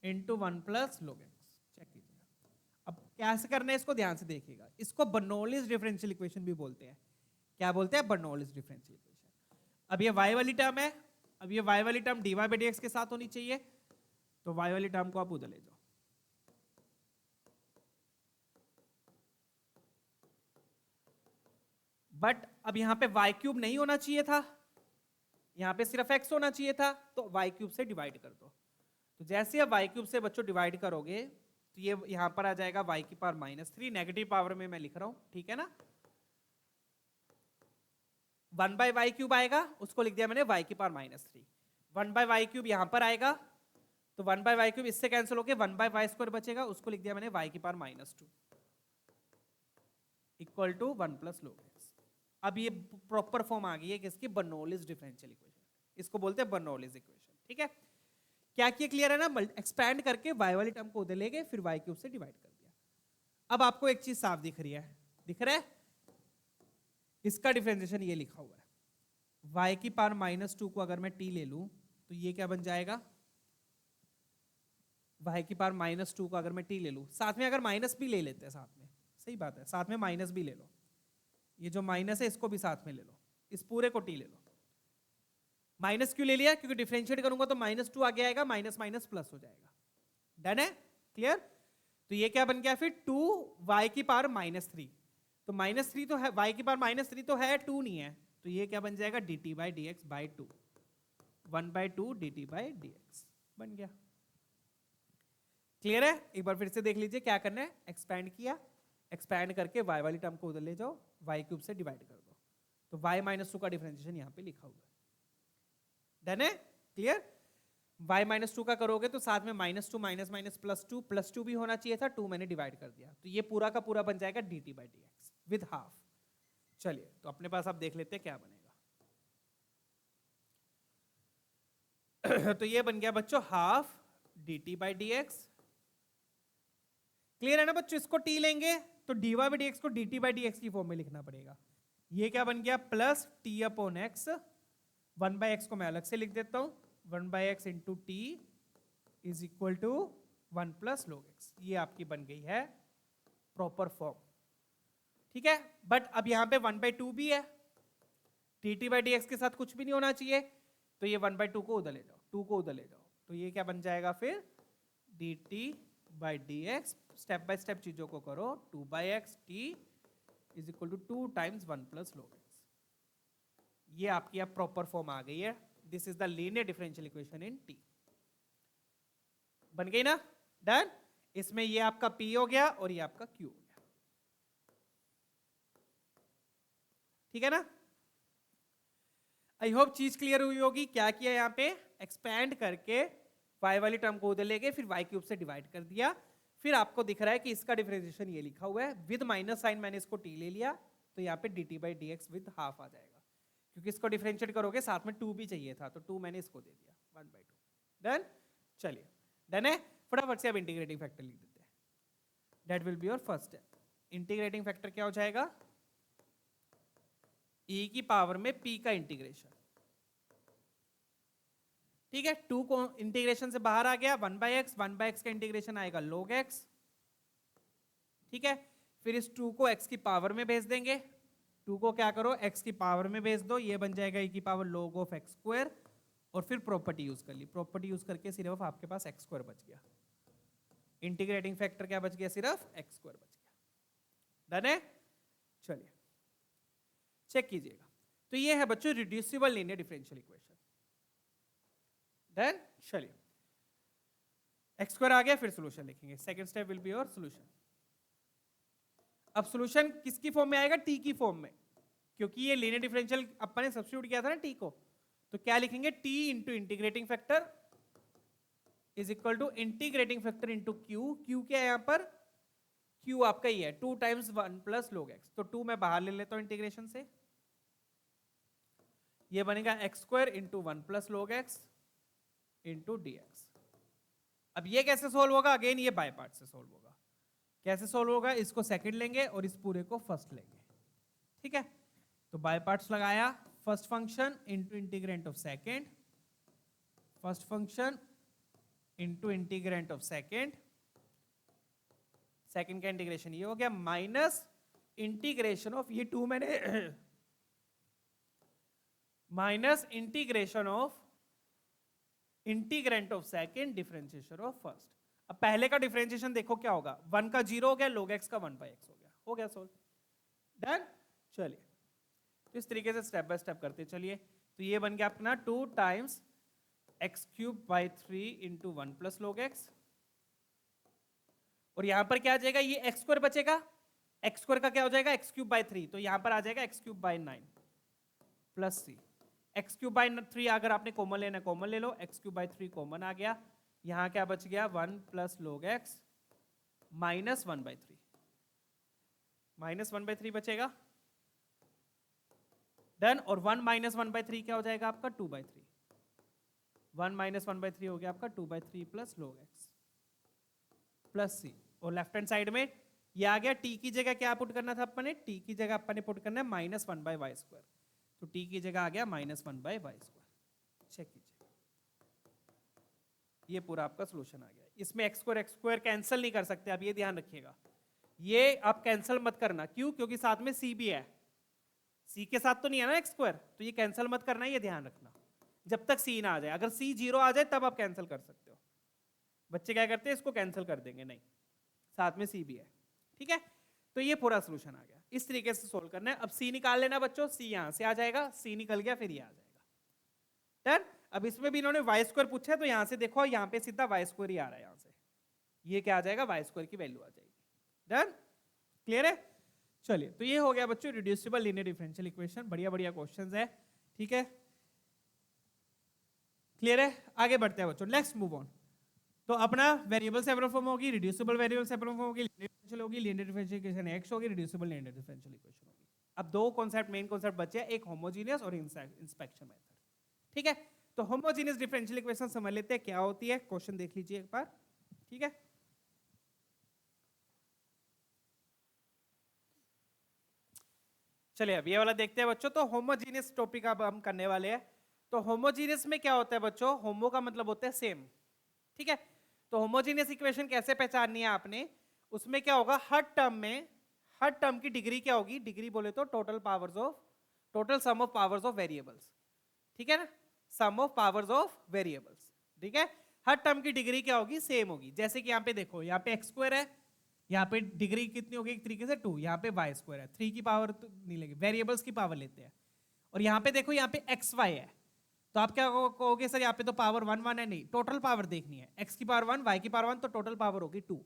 into 1 plus log x। Check कीजिएगा। अब कैसे करना है इसको ध्यान से देखिएगा। इसको बर्नौलीज डिफरेंशियल इक्वेशन भी बोलते हैं। क्या बोलते हैं? Bernoulli's differential equation. अब ये y वाली टर्म है, अब ये y वाली term dy by D x के साथ होनी चाहिए, तो y वाली टर्म को आप उधर ले जाओ। बट अब यहां पे y क्यूब नहीं होना चाहिए था, यहां पे सिर्फ x होना चाहिए था, तो y क्यूब से डिवाइड कर दो। तो जैसे अब y क्यूब से बच्चों डिवाइड करोगे तो ये यहां पर आ जाएगा y की पावर -3, नेगेटिव पावर में मैं लिख रहा हूं, ठीक है ना। 1 बाई वाई क्यूब आएगा, उसको लिख दिया मैंने y की पावर -3। 1 बाई वाई क्यूब यहां पर आएगा, तो 1 बाई वाई क्यूब इससे कैंसिल होकर 1 बाई वाई स्क्वायर बचेगा, उसको लिख दिया मैंने y की power -2 equal to 1 plus log x। अब ये प्रॉपर फॉर्म आ गई है किसकी? Bernoulli's differential equation. इसको बोलते हैं बर्नौलीज इक्वेशन, ठीक है। क्या किया? क्लियर है ना। एक्सपैंड करके y वाली टर्म को उधर ले गए, फिर y क्यूब से डिवाइड कर दिया। अब आपको एक चीज साफ दिख रही है, दिख रहा है? इसका डिफरेंशिएशन ये लिखा हुआ है, y की पावर -2 को अगर मैं t ले लूं तो ये क्या बन जाएगा? y की पावर -2 को अगर मैं t ले लूं, साथ में अगर माइनस भी ले लेते हैं साथ में, सही बात है, साथ में माइनस भी ले लो, ये जो माइनस है इसको भी साथ में ले लो, इस पूरे को t ले लो। माइनस क्यों ले लिया? क्योंकि डिफरेंशिएट करूंगा तो -2 आगे आएगा, माइनस माइनस प्लस हो जाएगा। डन है? क्लियर? तो ये क्या बन गया फिर? 2y की पावर -3, तो -3 तो है, y की पावर -3 तो है, 2 नहीं है, तो ये क्या बन जाएगा? dt by D x by 2, 1/2 dt by D x बन गया। क्लियर है? एक बार फिर से देख लीजिए क्या करना है। एक्सपैंड किया, एक्सपैंड करके y वाली टर्म को उधर ले जाओ, y क्यूब से डिवाइड कर दो, तो y -2 का डिफरेंशिएशन यहाँ पे लिखा हुआ है। डन है? क्लियर? y -2 का करोगे तो साथ में -2 माइनस माइनस +2 भी होना चाहिए था, 2 मैंने डिवाइड कर दिया, तो ये पूरा का पूरा बन जाएगा dt by D X with half. चलिए तो अपने पास आप देख लेते हैं क्या बनेगा। तो ये बन गया बच्चों half dt by D x. Clear है ना बच्चों? इसको t लेंगे तो dy बाई डी एक्स को dt बाई डी एक्स की फॉर्म में लिखना पड़ेगा। ये क्या बन गया? Plus t upon x, 1 by x को मैं अलग से लिख देता हूं, 1 by x into t is equal to 1 plus log x। ये आपकी बन गई है प्रॉपर फॉर्म, ठीक है। बट अब यहां पे 1/2 भी है, dt बाई डी एक्स के साथ कुछ भी नहीं होना चाहिए, तो ये 1/2 को उधर ले जाओ, 2 को उधर ले जाओ, तो ये क्या बन जाएगा फिर? dt by D x, step by step चीजों को करो, 2 by x t is equal to 2 times 1 plus log x। ये आपकी अब प्रॉपर फॉर्म आ गई है। This is the linear differential equation in T. बन गई ना? डन। इसमें ये आपका P हो गया और ये आपका Q हो गया, ठीक है ना। आई होप चीज क्लियर हुई होगी। क्या किया यहाँ पे? एक्सपैंड करके y वाली टर्म को उधर ले गए, फिर y क्यूब से डिवाइड कर दिया, फिर आपको दिख रहा है कि इसका डिफरेंशिएशन ये लिखा हुआ है, विद माइनस साइन मैंने इसको t ले लिया, तो यहाँ पे dt by D X with half आ जाएगा, क्योंकि इसको डिफरेंशिएट करोगे साथ में 2 भी चाहिए था, तो 2 मैंने इसको दे दिया, 1/2। डन? चलिए डन है। फटाफट से अब इंटीग्रेटिंग फैक्टर लिख देते हैं। That will be your first step. Integrating factor क्या हो जाएगा? e की पावर में p का इंटीग्रेशन, ठीक है। 2 को इंटीग्रेशन से बाहर आ गया, 1 बाई एक्स का इंटीग्रेशन आएगा log x, ठीक है। फिर इस 2 को x की पावर में भेज देंगे, 2 को क्या करो? x की पावर में भेज दो, ये बन जाएगा e की power log of x square, और फिर प्रॉपर्टी यूज कर ली, प्रॉपर्टी यूज करके सिर्फ आपके पास x स्क्वायर बच गया। इंटीग्रेटिंग फैक्टर क्या बच गया? सिर्फ x स्क्वायर बच गया। डन है? चलिए चेक कीजिएगा। तो ये है बच्चों reducible linear differential equation. Done? चलिए x स्क्वायर आ गया, फिर सॉल्यूशन लिखेंगे। Second step will be your solution. अब सॉल्यूशन किसकी फॉर्म में आएगा? t की फॉर्म में, क्योंकि ये लीनियर डिफरेंशियल अपन ने सब्स्टिट्यूट किया था ना t को, तो क्या लिखेंगे? t into integrating factor is equal to integrating factor into q। q क्या है यहाँ पर? क्यू आपका ही है 2 टाइम्स 1 प्लस log x, तो 2 मैं बाहर ले लेता हूं इंटीग्रेशन से, ये बनेगा x square into 1 plus log x into dx। अब ये कैसे सोल्व होगा, अगेन ये बाय पार्ट से सोल्व होगा। कैसे सोल्व होगा, इसको सेकंड लेंगे और इस पूरे को फर्स्ट लेंगे, ठीक है। तो बाय पार्ट्स लगाया, first function into integrant of second, first function into integrant of second, second का इंटीग्रेशन ये हो गया, माइनस इंटीग्रेशन ऑफ ये 2 मैंने minus integration of integrant of second differentiation of first. अब पहले का डिफरेंशिएशन देखो क्या होगा, 1 का 0 हो गया, log x का 1/x हो गया सोल्व, डन। चलिए तो इस तरीके से स्टेप बाय स्टेप करते चलिए। तो ये बन गया अपना 2 times x³/3 into 1 plus log x, और यहां पर क्या आ जाएगा, ये x² बचेगा, x² का क्या हो जाएगा x³/3, तो यहां पर आ जाएगा x³/9 प्लस c। x³/3 अगर आपने कॉमन लेना कॉमन ले लो, x³/3 कॉमन आ गया, यहां क्या बच गया 1 plus log x minus 1/3, minus 1/3 बचेगा, डन। और 1 माइनस 1/3 क्या हो जाएगा आपका 2/3, 1 माइनस 1/3 हो गया आपका 2/3 plus log x plus c। और लेफ्ट हैंड साइड में ये आ गया, t की जगह क्या पुट करना था अपन ने, t की जगह अपन ने पुट करना है -1/y², तो t की जगह आ गया -1/y²। चेक कीजिए, ये पूरा आपका सोल्यूशन आ गया। इसमें x² कैंसिल नहीं कर सकते, आप ये ध्यान रखिएगा, ये आप कैंसिल मत करना, क्यों, क्योंकि साथ में c भी है, c के साथ तो नहीं है ना x², तो ये कैंसिल मत करना, ये ध्यान रखना जब तक c ना आ जाए। अगर c 0 आ जाए तब आप कैंसिल कर सकते हो। बच्चे क्या करते हैं, इसको कैंसिल कर देंगे, नहीं साथ में c भी है, ठीक है। तो ये पूरा सोल्यूशन आ गया, इस तरीके से सोल्व करना है। अब c निकाल लेना बच्चों, c यहां से आ जाएगा, c निकल गया, फिर ये आ जाएगा, डन। अब इसमें भी इन्होंने y² पूछा है, तो यहां से देखो यहाँ पे सीधा y² ही आ रहा है, यहां से ये क्या आ जाएगा y² की वैल्यू आ जाएगी, डन, क्लियर है। चलिए तो ये हो गया बच्चों रिड्यूसिबल लीनियर डिफरेंशियल इक्वेशन, बढ़िया बढ़िया क्वेश्चंस है, ठीक है, क्लियर है। आगे बढ़ते हैं बच्चों, नेक्स्ट मूव ऑन। तो अपना वेरिएबल सेपरेट फॉर्म होगी, रिड्यूसिबल वेरिएबल सेपरेट फॉर्म होगी, लीनियर डिफरेंशियल होगी, लीनियर डिफरेंशियल इक्वेशन x होगी, रिड्यूसिबल लीनियर डिफरेंशियल इक्वेशन होगी। अब दो कॉन्सेप्ट, मेन कॉन्सेप्ट बचे हैं, एक होमोजेनियस और इंस्पेक्शन मेथड, ठीक है। तो होमोजेनियस डिफरेंशियल इक्वेशन समझ लेते हैं क्या होती है, क्वेश्चन देख लीजिए एक बार, ठीक है। चलिए अब ये वाला देखते हैं बच्चों। तो होमोजेनियस टॉपिक अब हम करने वाले हैं। तो होमोजेनियस में क्या होता है बच्चों, होमो का मतलब होता है सेम, ठीक है। तो होमोजेनियस इक्वेशन कैसे पहचाननी है आपने, उसमें क्या होगा, हर टर्म की डिग्री क्या होगी, डिग्री बोले तो total sum of powers of variables, ठीक है ना, सम ऑफ पावर्स ऑफ वेरिएबल्स, ठीक है। हर टर्म की डिग्री क्या होगी, सेम होगी। जैसे कि यहाँ पे देखो, यहाँ पे x² है, यहाँ पे डिग्री कितनी होगी एक तरीके से 2, यहाँ पे y² है, 3 की पावर तो नहीं लेंगे, वेरिएबल्स की पावर लेते हैं। और यहाँ पे देखो, यहाँ पे xy है, तो आप क्या कहोगे सर यहाँ पे तो पावर 1 1 है, नहीं, टोटल पावर देखनी है, x की पावर 1 y की पावर 1, तो टोटल पावर होगी 2।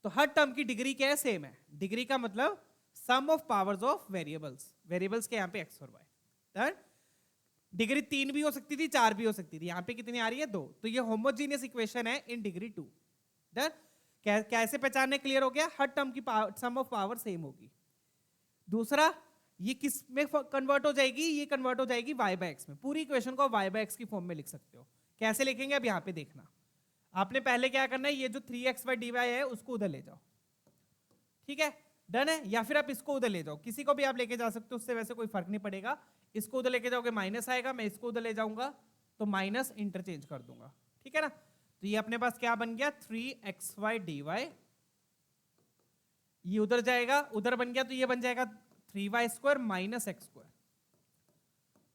तो हर टर्म की डिग्री क्या है, सेम है। डिग्री का मतलब सम ऑफ पावर्स ऑफ वेरिएबल्स के यहाँ पे x और y। डिग्री 3 भी हो सकती थी, 4 भी हो सकती थी, यहाँ पे कितनी आ रही है 2। तो ये होमोजेनियस इक्वेशन है इन डिग्री 2। डन, कैसे पहचानने, क्लियर हो गया, हर टर्म की सम ऑफ पावर सेम होगी। दूसरा, ये किस में कन्वर्ट हो जाएगी, ये कन्वर्ट हो जाएगी y/x में। पूरी इक्वेशन को y/x की फॉर्म में लिख सकते हो। कैसे लिखेंगे अब यहाँ पे देखना, आपने पहले क्या करना है, ये जो 3x/dy है उसको उधर ले जाओ, ठीक है, डन है। या फिर आप इसको उधर ले जाओ, किसी को भी आप लेके जा सकते हो, उससे वैसे कोई फर्क नहीं पड़ेगा। इसको उधर लेके जाओगे माइनस आएगा, मैं इसको उधर ले जाऊंगा तो माइनस इंटरचेंज कर दूंगा, ठीक है ना। तो ये अपने पास क्या बन गया, 3xy/dy, ये उधर जाएगा, उधर बन गया, तो ये बन जाएगा 3y² माइनस x²।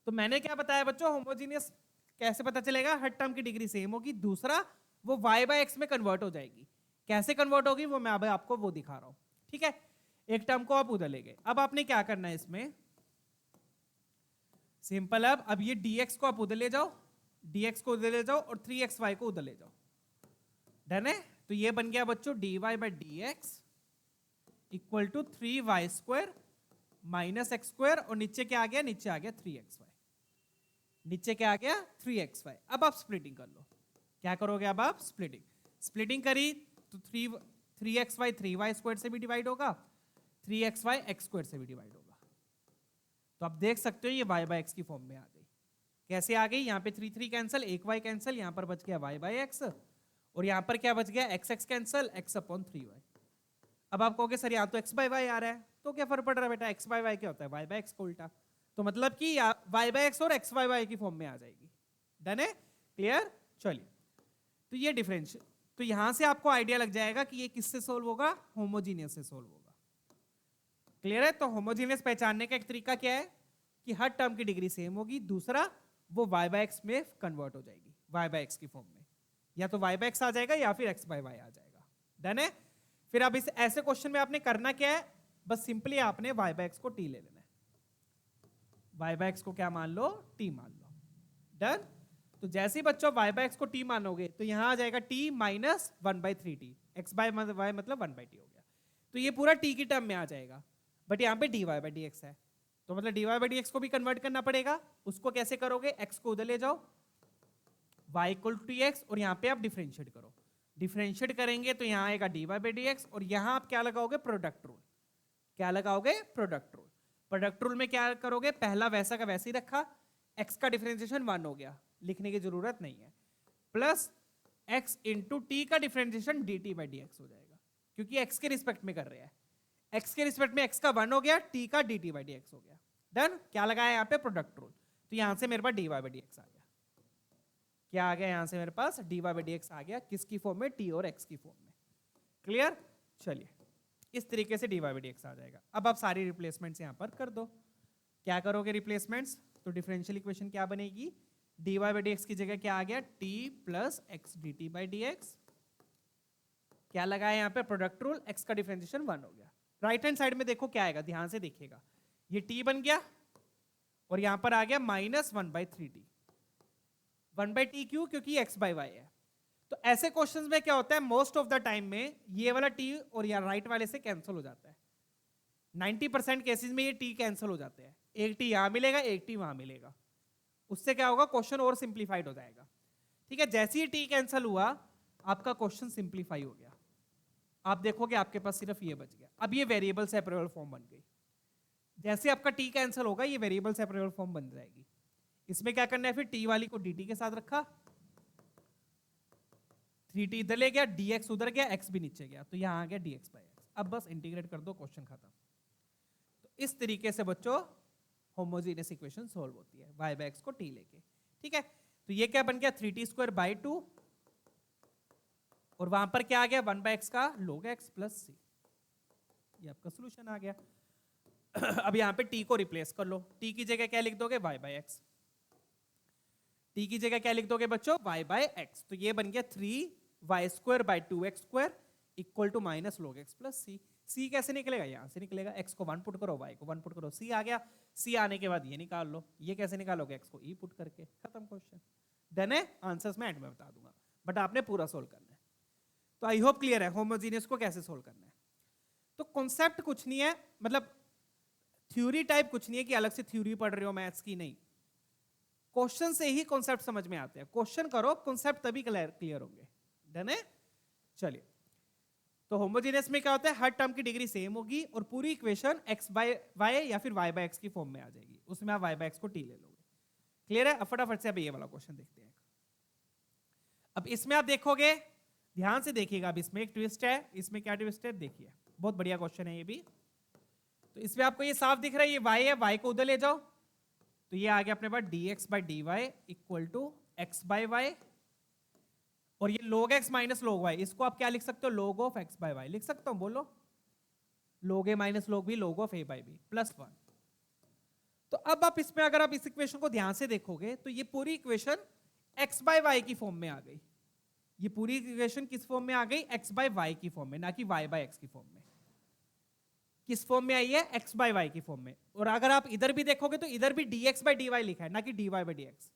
तो मैंने क्या बताया बच्चों, होमोजेनियस कैसे पता चलेगा, हर टर्म की डिग्री सेम होगी। दूसरा, वो y/x में कन्वर्ट हो जाएगी। कैसे कन्वर्ट होगी वो मैं अब आपको वो दिखा रहा हूं, ठीक है। एक टर्म को आप उधर ले गए, अब आपने क्या करना है इसमें, सिंपल। अब ये dx को आप उधर ले जाओ, dx को उधर ले जाओ और 3xy को उधर ले जाओ, डन है। तो ये बन गया बच्चों dy/dx equal to 3y² minus x², और नीचे क्या आ गया, नीचे आ गया 3xy, नीचे क्या आ गया 3xy। अब आप स्प्लिटिंग कर लो, क्या करोगे, अब आप स्प्लिटिंग करी तो 3 3xy 3y स्क्वायर से भी डिवाइड होगा, 3xy x स्क्वायर से भी डिवाइड होगा। तो आप देख सकते हो ये y बाय एक्स की फॉर्म में आ गई। कैसे आ गई? यहाँ पे 3 3 कैंसिल, 1y कैंसिल, यहाँ पर बच गया y बाय एक्स, और यहाँ पर क्या बच गया? x x cancel, x upon 3y। अब आप कहोगे सर यहाँ तो x बाय y आ रहा है, तो क्या फर्क पड़ रहा है बेटा? x बाय y क्या होता है? y बाय एक्स को उल्टा। तो मतलब कि y बाय एक्स और x बाय y की फॉर्म में आ जाएगी। डन है? क्लियर? चलिए, तो ये डिफरेंशियल, तो यहां से आपको आइडिया लग जाएगा कि ये किससे सोल्व होगा? होमोजीनियस से सोल्व होगा। क्लियर है? तो होमोजीनियस पहचानने का एक तरीका क्या है कि हर टर्म की डिग्री सेम होगी, दूसरा वो y बाय एक्स में कन्वर्ट हो जाएगी, y बाय एक्स की फॉर्म में, या तो y बाय एक्स आ जाएगा या फिर x बाय y आ जाएगा। डन है? फिर अब इस ऐसे क्वेश्चन में आपने करना क्या है? बस सिंपली आपने y बाय एक्स को t ले लेना है। y बाय एक्स को क्या मान लो? t मान लो। डन? तो जैसे ही बच्चों y बाय एक्स को t मानोगे तो यहां आ जाएगा t minus 1/3t, x by y मतलब 1/t हो गया। तो ये पूरा t की टर्म में आ जाएगा, बट यहाँ पे dy बाय dx है, तो मतलब dy बाय dx को भी कन्वर्ट करना पड़ेगा। उसको कैसे करोगे? x को उधर ले जाओ, y इक्वल टू x, और यहाँ पे आप डिफरेंशिएट करो। डिफरेंशिएट करेंगे तो यहाँ आएगा dy बाय dx, और यहाँ आप क्या लगाओगे? Product rule. क्या लगाओगे? Product rule. प्रोडक्ट रूल में क्या करोगे? पहला वैसा का वैसे ही रखा, x का डिफरेंशिएशन 1 हो गया, लिखने की जरूरत नहीं है, प्लस x इंटू टी का डिफरेंशिएशन dt बाई dx हो जाएगा, क्योंकि x के रिस्पेक्ट में कर रहे हैं। x के रिस्पेक्ट में x का 1 हो गया, t का dt बाई dx हो गया। डन? क्या लगाया यहाँ पे? Product rule. तो यहां से मेरे पास dy बाई dx आ गया। क्या आ गया? यहां से मेरे पास dy बाई dx आ गया, किसकी फॉर्म में? t और x की फॉर्म में। क्लियर? चलिए, इस तरीके से dy बाई dx आ जाएगा। अब आप सारी रिप्लेसमेंट्स यहां पर कर दो। क्या करोगे रिप्लेसमेंट्स? तो डिफरेंशियल इक्वेशन क्या बनेगी? dy बाई dx की जगह क्या आ गया? t plus x dt by dx। क्या लगाया यहाँ पे? Product rule. x का डिफरेंशिएशन 1 हो गया। राइट हैंड साइड में देखो क्या आएगा, ध्यान से देखिएगा। ये t बन गया और यहां पर आ गया माइनस 1/3t। 1/t क्यों? क्योंकि x बाई y है। तो ऐसे क्वेश्चंस में क्या होता है? मोस्ट ऑफ द टाइम में ये वाला t और या राइट वाले से कैंसिल हो जाता है। 90% केसेस में ये t कैंसिल हो जाते हैं, एक t यहां मिलेगा, एक t वहां मिलेगा। उससे क्या होगा? क्वेश्चन और सिंप्लीफाइड हो जाएगा। ठीक है? जैसे ही t कैंसिल हुआ, आपका क्वेश्चन सिंप्लीफाई हो गया। आप देखोगे आपके पास सिर्फ ये बच गया। अब ये वेरिएबल सेपरेबल फॉर्म बन गई। जैसे आपका t कैंसिल होगा, ये वेरिएबल सेपरेबल फॉर्म बन जाएगी। इसमें क्या करना है? फिर t वाली को dt के साथ रखा, 3t इधर ले गया, dx उधर गया, x भी नीचे गया, तो यहां आ गया dx बाई x। अब बस इंटीग्रेट कर दो, क्वेश्चन खत्म। तो इस तरीके से बच्चों होमोजेनियस इक्वेशन सॉल्व होती है y बाय x को t लेके। ठीक है? तो ये क्या बन गया? 3t स्क्वायर बाई 2, और वहां पर क्या आ गया? 1 बाय x का log x प्लस c। ये आपका सोल्यूशन आ गया। अब यहां पे t को रिप्लेस कर लो। t की जगह क्या लिख दोगे? y by x। t की जगह क्या लिख दोगे बच्चों? y by x। तो ये बन गया 3y square by 2x square equal to minus log x plus c। c कैसे निकलेगा? यहां से निकलेगा। x को 1 पुट करो, y को 1 पुट करो, c आ गया। c आने के बाद ये निकाल लो। ये कैसे निकालोगे? x को e पुट करके। खत्म क्वेश्चन। डन है? आंसर्स मैं एंड में बता दूंगा, बट आपने पूरा सोल्व करना है। तो आई होप क्लियर है होमोजेनियस को कैसे सोल्व करना है। तो कॉन्सेप्ट कुछ नहीं है, मतलब थ्योरी टाइप कुछ नहीं है कि अलग से थ्योरी पढ़ रहे हो मैथ्स की, नहीं। क्वेश्चन से ही कॉन्सेप्ट समझ में आते हैं। क्वेश्चन करो, कॉन्सेप्ट तभी क्लियर होंगे। डन है? चलिए, तो होमोजेनियस में क्या होता है? हर टर्म की डिग्री सेम होगी और पूरी इक्वेशन x बाय y या फिर y बाय x की फॉर्म में आ जाएगी। उसमें आप y बाय x को t ले लोगे। क्लियर है? अब फटाफट से अब ये वाला क्वेश्चन देखते हैं। अब इसमें आप देखोगे, ध्यान से देखिएगा, अब इसमें एक ट्विस्ट है। इसमें क्या ट्विस्ट है? देखिए, बहुत बढ़िया क्वेश्चन है ये भी। तो इसमें आपको ये साफ दिख रहा है, ये y है, y को उधर ले जाओ, तो ये आ गया अपने पास dx by dy equal to x by y, और ये log x minus log y, इसको आप क्या लिख सकते हो? log of x by y लिख सकता हूं। बोलो, log a minus log b, log of a by b plus 1। तो अब आप इसमें अगर आप इस इक्वेशन को ध्यान से देखोगे तो ये पूरी इक्वेशन x बाई वाई की फॉर्म में आ गई। ये पूरी इक्वेशन किस फॉर्म में आ गई? x बाई वाई की फॉर्म में, ना कि y बाई x की फॉर्म में। किस फॉर्म में आई है? x बाई वाई की फॉर्म में। और अगर आप इधर भी देखोगे तो इधर भी dx बाई dy लिखा है, ना कि dy बाई dx।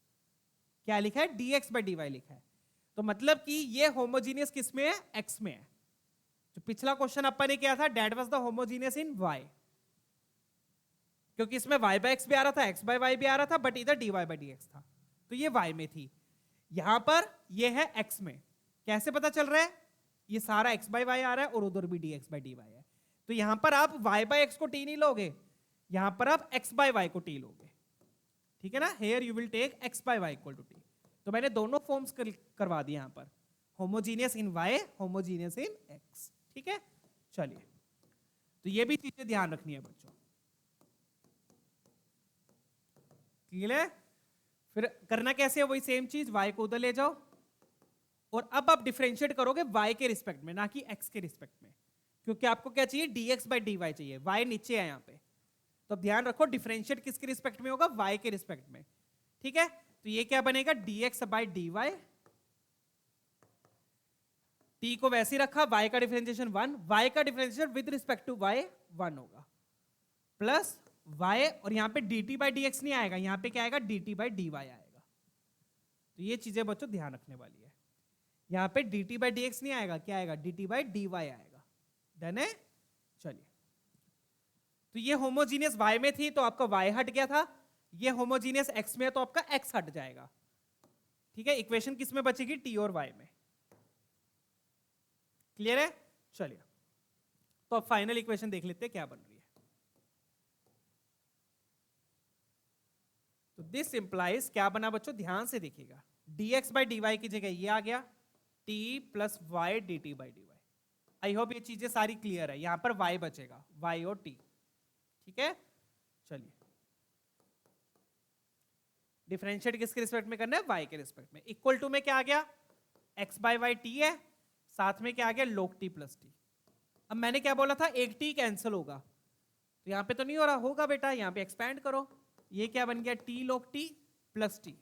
क्या लिखा है? dx बाई dy लिखा है। तो मतलब कि ये होमोजीनियस किस में है? x में है। जो पिछला क्वेश्चन अपन ने किया था, that was the homogeneous in y, क्योंकि इसमें y बाई x भी आ रहा था, x बाई y भी आ रहा था, बट इधर dy बाई dx था, तो ये y में थी। यहां पर ये है x में। कैसे पता चल रहा है? ये सारा x बाई वाई आ रहा है और उधर भी dx बाई dy है। तो यहां पर आप y बाई एक्स को t नहीं लोगे, यहां पर आप x बाई वाई को t लोगे, ठीक है ना। Here you will take x by y equal to t। तो मैंने दोनों फॉर्म्स करवा दिए यहां पर, homogeneous in y, homogeneous in x, ठीक है। चलिए, तो ये भी चीजें ध्यान रखनी है बच्चों, क्लियर है। फिर करना कैसे है, वही सेम चीज, y को उधर ले जाओ और अब आप डिफरेंशिएट करोगे y के रिस्पेक्ट में, ना कि x के रिस्पेक्ट में, क्योंकि आपको क्या चाहिए, dx बाई dy चाहिए, y नीचे है यहाँ पे। तो ध्यान रखो डिफरेंशिएट किसके रिस्पेक्ट में होगा, y के रिस्पेक्ट में, ठीक है। तो ये क्या बनेगा, dx बाई dy, t को वैसे ही रखा, y का डिफरेंशिएशन 1, y का differentiation with respect to y 1 होगा, प्लस y, और यहाँ पे dt बाई dx नहीं आएगा, यहाँ पे क्या आएगा, dt बाई dy आएगा। तो ये चीजें बच्चों ध्यान रखने वाली है, यहाँ पे dt बाई dx नहीं आएगा, क्या आएगा, dt बाई dy आएगा। डन है। चलिए, तो ये होमोजीनियस y में थी तो आपका y हट गया था, ये होमोजीनियस x में है तो आपका x हट जाएगा, ठीक है। इक्वेशन किस में बचेगी, t और y में, क्लियर है। चलिए, तो अब फाइनल इक्वेशन देख लेते हैं क्या बन रही है। तो दिस इंप्लाइज क्या बना बच्चों, ध्यान से देखिएगा, dx बाई dy की जगह ये आ गया, t plus y dt by dy। I hope ये चीजें सारी क्लियर है, यहां पर y बचेगा, y और t, ठीक है। चलिए, डिफरेंशिएट किसके रिस्पेक्ट में करना है, y के रिस्पेक्ट में। इक्वल टू में क्या आ गया, x बाई वाई t है, साथ में क्या आ गया, log t प्लस t। अब मैंने क्या बोला था, एक t कैंसिल होगा, तो यहां पे तो नहीं हो रहा, होगा बेटा, यहां पे एक्सपैंड करो, ये क्या बन गया, t log t plus t।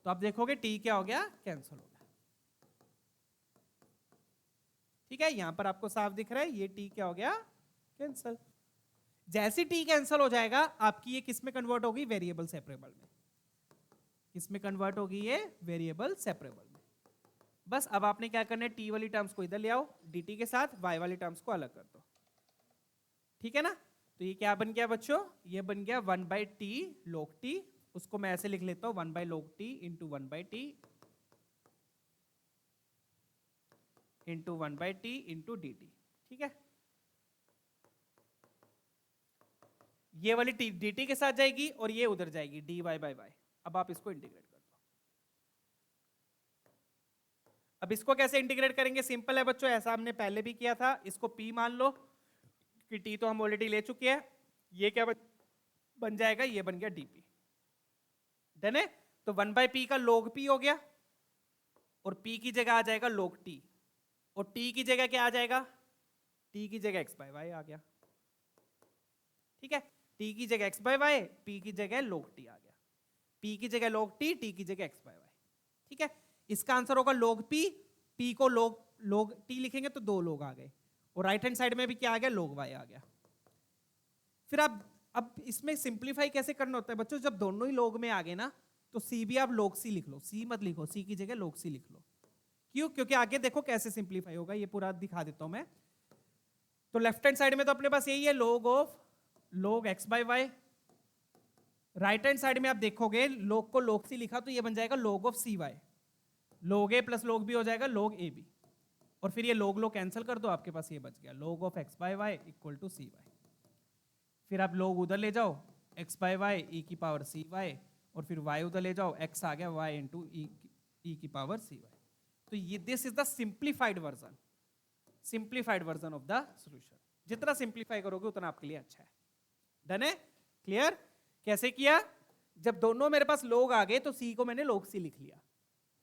तो आप देखोगे t क्या हो गया, कैंसिल हो गया, ठीक है। यहां पर आपको साफ दिख रहा है, ये t क्या हो गया, कैंसिल। जैसे t कैंसिल हो जाएगा, आपकी ये किस में कन्वर्ट होगी, वेरिएबल सेपरेबल में। किस में कन्वर्ट होगी ये, वेरिएबल सेपरेबल में। बस अब आपने क्या करना है, t वाली टर्म्स को इधर ले आओ, dt के साथ y वाली टर्म्स को अलग कर दो, ठीक है ना। तो ये क्या बन गया बच्चों, ये बन गया 1 बाई टी log t, उसको मैं ऐसे लिख लेता हूं 1 by log t into 1 by T into 1 by T into D T, ठीक है। ये वाली dt के साथ जाएगी और ये उधर जाएगी dy बाई वाई। अब आप इसको इंटीग्रेट कर दो। अब इसको कैसे इंटीग्रेट करेंगे, सिंपल है बच्चों, ऐसा हमने पहले भी किया था। इसको p मान लो कि t तो हम ऑलरेडी ले चुके हैं, ये क्या बन जाएगा, ये बन गया dp। डन है। तो 1 बाई p का log p हो गया और p की जगह आ जाएगा log t, और t की जगह क्या आ जाएगा, t की जगह x बाई वाई आ गया, ठीक है। t की जगह x बाई वाई, p की जगह log t आ गया, p की जगह log t, t की जगह x बाई वाई, ठीक है। इसका आंसर होगा log p, p को log t लिखेंगे तो 2 log आ गए, और राइट हैंड साइड में भी क्या आ गया, log y आ गया। फिर आप अब इसमें सिंप्लीफाई कैसे करना होता है बच्चों, जब दोनों ही log में आ गए ना, तो c भी आप log c लिख लो, c मत लिखो, c की जगह log c लिख लो। क्यों, क्योंकि आगे देखो कैसे सिंप्लीफाई होगा, ये पूरा दिखा देता हूं मैं। तो लेफ्ट हैंड साइड में तो अपने पास यही है, log of log x by y. Right hand side में आप देखोगे log को log c लिखा तो ये बन जाएगा log of cy, log a plus log b हो जाएगा log ab, और फिर ये log कैंसिल कर दो, आपके पास ये बच गया log of x by y equal to cy। फिर आप log उधर ले जाओ, x बाई वाई e की पावर cy, और फिर y उधर ले जाओ, x आ गया y इंटू e की पावर cy। तो ये this is the simplified version, simplified version of the solution. जितना सिंप्लीफाई करोगे उतना आपके लिए अच्छा है। डन है, क्लियर। कैसे किया, जब दोनों मेरे पास log आ गए तो c को मैंने log c लिख लिया,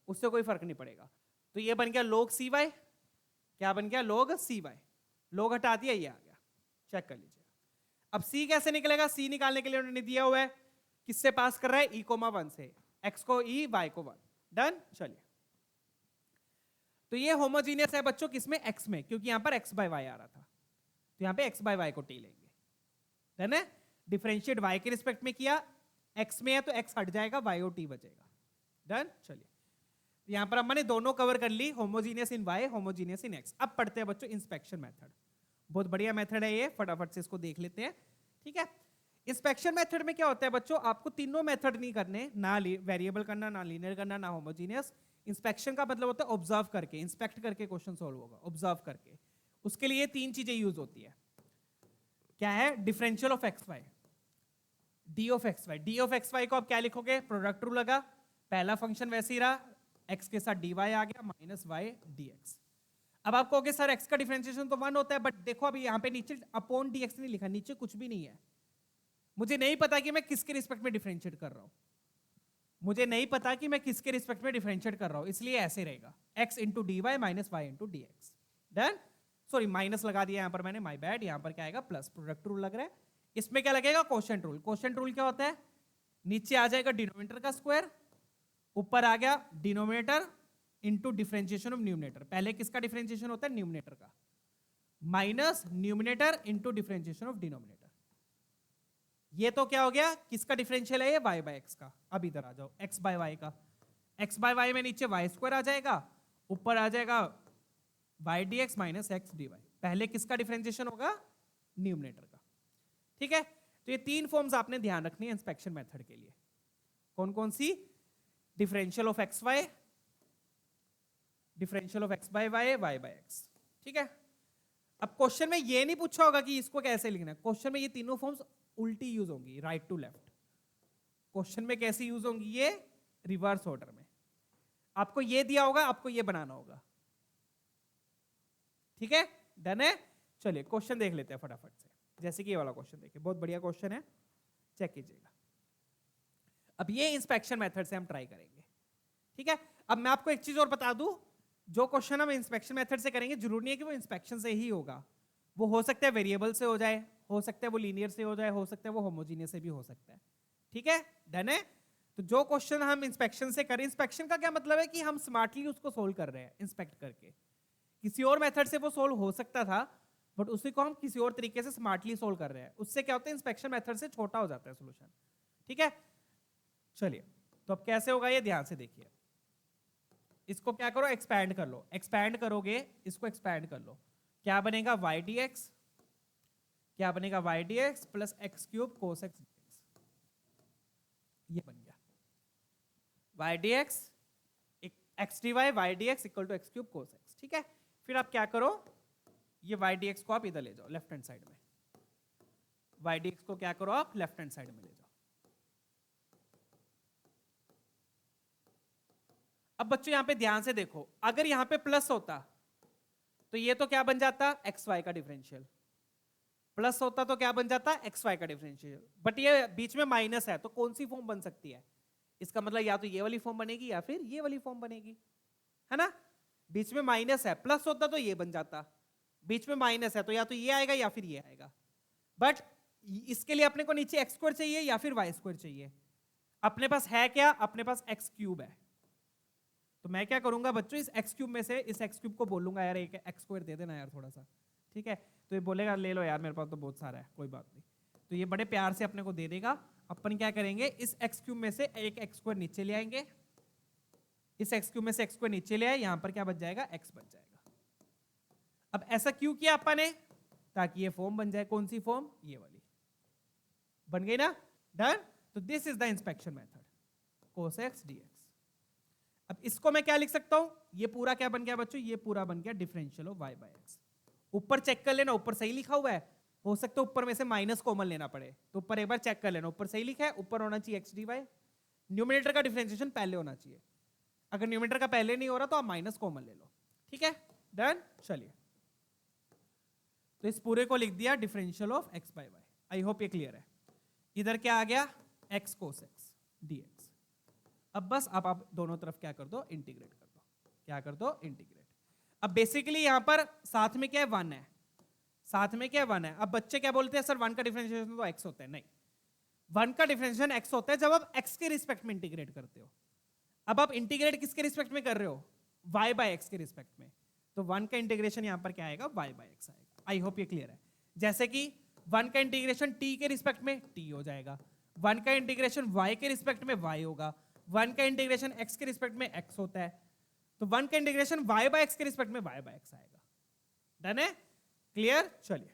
उससे कोई फर्क नहीं पड़ेगा। तो ये बन गया log cy, क्या बन गया, log cy। log हटा दिया, ये आ गया, चेक कर लीजिए। अब c कैसे निकलेगा, c निकालने के लिए उन्होंने दिया हुआ है, किससे पास कर रहा है, e, 1 से, x को e, y को 1। डन। चलिए, तो ये होमोजीनियस है बच्चों किसमें, x में, क्योंकि यहां पर x बाई वाई आ रहा था, तो यहां पे x बाई वाई को t लेंगे। डन है। डिफरेंशिएट y के रिस्पेक्ट में किया, x में है तो x हट जाएगा, y और t बचेगा। डन। चलिए, यहां पर हमने दोनों कवर कर ली, homogeneous in y, homogeneous in x। अब पढ़ते हैं बच्चों इंस्पेक्शन मेथड, बहुत बढ़िया मेथड है ये, फटाफट से इसको देख लेते हैं, ठीक है। इंस्पेक्शन मेथड में क्या होता है बच्चों, आपको तीनों मेथड नहीं करने, ना वेरिएबल करना, ना लीनियर करना, ना होमोजीनियस, इंस्पेक्शन का मतलब होता है ऑब्जर्व करके, इंस्पेक्ट करके क्वेश्चन सॉल्व होगा, ऑब्जर्व करके। उसके लिए तीन चीजें यूज होती है। क्या है? Differential of x y, d of x y. D of x y को आप क्या लिखोगे? प्रोडक्ट रूल लगा, पहला फंक्शन वैसे ही रहा, एक्स के साथ डी वाई आ गया माइनस वाई डी एक्स। अब आप कहोगे सर एक्स का डिफरेंशिएशन तो 1 होता है, बट देखो अभी यहाँ पे नीचे अपॉन डी एक्स नहीं लिखा, नीचे कुछ भी नहीं है। मुझे नहीं पता कि मैं किसके रिस्पेक्ट में डिफरेंशिएट कर रहा हूं, मुझे नहीं पता कि मैं किसके रिस्पेक्ट में डिफरेंशिएट कर रहा हूं, इसलिए ऐसे रहेगा x into D y minus y into d x. Done. Sorry minus लगा दिया यहां पर मैंने, माय बैड। यहां पर क्या आएगा? प्लस। प्रोडक्ट रूल लग रहा है, इसमें क्या लगेगा? Quotient rule. कोशेंट रूल क्या होता है? नीचे आ जाएगा डिनोमिनेटर का स्क्वायर, ऊपर आ गया denominator into differentiation of numerator. पहले किसका डिफरेंशिएशन होता है? न्यूमिनेटर का, minus numerator into differentiation of denominator. ये तो क्या हो गया? किसका डिफरेंशियल है? ये y बाय x का। अब इधर आ जाओ, x बाय y का। x बाय y में नीचे y स्क्वायर आ जाएगा, ऊपर आ जाएगा y dx minus x dy। पहले किसका डिफरेंशिएशन होगा? न्यूमिनेटर का। ठीक है, तो ये तीन फॉर्म्स आपने ध्यान रखनी है इंस्पेक्शन मेथड के लिए। कौन कौन सी? Differential of x Y, differential of x by Y, Y by X. ठीक है, अब क्वेश्चन में ये नहीं पूछा होगा कि इसको कैसे लिखना है। क्वेश्चन में ये तीनों फॉर्म्स उल्टी यूज होंगी, राइट टू लेफ्ट। क्वेश्चन में कैसी यूज होंगी? ये रिवर्स ऑर्डर में। आपको ये दिया होगा, आपको ये बनाना होगा। ठीक है, डन है। चलिए क्वेश्चन देख लेते हैं फटाफट से। जैसे कि ये वाला क्वेश्चन देखिए, बहुत बढ़िया क्वेश्चन है, चेक कीजिएगा। अब ये इंस्पेक्शन मेथड से हम ट्राई करेंगे। ठीक है, अब मैं आपको एक चीज और बता दूं, जो क्वेश्चन हम इंस्पेक्शन मेथड से करेंगे जरूरी नहीं है कि वो इंस्पेक्शन से ही होगा। वो हो सकता है वेरिएबल से हो जाए, हो सकता है वो लीनियर से हो जाए, हो सकता है वो होमोजीनियस से भी हो सकता है। ठीक है, डन है। तो जो क्वेश्चन हम इंस्पेक्शन से करें, इंस्पेक्शन का क्या मतलब है कि हम स्मार्टली उसको सोल्व कर रहे हैं इंस्पेक्ट करके। किसी और मेथड से वो सोल्व हो सकता था, बट उसी को हम किसी और तरीके से स्मार्टली सोल्व कर रहे हैं। उससे क्या होता है? इंस्पेक्शन मेथड से छोटा हो जाता है सोल्यूशन। ठीक है, चलिए तो अब कैसे होगा ये ध्यान से देखिए। इसको क्या करो? एक्सपैंड कर लो। एक्सपैंड करोगे, इसको एक्सपैंड कर लो, क्या बनेगा? Y d x. क्या बनेगा? Y d x plus x cube cos x d x. ये बन गया y d x x d y, y d x equal to x cube cos x. ठीक है, फिर आप क्या करो? ये वाई डी एक्स को आप इधर ले जाओ, लेफ्ट हैंड साइड में। वाई डी एक्स को क्या करो? आप लेफ्ट हैंड साइड में ले जाओ। अब बच्चों यहां पे ध्यान से देखो, अगर यहां पे प्लस होता तो ये तो क्या बन जाता? एक्स वाई का डिफरेंशियल। प्लस होता तो क्या बन जाता? एक्स वाई का डिफरेंशियल। बट ये बीच में माइनस है, तो कौन सी फॉर्म बन सकती है? इसका मतलब या तो ये वाली फॉर्म बनेगी या फिर ये वाली फॉर्म बनेगी, है ना? बीच में माइनस है, प्लस होता तो ये बन जाता, बीच में माइनस है तो या तो ये आएगा या फिर ये आएगा। बट इसके लिए अपने को नीचे एक्स स्क्वायर चाहिए या फिर वाई स्क्वायर चाहिए। अपने पास है क्या? अपने पास एक्स क्यूब है। तो मैं क्या करूंगा बच्चों, इस एक्स क्यूब में से इस एक्स क्यूब को बोलूंगा यार एक एक्स स्क्वायर दे देना यार थोड़ा सा। ठीक है, तो ये बोलेगा ले लो यार मेरे पास तो बहुत सारा है, कोई बात नहीं। तो ये बड़े प्यार से अपने को दे देगा। अपन क्या करेंगे? इस एक्स क्यूब में से एक एक्स स्क्वायर नीचे ले आएंगे, इस एक्स क्यूब में से एक्स स्क्वायर नीचे ले आए, यहां पर क्या बच जाएगा? एक्स बच जाएगा। अब ऐसा क्यों किया अपन ने? ताकि ये फॉर्म बन जाए। कौन सी फॉर्म? ये वाली बन गई ना? डन। तो this is the inspection method, cos x d x. अब इसको मैं क्या लिख सकता हूं? ये पूरा क्या बन गया बच्चों? ये पूरा बन गया differential of y by x. ऊपर चेक कर लेना, ऊपर सही लिखा हुआ है। हो सकता है ऊपर में से माइनस कॉमन लेना पड़े, तो ऊपर एक बार चेक कर लेना, ऊपर सही लिखा है, ऊपर होना चाहिए एक्स डी वाई। न्यूमिनेटर का डिफरेंशिएशन पहले होना चाहिए। अगर न्यूमिनेटर का पहले नहीं हो रहा तो आप माइनस कॉमन ले लो। ठीक है, डन। चलिए तो इस पूरे को लिख दिया differential of x by y. I hope ये क्लियर है। इधर क्या आ गया? X cos x d x. अब बस आप दोनों तरफ क्या कर दो? इंटीग्रेट कर दो। क्या कर दो? इंटीग्रेट। अब बेसिकली यहां पर साथ में क्या है? 1 है, साथ में क्या है? 1 है। अब बच्चे क्या बोलते हैं? सर 1 का डिफरेंशिएशन तो x होता है। नहीं, 1 का डिफरेंशिएशन x होता है जब आप x के रिस्पेक्ट में इंटीग्रेट करते हो। अब आप इंटीग्रेट किसके रिस्पेक्ट में कर रहे हो? y बाय x के रिस्पेक्ट में। तो 1 का इंटीग्रेशन यहां पर क्या आएगा? y बाय x आएगा। आई होप ये क्लियर है। जैसे कि 1 का इंटीग्रेशन t के रिस्पेक्ट में t हो जाएगा, 1 का इंटीग्रेशन y के रिस्पेक्ट में y होगा, 1 का इंटीग्रेशन x के रिस्पेक्ट में x होता है, तो 1 का इंटीग्रेशन y बाय x के रिस्पेक्ट में y बाय x आएगा। डन है? क्लियर? चलिए,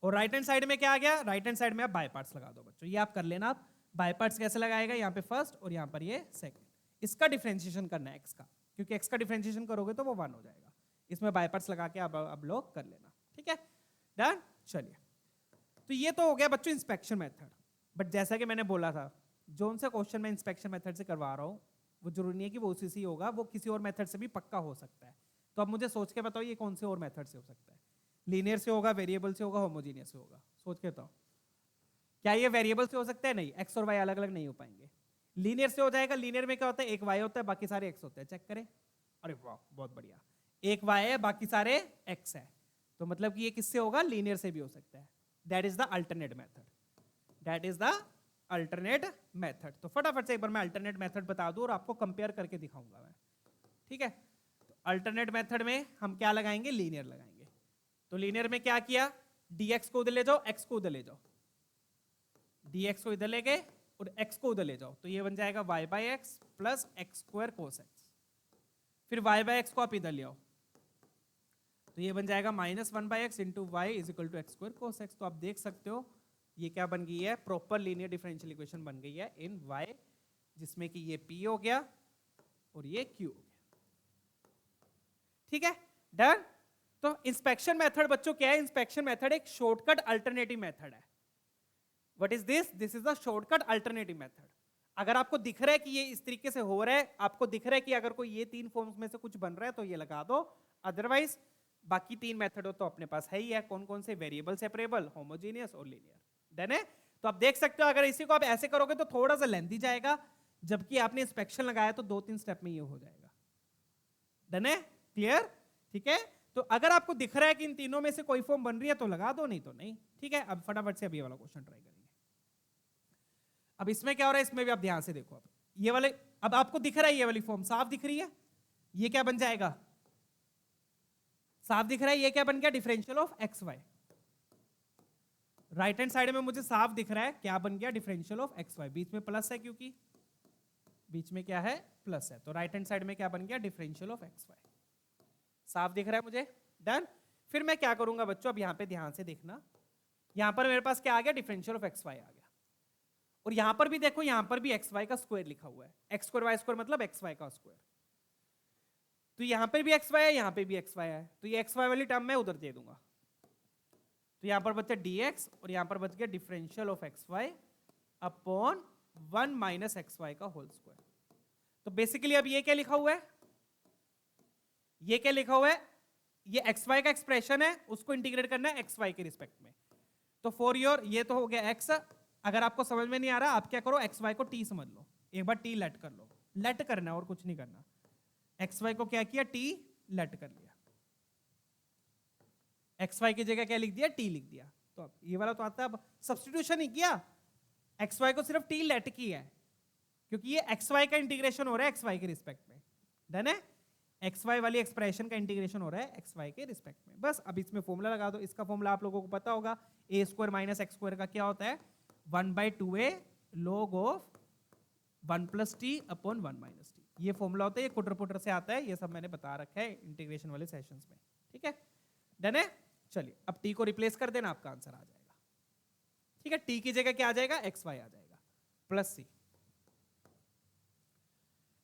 और राइट हैंड साइड में क्या आ गया? राइट हैंड साइड में आप बाय पार्ट्स लगा दो बच्चों। ये आप कर लेना। आप बाय पार्ट्स कैसे लगाएगा? यहाँ पे फर्स्ट और यहाँ पर ये सेकंड। इसका डिफरेंशिएशन करना है x का, क्योंकि x का डिफरेंशिएशन करोगे तो वो 1 हो जाएगा। इसमें बाय पार्ट्स लगा के अब लोग कर लेना, ठीक है, डन। चलिए, तो ये तो हो गया बच्चों इंस्पेक्शन मेथड। बट जैसा कि मैंने बोला था, जो उनसे क्वेश्चन मैं इंस्पेक्शन मेथड से करवा रहा हूँ वो जरूरी नहीं है कि वो उसी से ही होगा, वो किसी और मेथड से भी पक्का हो सकता है। तो अब मुझे सोच के बताओ ये कौन से और मेथड से हो सकता है? लीनियर से होगा, वेरिएबल से होगा, होमोजीनियस से होगा? सोच के बताओ। क्या ये वेरिएबल से हो सकता है? नहीं, एक्स और वाई अलग अलग नहीं हो पाएंगे। लीनियर से हो जाएगा। लीनियर में क्या होता है? एक वाई होता है, बाकी सारे एक्स होते हैं। चेक करें। अरे वाह, बहुत बढ़िया। एक वाई है, बाकी सारे एक्स है, तो मतलब कि ये किससे होगा? लीनियर से भी हो सकता है। That is the alternate method, that is the alternate method. तो फटाफट से एक बार मैं अल्टरनेट मेथड बता दूं और आपको कंपेयर करके दिखाऊंगा मैं, ठीक है। तो अल्टरनेट मेथड में हम क्या लगाएंगे? लीनियर लगाएंगे। तो लीनियर में क्या किया? dx को उधर ले जाओ, x को उधर ले जाओ, dx को इधर ले गए और x को उधर ले जाओ, तो ये बन जाएगा y by x plus x square cos x. फिर y बाई एक्स को आप इधर ले आओ, तो ये बन जाएगा minus 1 by x into y is equal to x square cos x. तो आप देख सकते हो ये क्या बन गई है? प्रॉपर लीनियर डिफरेंशियल इक्वेशन बन गई है इन y, जिसमें कि ये p हो गया और ये q हो गया, ठीक है, डन। तो इंस्पेक्शन मेथड बच्चों क्या है? इंस्पेक्शन मेथड एक शॉर्टकट अल्टरनेटिव मेथड है। What is this? This is the shortcut alternative method. अगर आपको दिख रहा है कि ये इस तरीके से हो रहा है, आपको दिख रहा है कि अगर कोई ये तीन फॉर्म्स में से कुछ बन रहा है तो ये लगा दो, अदरवाइज बाकी तीन मेथड तो अपने पास है ही है। कौन कौन से? वेरिएबल सेपरेबल, होमोजेनियस और लीनियर, डन है। तो आप देख सकते हो अगर इसी को आप ऐसे करोगे तो थोड़ा सा लेंथी जाएगा, जबकि आपने इंस्पेक्शन लगाया तो 2-3 स्टेप में ये हो जाएगा, डन है, क्लियर, ठीक है। तो अगर आपको दिख रहा है कि इन तीनों में से कोई फॉर्म बन रही है तो लगा दो, नहीं तो नहीं, ठीक है। अब फटाफट से अब ये वाला क्वेश्चन ट्राई करेंगे। अब इसमें क्या हो रहा है? इसमें भी आप ध्यान से देखो। अब ये वाले, अब आपको दिख रहा है ये वाली फॉर्म साफ दिख रही है, ये क्या बन जाएगा? साफ दिख रहा है, ये क्या बन गया? Differential of x Y. Right hand side में मुझे साफ दिख रहा है क्या बन गया? Differential of x Y. बीच में प्लस है, क्योंकि बीच में क्या है? प्लस है, तो राइट हैंड साइड में क्या बन गया? Differential of x y. साफ दिख रहा है मुझे, डन। फिर मैं क्या करूंगा बच्चों? अब यहां पे ध्यान से देखना, यहां पर मेरे पास क्या आ गया? डिफरेंशियल ऑफ एक्स वाई आ गया। और यहां पर भी देखो, यहां पर भी एक्स वाई का स्क्वायर लिखा हुआ है। एक्स स्क्वायर वाई स्क्वायर मतलब एक्स वाई का स्क्वायर। तो यहां पर भी एक्स वाई है, यहां पे भी एक्स वाई है, तो ये एक्स वाई वाली टर्म मैं उधर दे दूंगा। तो यहां पर बचा dx और यहां पर बच गया differential of x y upon 1 minus x y का होल स्क्वायर। तो बेसिकली अब ये क्या लिखा हुआ है? ये क्या लिखा हुआ है? ये एक्स वाई का एक्सप्रेशन है, उसको इंटीग्रेट करना है एक्स वाई के रिस्पेक्ट में। तो फॉर योर, ये तो हो गया एक्स। अगर आपको समझ में नहीं आ रहा, आप क्या करो? एक्स वाई को टी समझ लो, एक बार टी लेट कर लो। लेट करना है और कुछ नहीं करना। एक्स वाई को क्या किया? टी लेट कर लिया। एक्स वाई की जगह क्या लिख दिया? टी लिख दिया। तो अब ये वाला तो आता है, अब सब्स्टिट्यूशन ही किया, एक्स वाई को सिर्फ टी लेट की है, क्योंकि ये एक्स वाई का इंटीग्रेशन हो रहा है एक्स वाई के रिस्पेक्ट में, डन है। एक्स वाई वाली एक्सप्रेशन का इंटीग्रेशन हो रहा है एक्स वाई के रिस्पेक्ट में। बस अब इसमें फॉर्मूला लगा दो। इसका फॉर्मूला आप लोगों को पता होगा, ए स्क्वायर माइनस एक्स स्क्वायर का क्या होता है? 1/2a log of 1 plus T upon 1 minus T. ये फॉर्मूला होता है, ये कुटर पुटर से आता है, ये सब मैंने बता रखा है इंटीग्रेशन वाले सेशंस में, ठीक है, डन है। चलिए, अब टी को रिप्लेस कर देना, आपका आंसर आ जाएगा, ठीक है। टी की जगह क्या आ जाएगा? एक्स वाई आ जाएगा प्लस सी,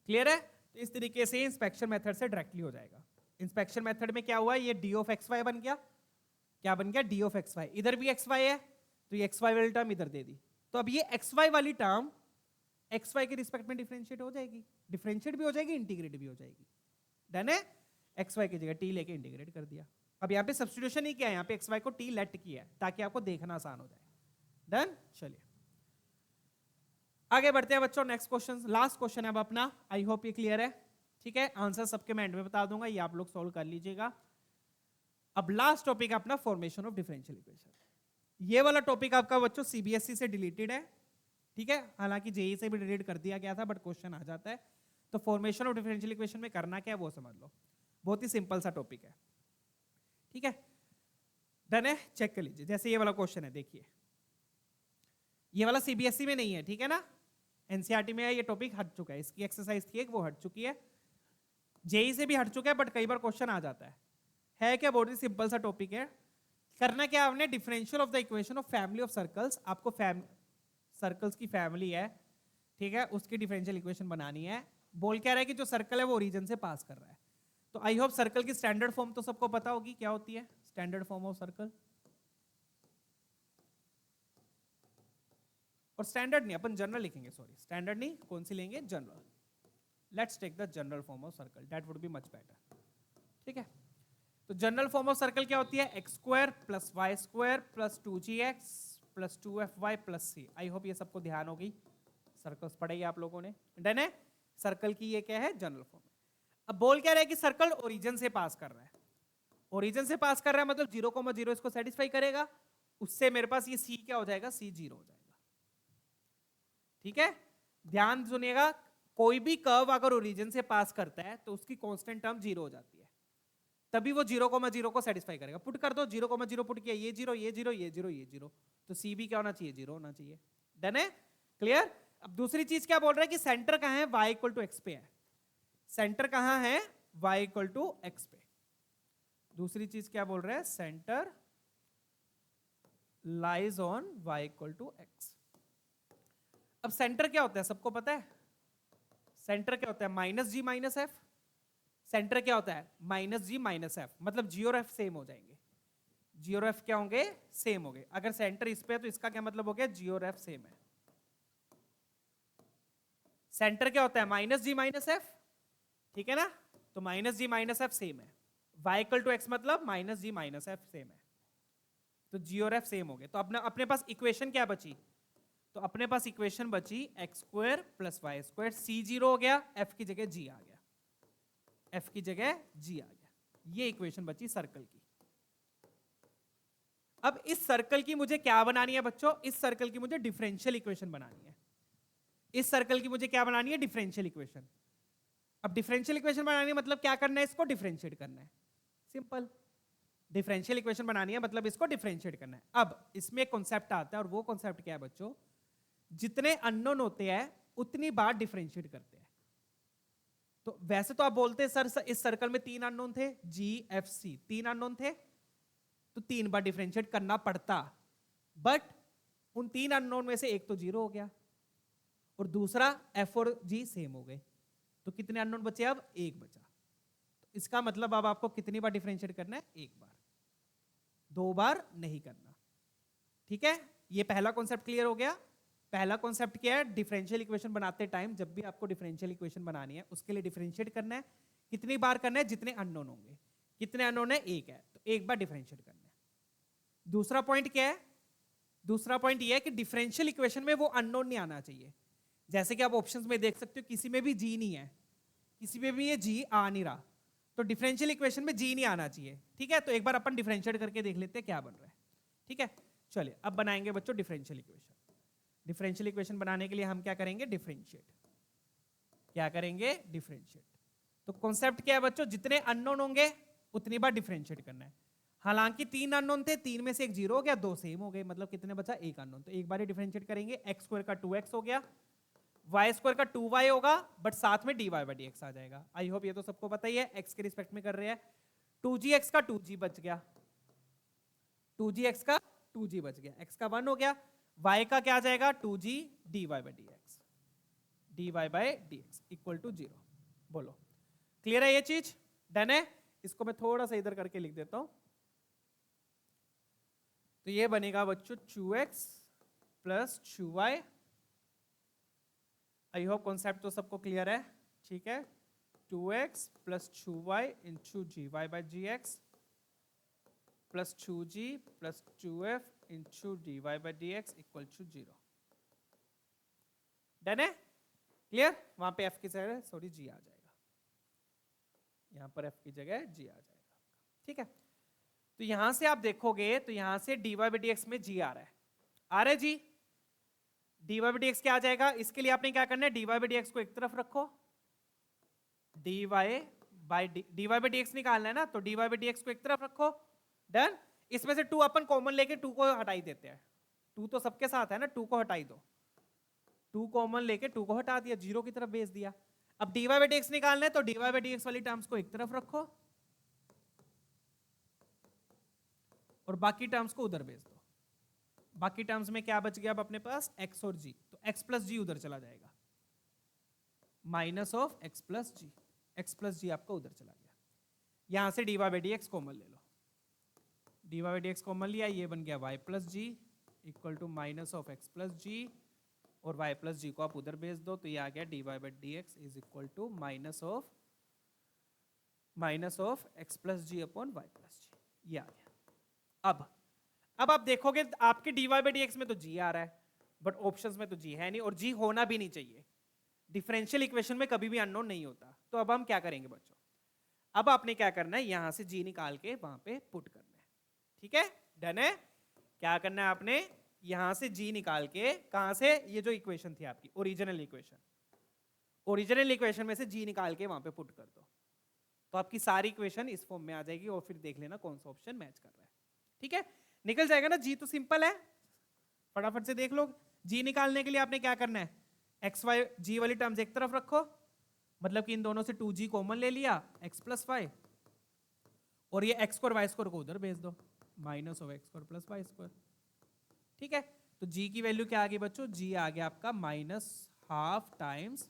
क्लियर है। तो इस तरीके से इंस्पेक्शन मेथड से डायरेक्टली हो जाएगा। इंस्पेक्शन मेथड में क्या हुआ? ये डी ऑफ एक्स वाई बन गया। क्या बन गया? D of x y. इधर भी एक्स वाई है, तो ये एक्स वाई वाली टर्म इधर दे दी। तो अब ये एक्स वाई वाली टर्म एक्स वाई के रिस्पेक्ट में डिफरेंशिएट हो जाएगी, डिफरेंशिएट भी हो जाएगी, इंटीग्रेट भी हो जाएगी, डन है। एक्स वाई की जगह टी लेके इंटीग्रेट कर दिया। अब यहाँ पे सब्स्टिट्यूशन ही किया है, यहाँ पे एक्स वाई को टी लेट किया है ताकि आपको देखना आसान हो जाए, डन। चलिए आगे बढ़ते हैं बच्चों, नेक्स्ट क्वेश्चन, लास्ट क्वेश्चन है अब अपना। आई होप ये क्लियर है, ठीक है। आंसर सबके मैं एंड में बता दूंगा, ये आप लोग सॉल्व कर लीजिएगा। अब लास्ट टॉपिक अपना फॉर्मेशन ऑफ डिफरेंशियल इक्वेशन। ये वाला टॉपिक आपका बच्चों सीबीएसई से डिलीटेड है, ठीक है। हालांकि जेई से भी डिलीट कर दिया गया था, बट क्वेश्चन आ जाता है। तो फॉर्मेशन ऑफ डिफरेंशियल इक्वेशन में करना क्या है वो समझ लो, बहुत ही सिंपल सा टॉपिक है, ठीक है, डन है। चेक कर लीजिए, जैसे ये वाला क्वेश्चन है, देखिए ये वाला सीबीएसई में नहीं है, ठीक है ना, एनसीईआरटी में है, ये टॉपिक हट चुका है, इसकी एक्सरसाइज थी एक, वो हट चुकी है। जेई से भी हट चुका है, बट कई बार क्वेश्चन आ जाता है क्या, बहुत ही सिंपल सा टॉपिक है। करना क्या आपने? Differential of the equation of family of circles. आपको सर्कल्स की फैमिली है, ठीक है, उसकी डिफरेंशियल इक्वेशन बनानी है। बोल क्या रहा है कि जो सर्कल है वो ओरिजिन से पास कर रहा है। तो आई होप सर्कल की स्टैंडर्ड फॉर्म तो सबको पता होगी क्या होती है स्टैंडर्ड फॉर्म ऑफ सर्कल। और स्टैंडर्ड नहीं, अपन जनरल लिखेंगे, सॉरी स्टैंडर्ड नहीं, कौन सी लेंगे, general. Let's take the general form of circle, that would be much better. ठीक है, तो जनरल फॉर्म ऑफ सर्कल क्या होती है, x square plus Y square plus 2gx plus 2fy plus c. I hope ये सबको ध्यान होगी, सर्कल्स पढ़ेगी आप लोगों ने, डन है। सर्कल की ये क्या है, जनरल फॉर्म। अब बोल क्या रहा है कि सर्कल ओरिजिन से पास कर रहा है। ओरिजिन से पास कर रहा है मतलब 0,0 इसको सेटिस्फाई करेगा, उससे मेरे पास ये सी क्या हो जाएगा, सी 0 हो जाएगा। ठीक है, ध्यान सुनिएगा, कोई भी कर्व अगर ओरिजिन से पास करता है तो उसकी कांस्टेंट टर्म 0 हो जाती है, तभी वो 0,0 को सेटिस्फाई करेगा। पुट कर दो, 0,0 पुट किया, ये 0 ये 0 ये 0 ये 0, तो सी भी क्या होना चाहिए, 0 होना चाहिए। डन है, क्लियर। अब दूसरी चीज क्या बोल रहा है कि सेंटर कहां है, y इक्वल टू एक्स पे है। सेंटर कहां है, y इक्वल टू एक्स पे। दूसरी चीज क्या बोल रहा है, centre lies on y equal to x. अब सेंटर क्या होता है सबको पता है, सेंटर क्या होता है, माइनस जी माइनस एफ। सेंटर क्या होता है, माइनस जी माइनस एफ, मतलब जी और एफ सेम हो जाएंगे। जी और एफ क्या होंगे, सेम हो गए। अगर सेंटर इस पे है तो इसका क्या मतलब हो गया, जी और एफ सेम है। सेंटर क्या होता है, माइनस जी माइनस एफ, ठीक है ना, तो माइनस जी माइनस एफ सेम है। y इक्वल टू एक्स मतलब माइनस जी माइनस एफ सेम है, तो जी और एफ सेम हो गए। तो अपने पास इक्वेशन क्या बची, तो अपने पास इक्वेशन बची X square plus Y square, C 0 हो गया, एफ की जगह जी आ गया, एफ की जगह जी आ गया। ये इक्वेशन बची सर्कल की। अब इस सर्कल की मुझे क्या बनानी है बच्चों, इस सर्कल की मुझे डिफरेंशियल इक्वेशन बनानी है। इस सर्कल की मुझे क्या बनानी है, डिफरेंशियल इक्वेशन। अब डिफरेंशियल इक्वेशन बनानी है मतलब क्या करना है, इसको डिफरेंशिएट करना है, सिंपल। डिफरेंशियल इक्वेशन बनानी है मतलब इसको डिफरेंशिएट करना है। अब इसमें एक कॉन्सेप्ट आता है, और वो कॉन्सेप्ट क्या है बच्चों, जितने अननोन होते हैं उतनी बार डिफरेंशिएट करते हैं। तो वैसे तो आप बोलते हैं सर इस सर्कल में 3 अननोन थे, जी एफ सी 3 अननोन थे, तो 3 बार डिफरेंशिएट करना पड़ता, बट उन 3 अननोन में से एक तो 0 हो गया और दूसरा एफ और जी सेम हो गए, तो कितने अननोन बचे, अब 1 बचा। तो इसका मतलब अब आपको कितनी बार डिफरेंशिएट करना है, 1 बार, 2 बार नहीं करना। ठीक है, ये पहला कॉन्सेप्ट क्लियर हो गया। पहला कॉन्सेप्ट क्या है, डिफरेंशियल इक्वेशन बनाते टाइम जब भी आपको डिफरेंशियल इक्वेशन बनानी है उसके लिए डिफरेंशिएट करना है, कितनी बार करना है, जितने अननोन होंगे। कितने अननोन है, 1 है, तो 1 बार डिफरेंशिएट करना है। दूसरा पॉइंट क्या है, दूसरा पॉइंट ये है कि डिफरेंशियल इक्वेशन में वो अननोन नहीं आना चाहिए। जैसे कि आप ऑप्शंस में देख सकते हो, किसी में भी जी नहीं है, किसी में भी ये जी आ नहीं रहा, तो डिफरेंशियल इक्वेशन में जी नहीं आना चाहिए। ठीक है, तो एक बार अपन डिफरेंशिएट करके देख लेते हैं क्या बन रहा है। ठीक है, चलिए अब बनाएंगे बच्चों डिफरेंशियल इक्वेशन। डिफरेंशियल इक्वेशन बनाने के लिए हम क्या करेंगे, डिफरेंशिएट। क्या करेंगे, डिफरेंशिएट। तो कॉन्सेप्ट क्या है बच्चों, जितने अननोन होंगे उतनी बार डिफरेंशिएट करना है। हालांकि 3 अननोन थे, 3 में से एक 0 हो गया, 2 सेम हो गए, मतलब कितने बचा, 1 अननोन, तो एक बार ही डिफरेंशिएट करेंगे। एक्स स्क्वायर का 2x हो गया, वाई स्क्वायर का 2y होगा, बट साथ में dy बाई dx आ जाएगा। आई होप ये तो सबको पता ही है, x के रिस्पेक्ट में कर रहे हैं। 2gx का 2g बच गया, 2gx का 2g बच गया, x का 1 हो गया, y का क्या आ जाएगा, 2g dy by dx, dy by dx equal to 0। बोलो क्लियर है ये चीज, डन है। इसको मैं थोड़ा सा इधर करके लिख देता हूं, तो ये बनेगा बच्चों 2x plus 2y। I hope concept तो सबको क्लियर है, ठीक है। 2x plus 2y into g y by g x plus 2g plus 2f into D Y by D x equal to 0। Done है, क्लियर। वहां पे f की जगह सॉरी g आ जाएगा, यहां पर f की जगह g आ जाएगा, ठीक है। तो यहां से आप देखोगे तो यहां से dy बाई डी एक्स में g आ रहा है, आ रहा है जी। dy बाई डी एक्स क्या आ जाएगा, इसके लिए आपने क्या करना है, dy बाई डी एक्स को एक तरफ रखो, dy बाई डी एक्स निकालना है ना, तो dy बाई डी एक्स को एक तरफ रखो, डन। इसमें से 2 अपन कॉमन लेके 2 को हटाई देते हैं, 2 तो सबके साथ है ना, 2 को हटाई दो, 2 कॉमन लेके 2 को हटा दिया, 0 की तरफ भेज दिया। अब dy बाई डी एक्स निकालना है, तो dy बाई डी एक्स वाली टर्म्स को एक तरफ रखो और बाकी टर्म्स को उधर भेज दो। बाकी टर्म्स में क्या बच गया अब अपने पास, x और g, तो x प्लस जी उधर चला जाएगा, minus of X plus G, x plus G आपका उधर चला गया, यहां से D Y by D X common ले लो, D Y by D X common लिया, ये बन गया Y plus G equal to minus of X plus G, और y प्लस जी को आप उधर भेज दो तो ये आ गया D Y by D X is equal to minus of X plus G upon Y plus G, ये आ गया। अब आप देखोगे आपके D Y by D X में तो जी आ रहा है, बट ऑप्शंस में तो जी है नहीं, और जी होना भी नहीं चाहिए, डिफरेंशियल इक्वेशन में कभी भी अननोन नहीं होता। तो अब हम क्या करेंगे बच्चों, अब आपने क्या करना है, यहां से जी निकाल के वहां पे पुट करना है, ठीक है, डन है। क्या करना है आपने, यहां से जी निकाल के, कहां से, ये जो इक्वेशन थी आपकी ओरिजिनल इक्वेशन में से जी निकाल के वहां पे पुट कर दो, तो आपकी सारी इक्वेशन इस फॉर्म में आ जाएगी, और फिर देख लेना कौन सा ऑप्शन मैच कर रहा है, ठीक है, निकल जाएगा ना। जी तो सिंपल है, फटाफट से देख लो। जी निकालने के लिए आपने क्या करना है, एक्स वाई जी वाली टर्म्स एक तरफ रखो, मतलब कि इन दोनों से 2g कॉमन ले लिया, x प्लस वाई, और ये x स्क्वायर वाई स्क्वायर को उधर भेज दो, minus of x square plus Y square, ठीक है। तो g की वैल्यू क्या आ गई बच्चों, g आ गया आपका minus half times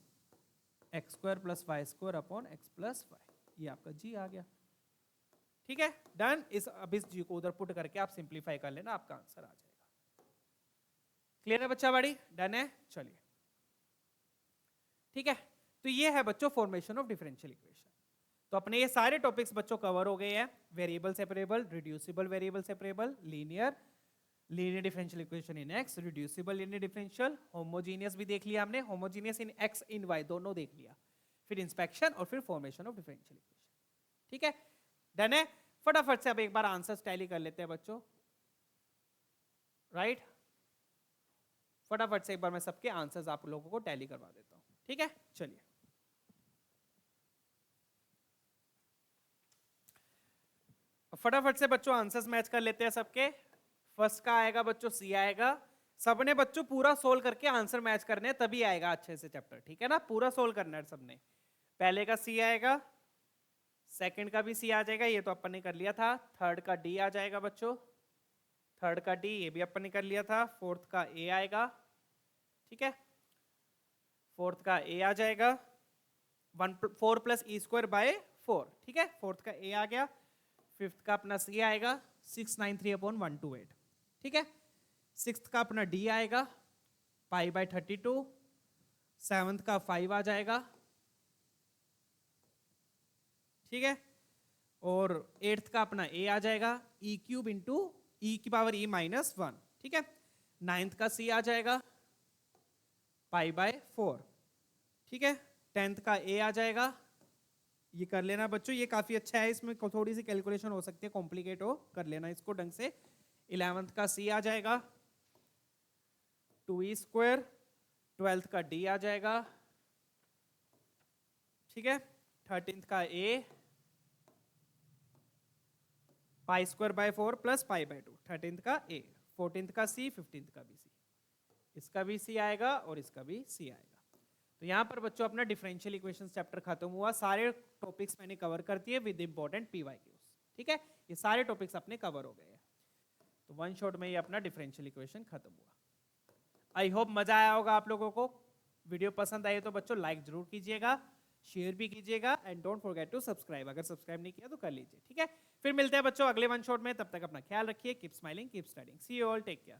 x square plus Y square upon x plus y, ये आपका g आ गया, ठीक है, डन। अब इस g को उधर पुट करके आप सिंप्लीफाई कर लेना, आपका आंसर आ जाएगा। क्लियर है बच्चा बाड़ी, डन है, चलिए ठीक है। तो ये है बच्चों फॉर्मेशन ऑफ डिफरेंशियल इक्वेशन। तो अपने ये सारे टॉपिक्स बच्चों कवर हो गए हैं, variable separable, reducible variable separable, linear differential equation इन x, reducible linear differential, homogeneous भी देख लिया हमने, होमोजीनियस इन एक्स इन वाई दोनों देख लिया, फिर इंस्पेक्शन और फिर फॉर्मेशन ऑफ डिफरेंशियल इक्वेशन, ठीक है, डन है। फटाफट से अब एक बार आंसर्स टैली कर लेते हैं बच्चों, राइट, फटाफट से एक बार मैं सबके आंसर्स आप लोगों को टैली करवा देता हूं, ठीक है, चलिए। फटाफट से बच्चों आंसर्स मैच कर लेते हैं सबके। फर्स्ट का आएगा बच्चों सी आएगा, सबने बच्चों पूरा सोल्व करके आंसर मैच करने हैं, तभी आएगा अच्छे से चैप्टर, ठीक है ना, पूरा सोल्व करना है सबने। पहले का सी आएगा, सेकंड का भी सी आ जाएगा, ये तो अपन ने कर लिया था, थर्ड का डी आ जाएगा बच्चों, थर्ड का डी ये भी अपन ने कर लिया था, फोर्थ का ए आएगा, ठीक है, फोर्थ का ए आ जाएगा, 4 प्लस ई स्क्वायर बाय 4, ठीक है, फोर्थ का ए आ गया, फिफ्थ का अपना सी आएगा 693 अपॉन 128, ठीक है, सिक्स्थ का अपना डी आएगा पाई बाय 32, सेवंथ का 5 आ जाएगा, ठीक है, और एट्थ का अपना ए आ जाएगा ई क्यूब इंटू ई की पावर ई माइनस 1, ठीक है, नाइन्थ का सी आ जाएगा पाई बाय 4, ठीक है, टेंथ का ए आ जाएगा, ये कर लेना बच्चों, ये काफी अच्छा है, इसमें थोड़ी सी कैलकुलेशन हो सकती है, कॉम्प्लिकेट हो, कर लेना इसको ढंग से। 11th का सी आ जाएगा 2e स्क्वायर, 12th का डी आ जाएगा, ठीक है, 13th का A pi square by 4 plus pi by 2, 13th का ए, 14th का सी, 15th का भी सी, इसका भी सी आएगा और इसका भी सी आएगा। तो यहाँ पर बच्चों अपना डिफरेंशियल इक्वेशंस चैप्टर खत्म हुआ, सारे टॉपिक्स मैंने कवर कर दिए विद इंपॉर्टेंट पीवाईक्यूज, ठीक है, ये सारे टॉपिक्स अपने कवर हो गए हैं। तो वन शॉट में ये अपना डिफरेंशियल इक्वेशन खत्म हुआ। आई होप मजा आया होगा आप लोगों को। वीडियो पसंद आई तो बच्चों लाइक जरूर कीजिएगा, शेयर भी कीजिएगा, and don't forget to subscribe, अगर सब्सक्राइब नहीं किया तो कर लीजिए, ठीक है। फिर मिलते हैं बच्चों अगले वन शॉट में, तब तक अपना ख्याल रखिए, keep smiling, keep studying, see you all, take care.